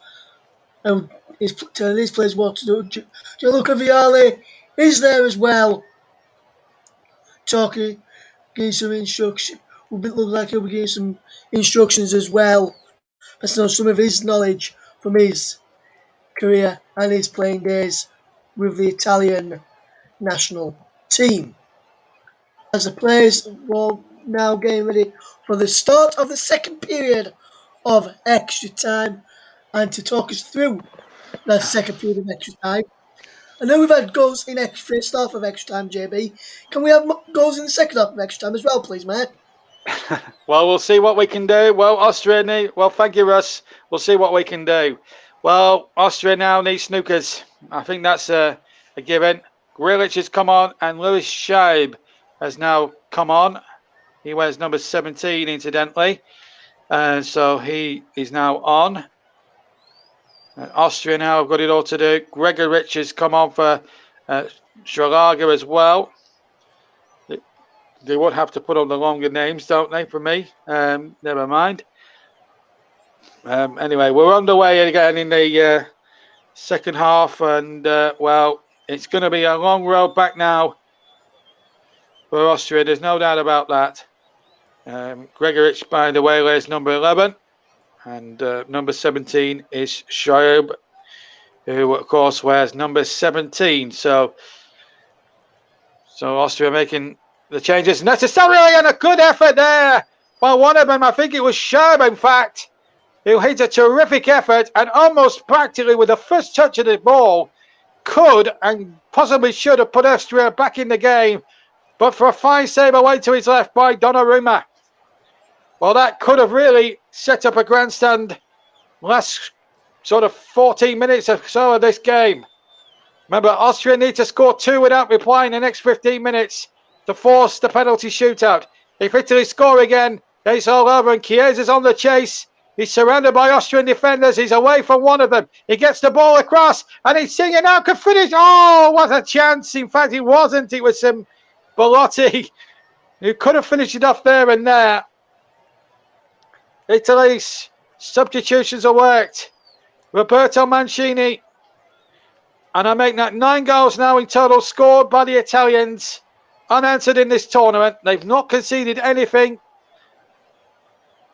and he's telling his players what to do. Gianluca Vialli is there as well, talking, giving some instruction. Will look like he'll be giving some instructions as well. Let's know some of his knowledge from his career and his playing days with the Italian national team. As the players will now getting ready for the start of the second period of extra time, and to talk us through the second period of extra time. I know we've had goals in first half of extra time, JB. Can we have goals in the second half of extra time as well, please, mate? Well, we'll see what we can do. Well, Austria thank you, Russ. We'll see what we can do. Well, Austria now needs snookers. I think that's a given. Grilic has come on, and Louis Scheib has now come on. He wears number 17, incidentally. So he is now on. Austria now have got it all to do. Gregorich has come on for Schlager as well. They would have to put on the longer names, don't they, for me? Never mind. Anyway, we're underway again in the second half, and, well, it's going to be a long road back now for Austria. There's no doubt about that. Gregorich, by the way, wears number 11, and number 17 is Shoaib, who, of course, wears number 17. So Austria making the changes necessarily, and a good effort there by one of them. I think it was Shoaib, in fact, who hit a terrific effort and almost practically with the first touch of the ball could and possibly should have put Austria back in the game, but for a fine save away to his left by Donnarumma. Well, that could have really set up a grandstand last sort of 14 minutes or so of this game. Remember, Austria need to score 2 without reply in the next 15 minutes to force the penalty shootout. If Italy score again, it's all over, and Chiesa's on the chase. He's surrounded by Austrian defenders. He's away from one of them. He gets the ball across, and Insigne now could finish. Oh, what a chance. In fact, it wasn't. It was Belotti who could have finished it off there and there. Italy's substitutions are worked. Roberto Mancini. And I make that 9 goals now in total scored by the Italians. Unanswered in this tournament. They've not conceded anything.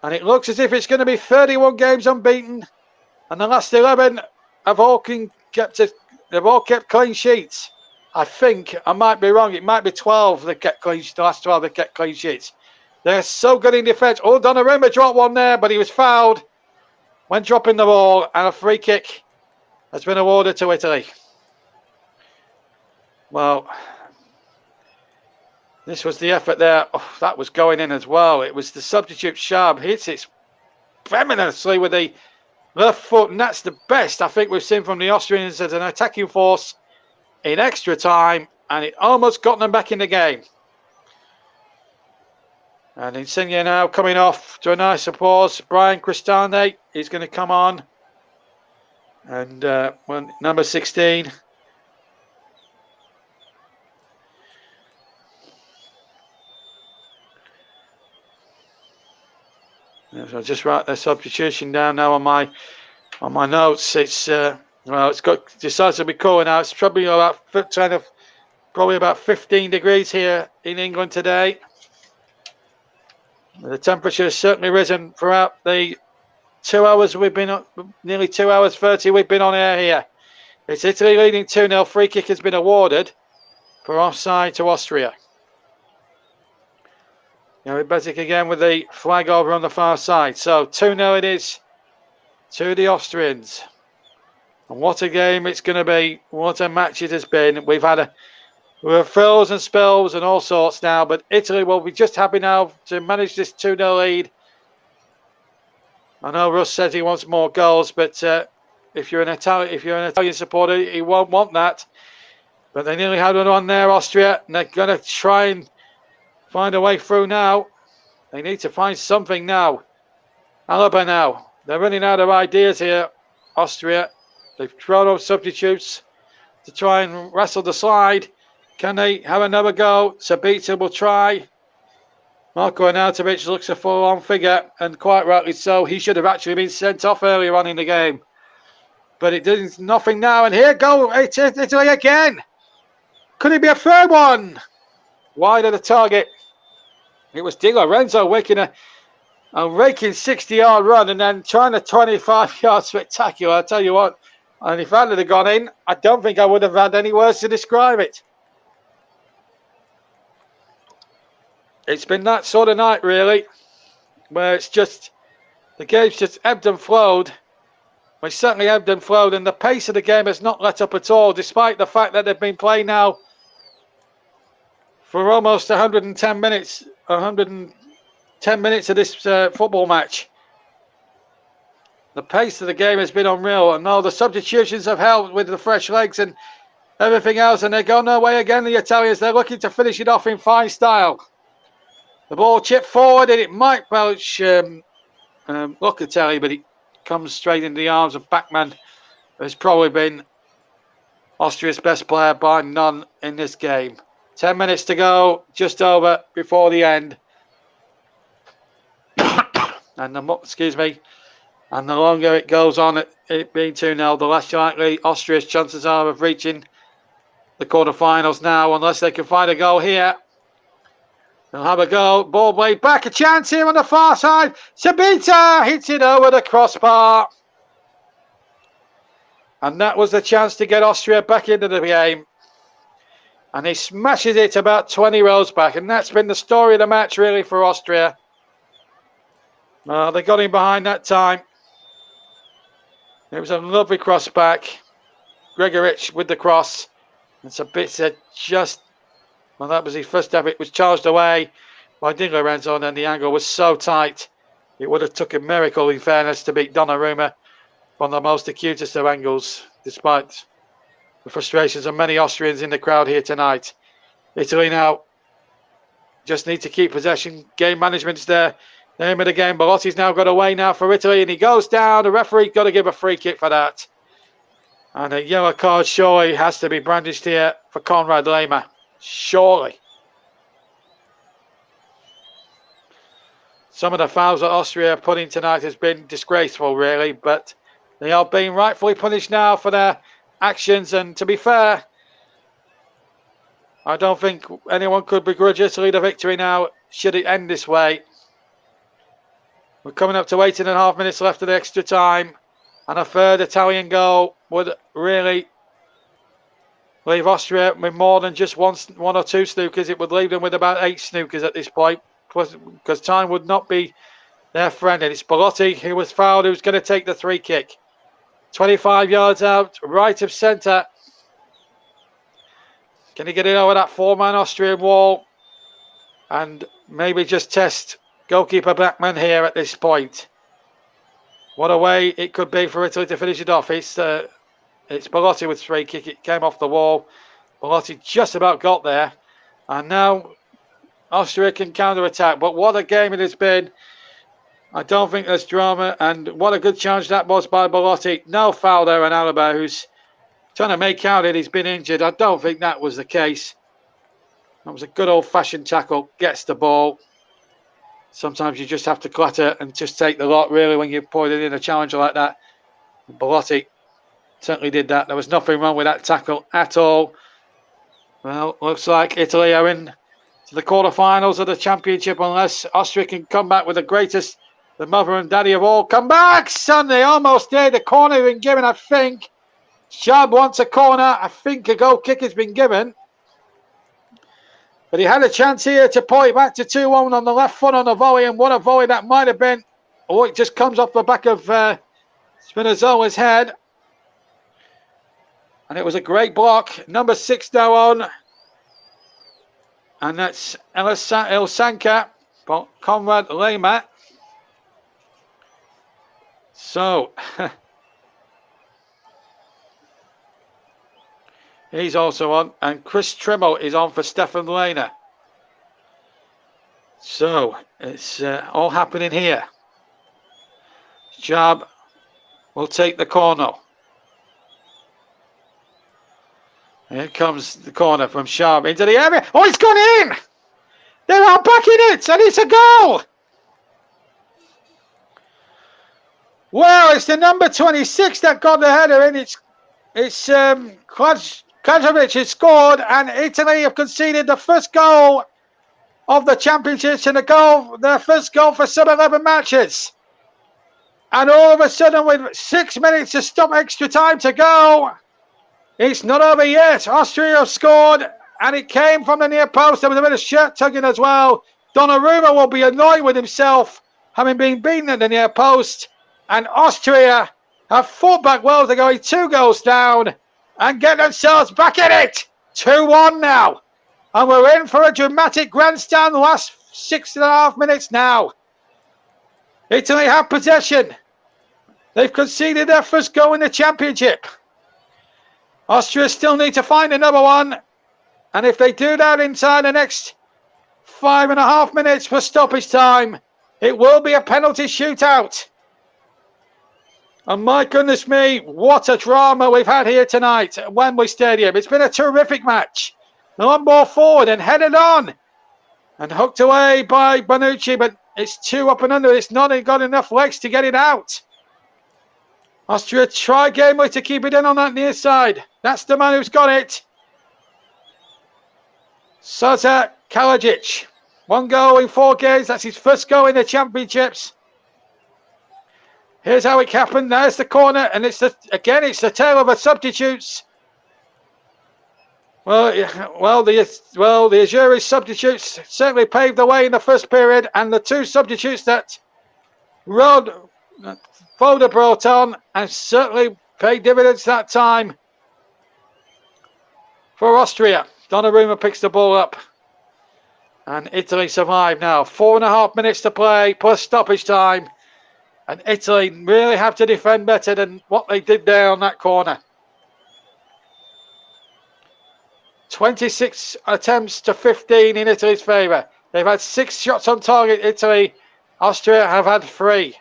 And it looks as if it's going to be 31 games unbeaten. And the last 11 have all kept clean sheets. I think, I might be wrong, it might be 12 that kept clean sheets. The last 12 that kept clean sheets. They're so good in defence. Oh, Donnarumma dropped one there, but he was fouled when dropping the ball. And a free kick has been awarded to Italy. Well, this was the effort there. Oh, that was going in as well. It was the substitute Schaub. Hits it venomously with the left foot. And that's the best I think we've seen from the Austrians as an attacking force in extra time. And it almost got them back in the game. And Insigne now coming off to a nice applause. Brian Cristante is going to come on. And number 16. So I'll just write the substitution down now on my notes. It's well, it's got decided to be cool now. It's probably about 15 degrees here in England today. The temperature has certainly risen throughout the 2 hours we've been on, nearly 2 hours 30 we've been on air here. It's Italy leading 2-0. Free kick has been awarded for offside to Austria. Gary Bezic again with the flag over on the far side. So 2-0 it is to the Austrians. And what a game it's going to be. What a match it has been. We've had frills and spills and all sorts now, but Italy will be just happy now to manage this 2-0 lead. I know Russ says he wants more goals, but if you're an Italian supporter, he won't want that. But they nearly had one on there, Austria, and they're going to try and find a way through now. They need to find something now. Alaba now. They're running out of ideas here, Austria. They've thrown up substitutes to try and wrestle the slide. Can they have another go? Sabitzer will try. Marko Arnautovic looks a full-on figure, and quite rightly so. He should have actually been sent off earlier on in the game. But it did nothing now, and here go Italy again. Could it be a third one? Wide of the target. It was Di Lorenzo making a raking 60-yard run and then trying a 25-yard spectacular. I'll tell you what, and if that had gone in, I don't think I would have had any words to describe it. It's been that sort of night, really, where it's just, the game's just ebbed and flowed. Well, it's certainly ebbed and flowed, and the pace of the game has not let up at all, despite the fact that they've been playing now for almost 110 minutes, 110 minutes of this football match. The pace of the game has been unreal, and all the substitutions have helped with the fresh legs and everything else, and they're going their way again, the Italians. They're looking to finish it off in fine style. The ball chipped forward, and it might belch Locatelli, but it comes straight into the arms of Bachmann, who has probably been Austria's best player by none in this game. 10 minutes to go, just over before the end. And the longer it goes on, it being 2-0, the less likely Austria's chances are of reaching the quarterfinals now, unless they can find a goal here. They'll have a go. Ball played back. A chance here on the far side. Sabitzer hits it over the crossbar. And that was the chance to get Austria back into the game. And he smashes it about 20 rows back. And that's been the story of the match, really, for Austria. They got him behind that time. It was a lovely cross back. Gregorich with the cross. And Sabitzer just... Well, that was his first effort. It was charged away by Di Lorenzo, and then the angle was so tight. It would have took a miracle, in fairness, to beat Donnarumma from the most acutest of angles, despite the frustrations of many Austrians in the crowd here tonight. Italy now just need to keep possession. Game management's there. Name of the game. Belotti's now got away now for Italy, and he goes down. The referee got to give a free kick for that. And a yellow card surely has to be brandished here for Konrad Lehmer. Surely. Some of the fouls that Austria have put in tonight has been disgraceful, really, but they are being rightfully punished now for their actions. And to be fair, I don't think anyone could begrudge Italy the victory now, should it end this way. We're coming up to 18.5 minutes left of the extra time, and a third Italian goal would really leave Austria with more than just one or two snookers. It would leave them with about 8 snookers at this point, because time would not be their friend. And it's Belotti who was fouled, who's going to take the free kick. 25 yards out, right of centre. Can he get it over that 4-man Austrian wall and maybe just test goalkeeper Blackman here at this point? What a way it could be for Italy to finish it off. It's Belotti with free kick. It came off the wall. Belotti just about got there. And now Austria can counter-attack. But what a game it has been. I don't think there's drama. And what a good challenge that was by Belotti. No foul there on Alaba, who's trying to make out that he's been injured. I don't think that was the case. That was a good old-fashioned tackle. Gets the ball. Sometimes you just have to clatter and just take the lot, really, when you're putting in a challenge like that. Belotti certainly did that. There was nothing wrong with that tackle at all. Well, looks like Italy are in to the quarterfinals of the championship unless Austria can come back with the greatest, the mother and daddy of all comebacks. And they almost did. The corner has been given, I think. Schab wants a corner. I think a goal kick has been given. But he had a chance here to pull it back to 2-1 on the left foot on the volley. And what a volley that might have been. Oh, it just comes off the back of Spinazzola's head. And it was a great block. Number 6 now on. And that's Ilsanka, Konrad Lehmer. So, he's also on. And Chris Trimmel is on for Stefan Lehner. So, it's all happening here. Schab will take the corner. Here comes the corner from Schab into the area. Oh, it's gone in! They are back in it, and it's a goal! Well, it's the number 26 that got the header in. It's Klazovic has scored, and Italy have conceded the first goal of the championships and their first goal for sub-11 matches. And all of a sudden, with 6 minutes to stop extra time to go, it's not over yet. Austria have scored, and it came from the near post. There was a bit of shirt tugging as well. Donnarumma will be annoyed with himself, having been beaten at the near post. And Austria have fought back well. They're going 2 goals down and get themselves back in it. 2-1 now. And we're in for a dramatic grandstand the last 6.5 minutes now. Italy have possession. They've conceded their first goal in the championship. Austria still need to find another one. And if they do that inside the next 5.5 minutes for stoppage time, it will be a penalty shootout. And my goodness me, what a drama we've had here tonight at Wembley Stadium. It's been a terrific match. The long ball forward and headed on. And hooked away by Bonucci, but it's 2 up and under. It's not got enough legs to get it out. Austria try gamely to keep it in on that near side. That's the man who's got it. Sasa Kalajic. 1 goal in 4 games. That's his first goal in the championships. Here's how it happened. There's the corner, and it's the tale of the substitutes. Well, the Azzurri substitutes certainly paved the way in the first period, and the 2 substitutes that Foda brought on and certainly paid dividends that time for Austria. Donnarumma picks the ball up, and Italy survive now. 4.5 minutes to play plus stoppage time. And Italy really have to defend better than what they did there on that corner. 26 attempts to 15 in Italy's favour. They've had 6 shots on target, Italy, Austria have had 3.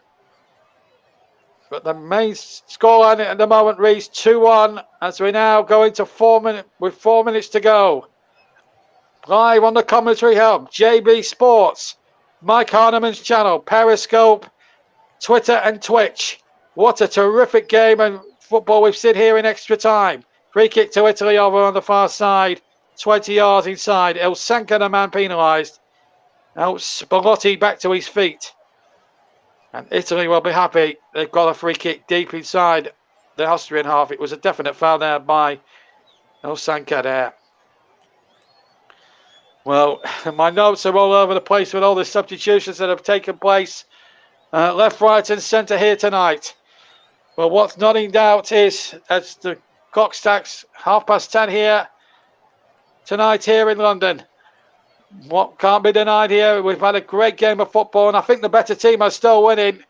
But the main scoreline at the moment reads 2-1 as we now go into 4 minutes with 4 minutes to go. Live on the commentary helm, JB Sports, Mike Harneman's channel, Periscope, Twitter and Twitch. What a terrific game and football we've seen here in extra time. Free kick to Italy over on the far side, 20 yards inside. El Sanka, the man penalised. Now Spallotti back to his feet. And Italy will be happy. They've got a free kick deep inside the Austrian half. It was a definite foul there by El Sanka there. Well, my notes are all over the place with all the substitutions that have taken place. Left, right and centre here tonight. Well, what's not in doubt is, as the clock stacks 10:30 here tonight here in London. What can't be denied here, we've had a great game of football and I think the better team are still winning.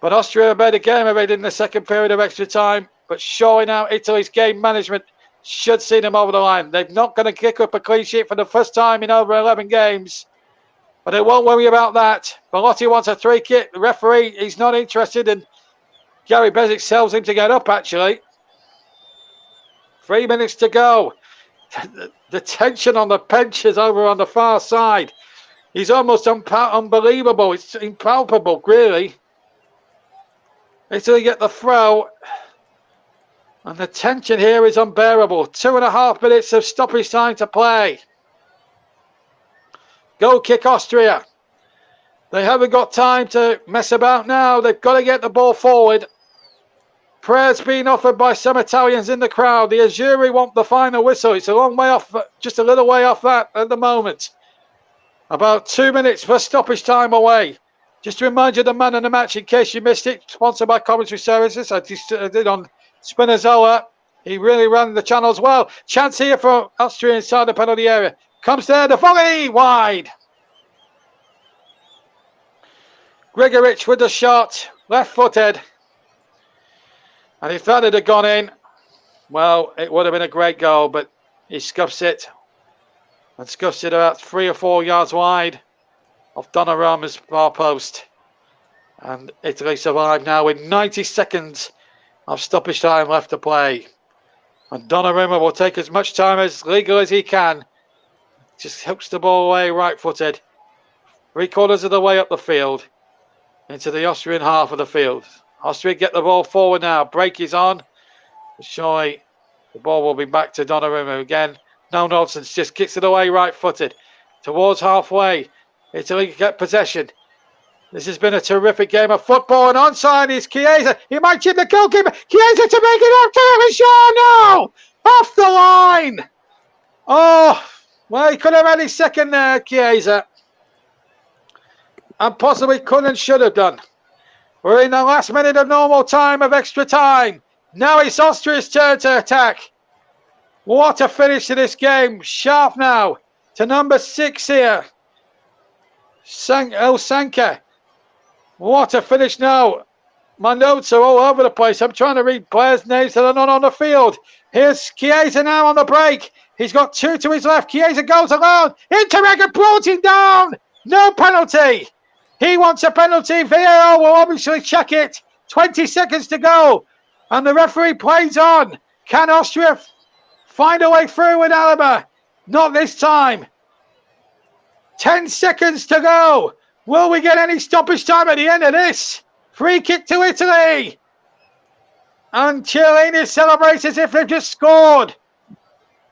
But Austria made a game of it in the second period of extra time. But surely now Italy's game management should see them over the line. They're not going to kick up a clean sheet for the first time in over 11 games. But they won't worry about that. Bellotti wants a 3 kick. The referee, he's not interested, and Gary Bezic tells him to get up actually. 3 minutes to go. The tension on the benches over on the far side is almost unbelievable. It's impalpable, really. Italy get the throw, and the tension here is unbearable. 2.5 minutes of stoppage time to play. Goal kick Austria. They haven't got time to mess about now. They've got to get the ball forward. Prayers being offered by some Italians in the crowd. The Azzurri want the final whistle. It's a long way off, just a little way off that at the moment. About 2 minutes for stoppage time away. Just to remind you the man of the match in case you missed it. Sponsored by Commentary Services. I did on Spinazzola. He really ran the channels well. Chance here for Austria inside the penalty area. Comes there, the volley wide. Grigoric with the shot, left-footed. And if that had gone in, well, it would have been a great goal, but he scuffs it. And scuffs it about 3 or 4 yards wide of Donnarumma's far post. And Italy survive now with 90 seconds of stoppage time left to play. And Donnarumma will take as much time as legal as he can. Just hooks the ball away right-footed. 3/4 of the way up the field. Into the Austrian half of the field. Austria get the ball forward now. Break is on. Surely the ball will be back to Donnarumma again. No nonsense. Just kicks it away right-footed. Towards halfway. Italy get possession. This has been a terrific game of football. And onside is Chiesa. He might chip the goalkeeper. Chiesa to make it up to him. Shaw, no! Off the line! Oh, well, he could have had his second there, Chiesa. And possibly could and should have done. We're in the last minute of normal time of extra time. Now it's Austria's turn to attack. What a finish to this game. Sharp now to number 6 here. El Sanka. What a finish now. My notes are all over the place. I'm trying to read players' names that are not on the field. Here's Chiesa now on the break. He's got 2 to his left. Chiesa goes alone. Interrega brought him down. No penalty. He wants a penalty. VAR will obviously check it. 20 seconds to go. And the referee plays on. Can Austria find a way through with Alaba? Not this time. 10 seconds to go. Will we get any stoppage time at the end of this? Free kick to Italy. And Chiellini celebrates as if they've just scored.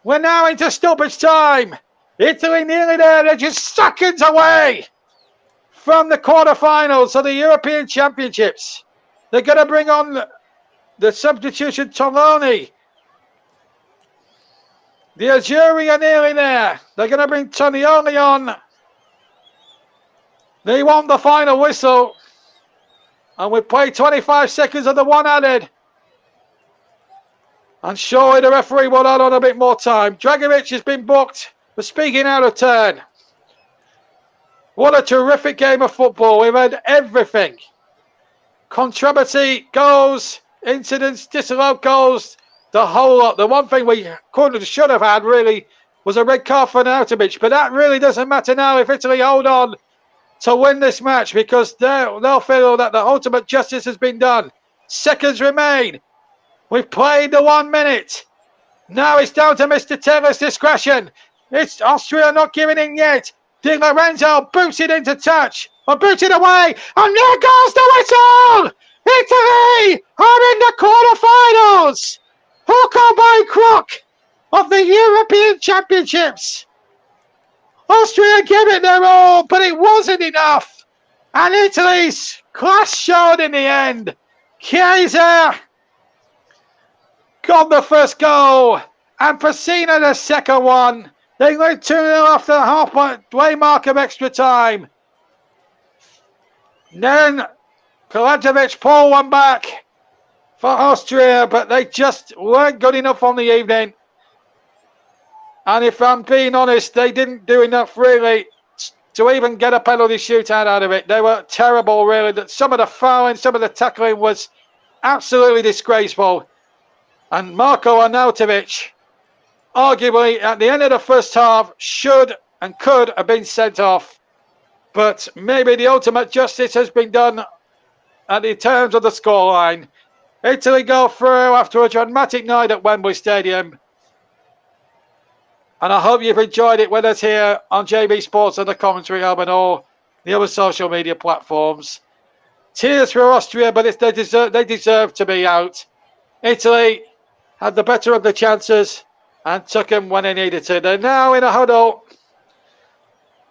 We're now into stoppage time. Italy nearly there. They're just seconds away from the quarterfinals of the European Championships. They're going to bring on the substitution Toloni. The Azzurri are nearly there. They're going to bring Tonioli on. They want the final whistle. And we play 25 seconds of the one added. And surely the referee will add on a bit more time. Dragovic has been booked for speaking out of turn. What a terrific game of football. We've had everything. Controversy, goals, incidents, disallowed goals, the whole lot. The one thing we could and should have had really was a red card for Nautovic. But that really doesn't matter now if Italy hold on to win this match because they'll feel that the ultimate justice has been done. Seconds remain. We've played the 1 minute. Now it's down to Mr. Taylor's discretion. It's Austria not giving in yet. Di Lorenzo boots it into touch. Or boots it away. And there goes the whistle! Italy are in the quarterfinals! Hook or by crook of the European Championships. Austria gave it their all, but it wasn't enough. And Italy's class showed in the end. Chiesa got the first goal, and Pessina the second one. They led 2-0 after the halfway mark of extra time. Then Kovacevic pulled one back for Austria, but they just weren't good enough on the evening. And if I'm being honest, they didn't do enough really to even get a penalty shootout out of it. They were terrible, really. Some of the fouling, some of the tackling was absolutely disgraceful. And Marko Arnautovic, arguably at the end of the first half, should and could have been sent off. But maybe the ultimate justice has been done at the terms of the scoreline. Italy go through after a dramatic night at Wembley Stadium. And I hope you've enjoyed it with us here on JB Sports and the Commentary Hub and all the other social media platforms. Tears for Austria, but they deserve to be out. Italy had the better of the chances and took them when they needed to. They're now in a huddle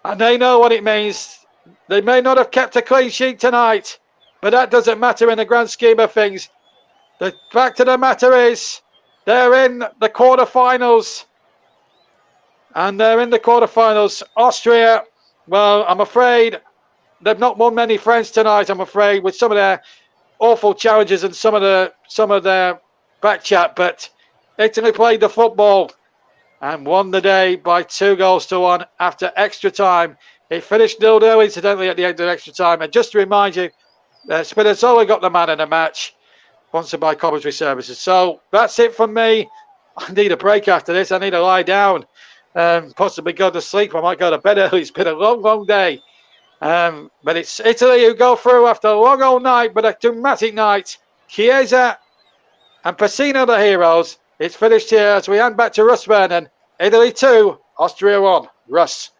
and they know what it means. They may not have kept a clean sheet tonight, but that doesn't matter in the grand scheme of things. The fact of the matter is they're in the quarterfinals. And they're in the quarterfinals. Austria, well, I'm afraid they've not won many friends tonight, I'm afraid, with some of their awful challenges and some of their back chat. But Italy played the football and won the day by 2-1 after extra time. It finished 0-0, incidentally, at the end of extra time. And just to remind you, Spinazzola got the man in the match, sponsored by Commentary Services. So that's it from me. I need a break after this. I need to lie down. Possibly go to sleep. I might go to bed early. It's been a long, long day. But it's Italy who go through after a long old night, but a dramatic night. Chiesa and Pessina the heroes. It's finished here as we hand back to Russ Vernon. Italy 2, Austria 1. Russ.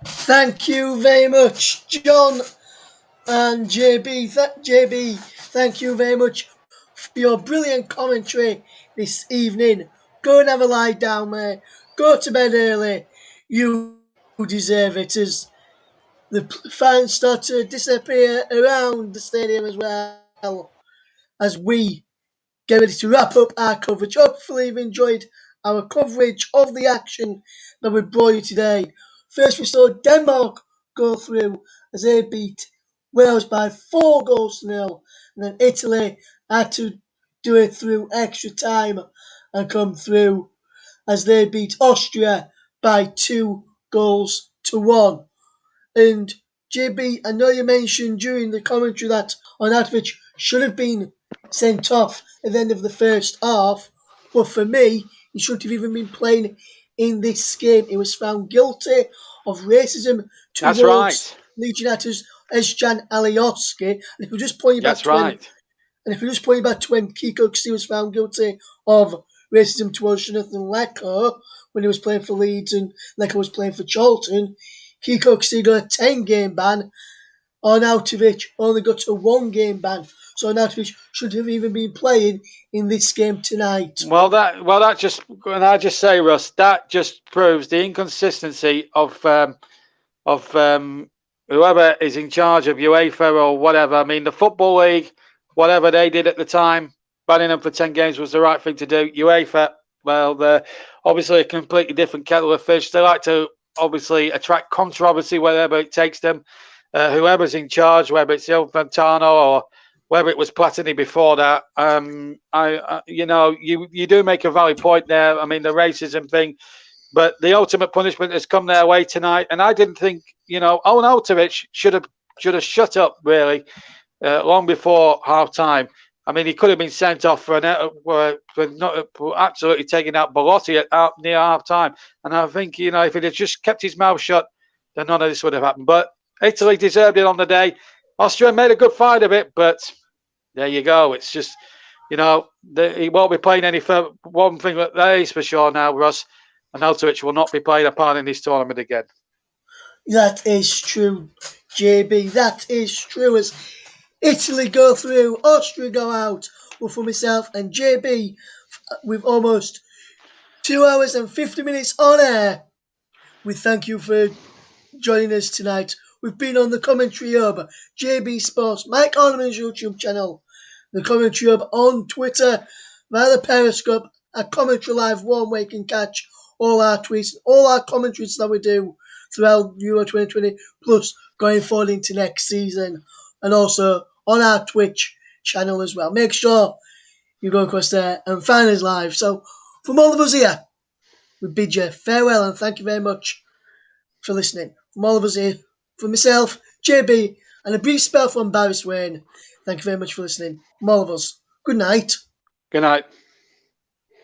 Thank you very much, John and JB. JB, thank you very much for your brilliant commentary this evening. Go and have a lie down, mate. Go to bed early. You deserve it, as the fans start to disappear around the stadium as well, as we get ready to wrap up our coverage. Hopefully you've enjoyed our coverage of the action that we brought you today. First we saw Denmark go through as they beat Wales by 4-0, and then Italy had to do it through extra time and come through as they beat Austria by 2-1. And JB, I know you mentioned during the commentary that Arnautovic should have been sent off at the end of the first half, but for me, he shouldn't have even been playing in this game. He was found guilty of racism towards Legionatus Ezcan Alioski. And if we just point back to when Kiko Ksy was found guilty of racism towards Jonathan Leko when he was playing for Leeds and Leko was playing for Charlton, Kiko Ksy got a 10-game ban. Arnautovic only got a 1-game ban. So Arnautovic should have even been playing in this game tonight. I just say, Russ, that just proves the inconsistency of whoever is in charge of UEFA or whatever. I mean, the Football League, whatever they did at the time, banning them for 10 games was the right thing to do. UEFA, well, they're obviously a completely different kettle of fish. They like to obviously attract controversy wherever it takes them. Whoever's in charge, whether it's Il Fantano or whether it was Platini before that, you do make a valid point there. I mean, the racism thing, but the ultimate punishment has come their way tonight. And I didn't think, Arnautovic should have shut up really long before half time. I mean, he could have been sent off for not absolutely taking out Belotti near half time. And I think, if he'd have just kept his mouth shut then none of this would have happened. But Italy deserved it on the day. Austria made a good fight of it, but there you go. It's just, he won't be playing any for one thing that is for sure now, Russ. Arnautovic will not be playing a part in this tournament again. That is true, JB. That is true. As Italy go through, Austria go out. Well, for myself and JB, with almost 2 hours and 50 minutes on air, we thank you for joining us tonight. We've been on the Commentary Hub, JB Sports, Mike Ornamen's YouTube channel, the Commentary Hub on Twitter, via the Periscope, at Commentary Live 1, where you can catch all our tweets, all our commentaries that we do throughout Euro 2020, plus going forward into next season, and also on our Twitch channel as well. Make sure you go across there and find us live. So, from all of us here, we bid you farewell and thank you very much for listening. From all of us here, from myself, JB, and a brief spell from Barry Swain, thank you very much for listening. From all of us, good night. Good night.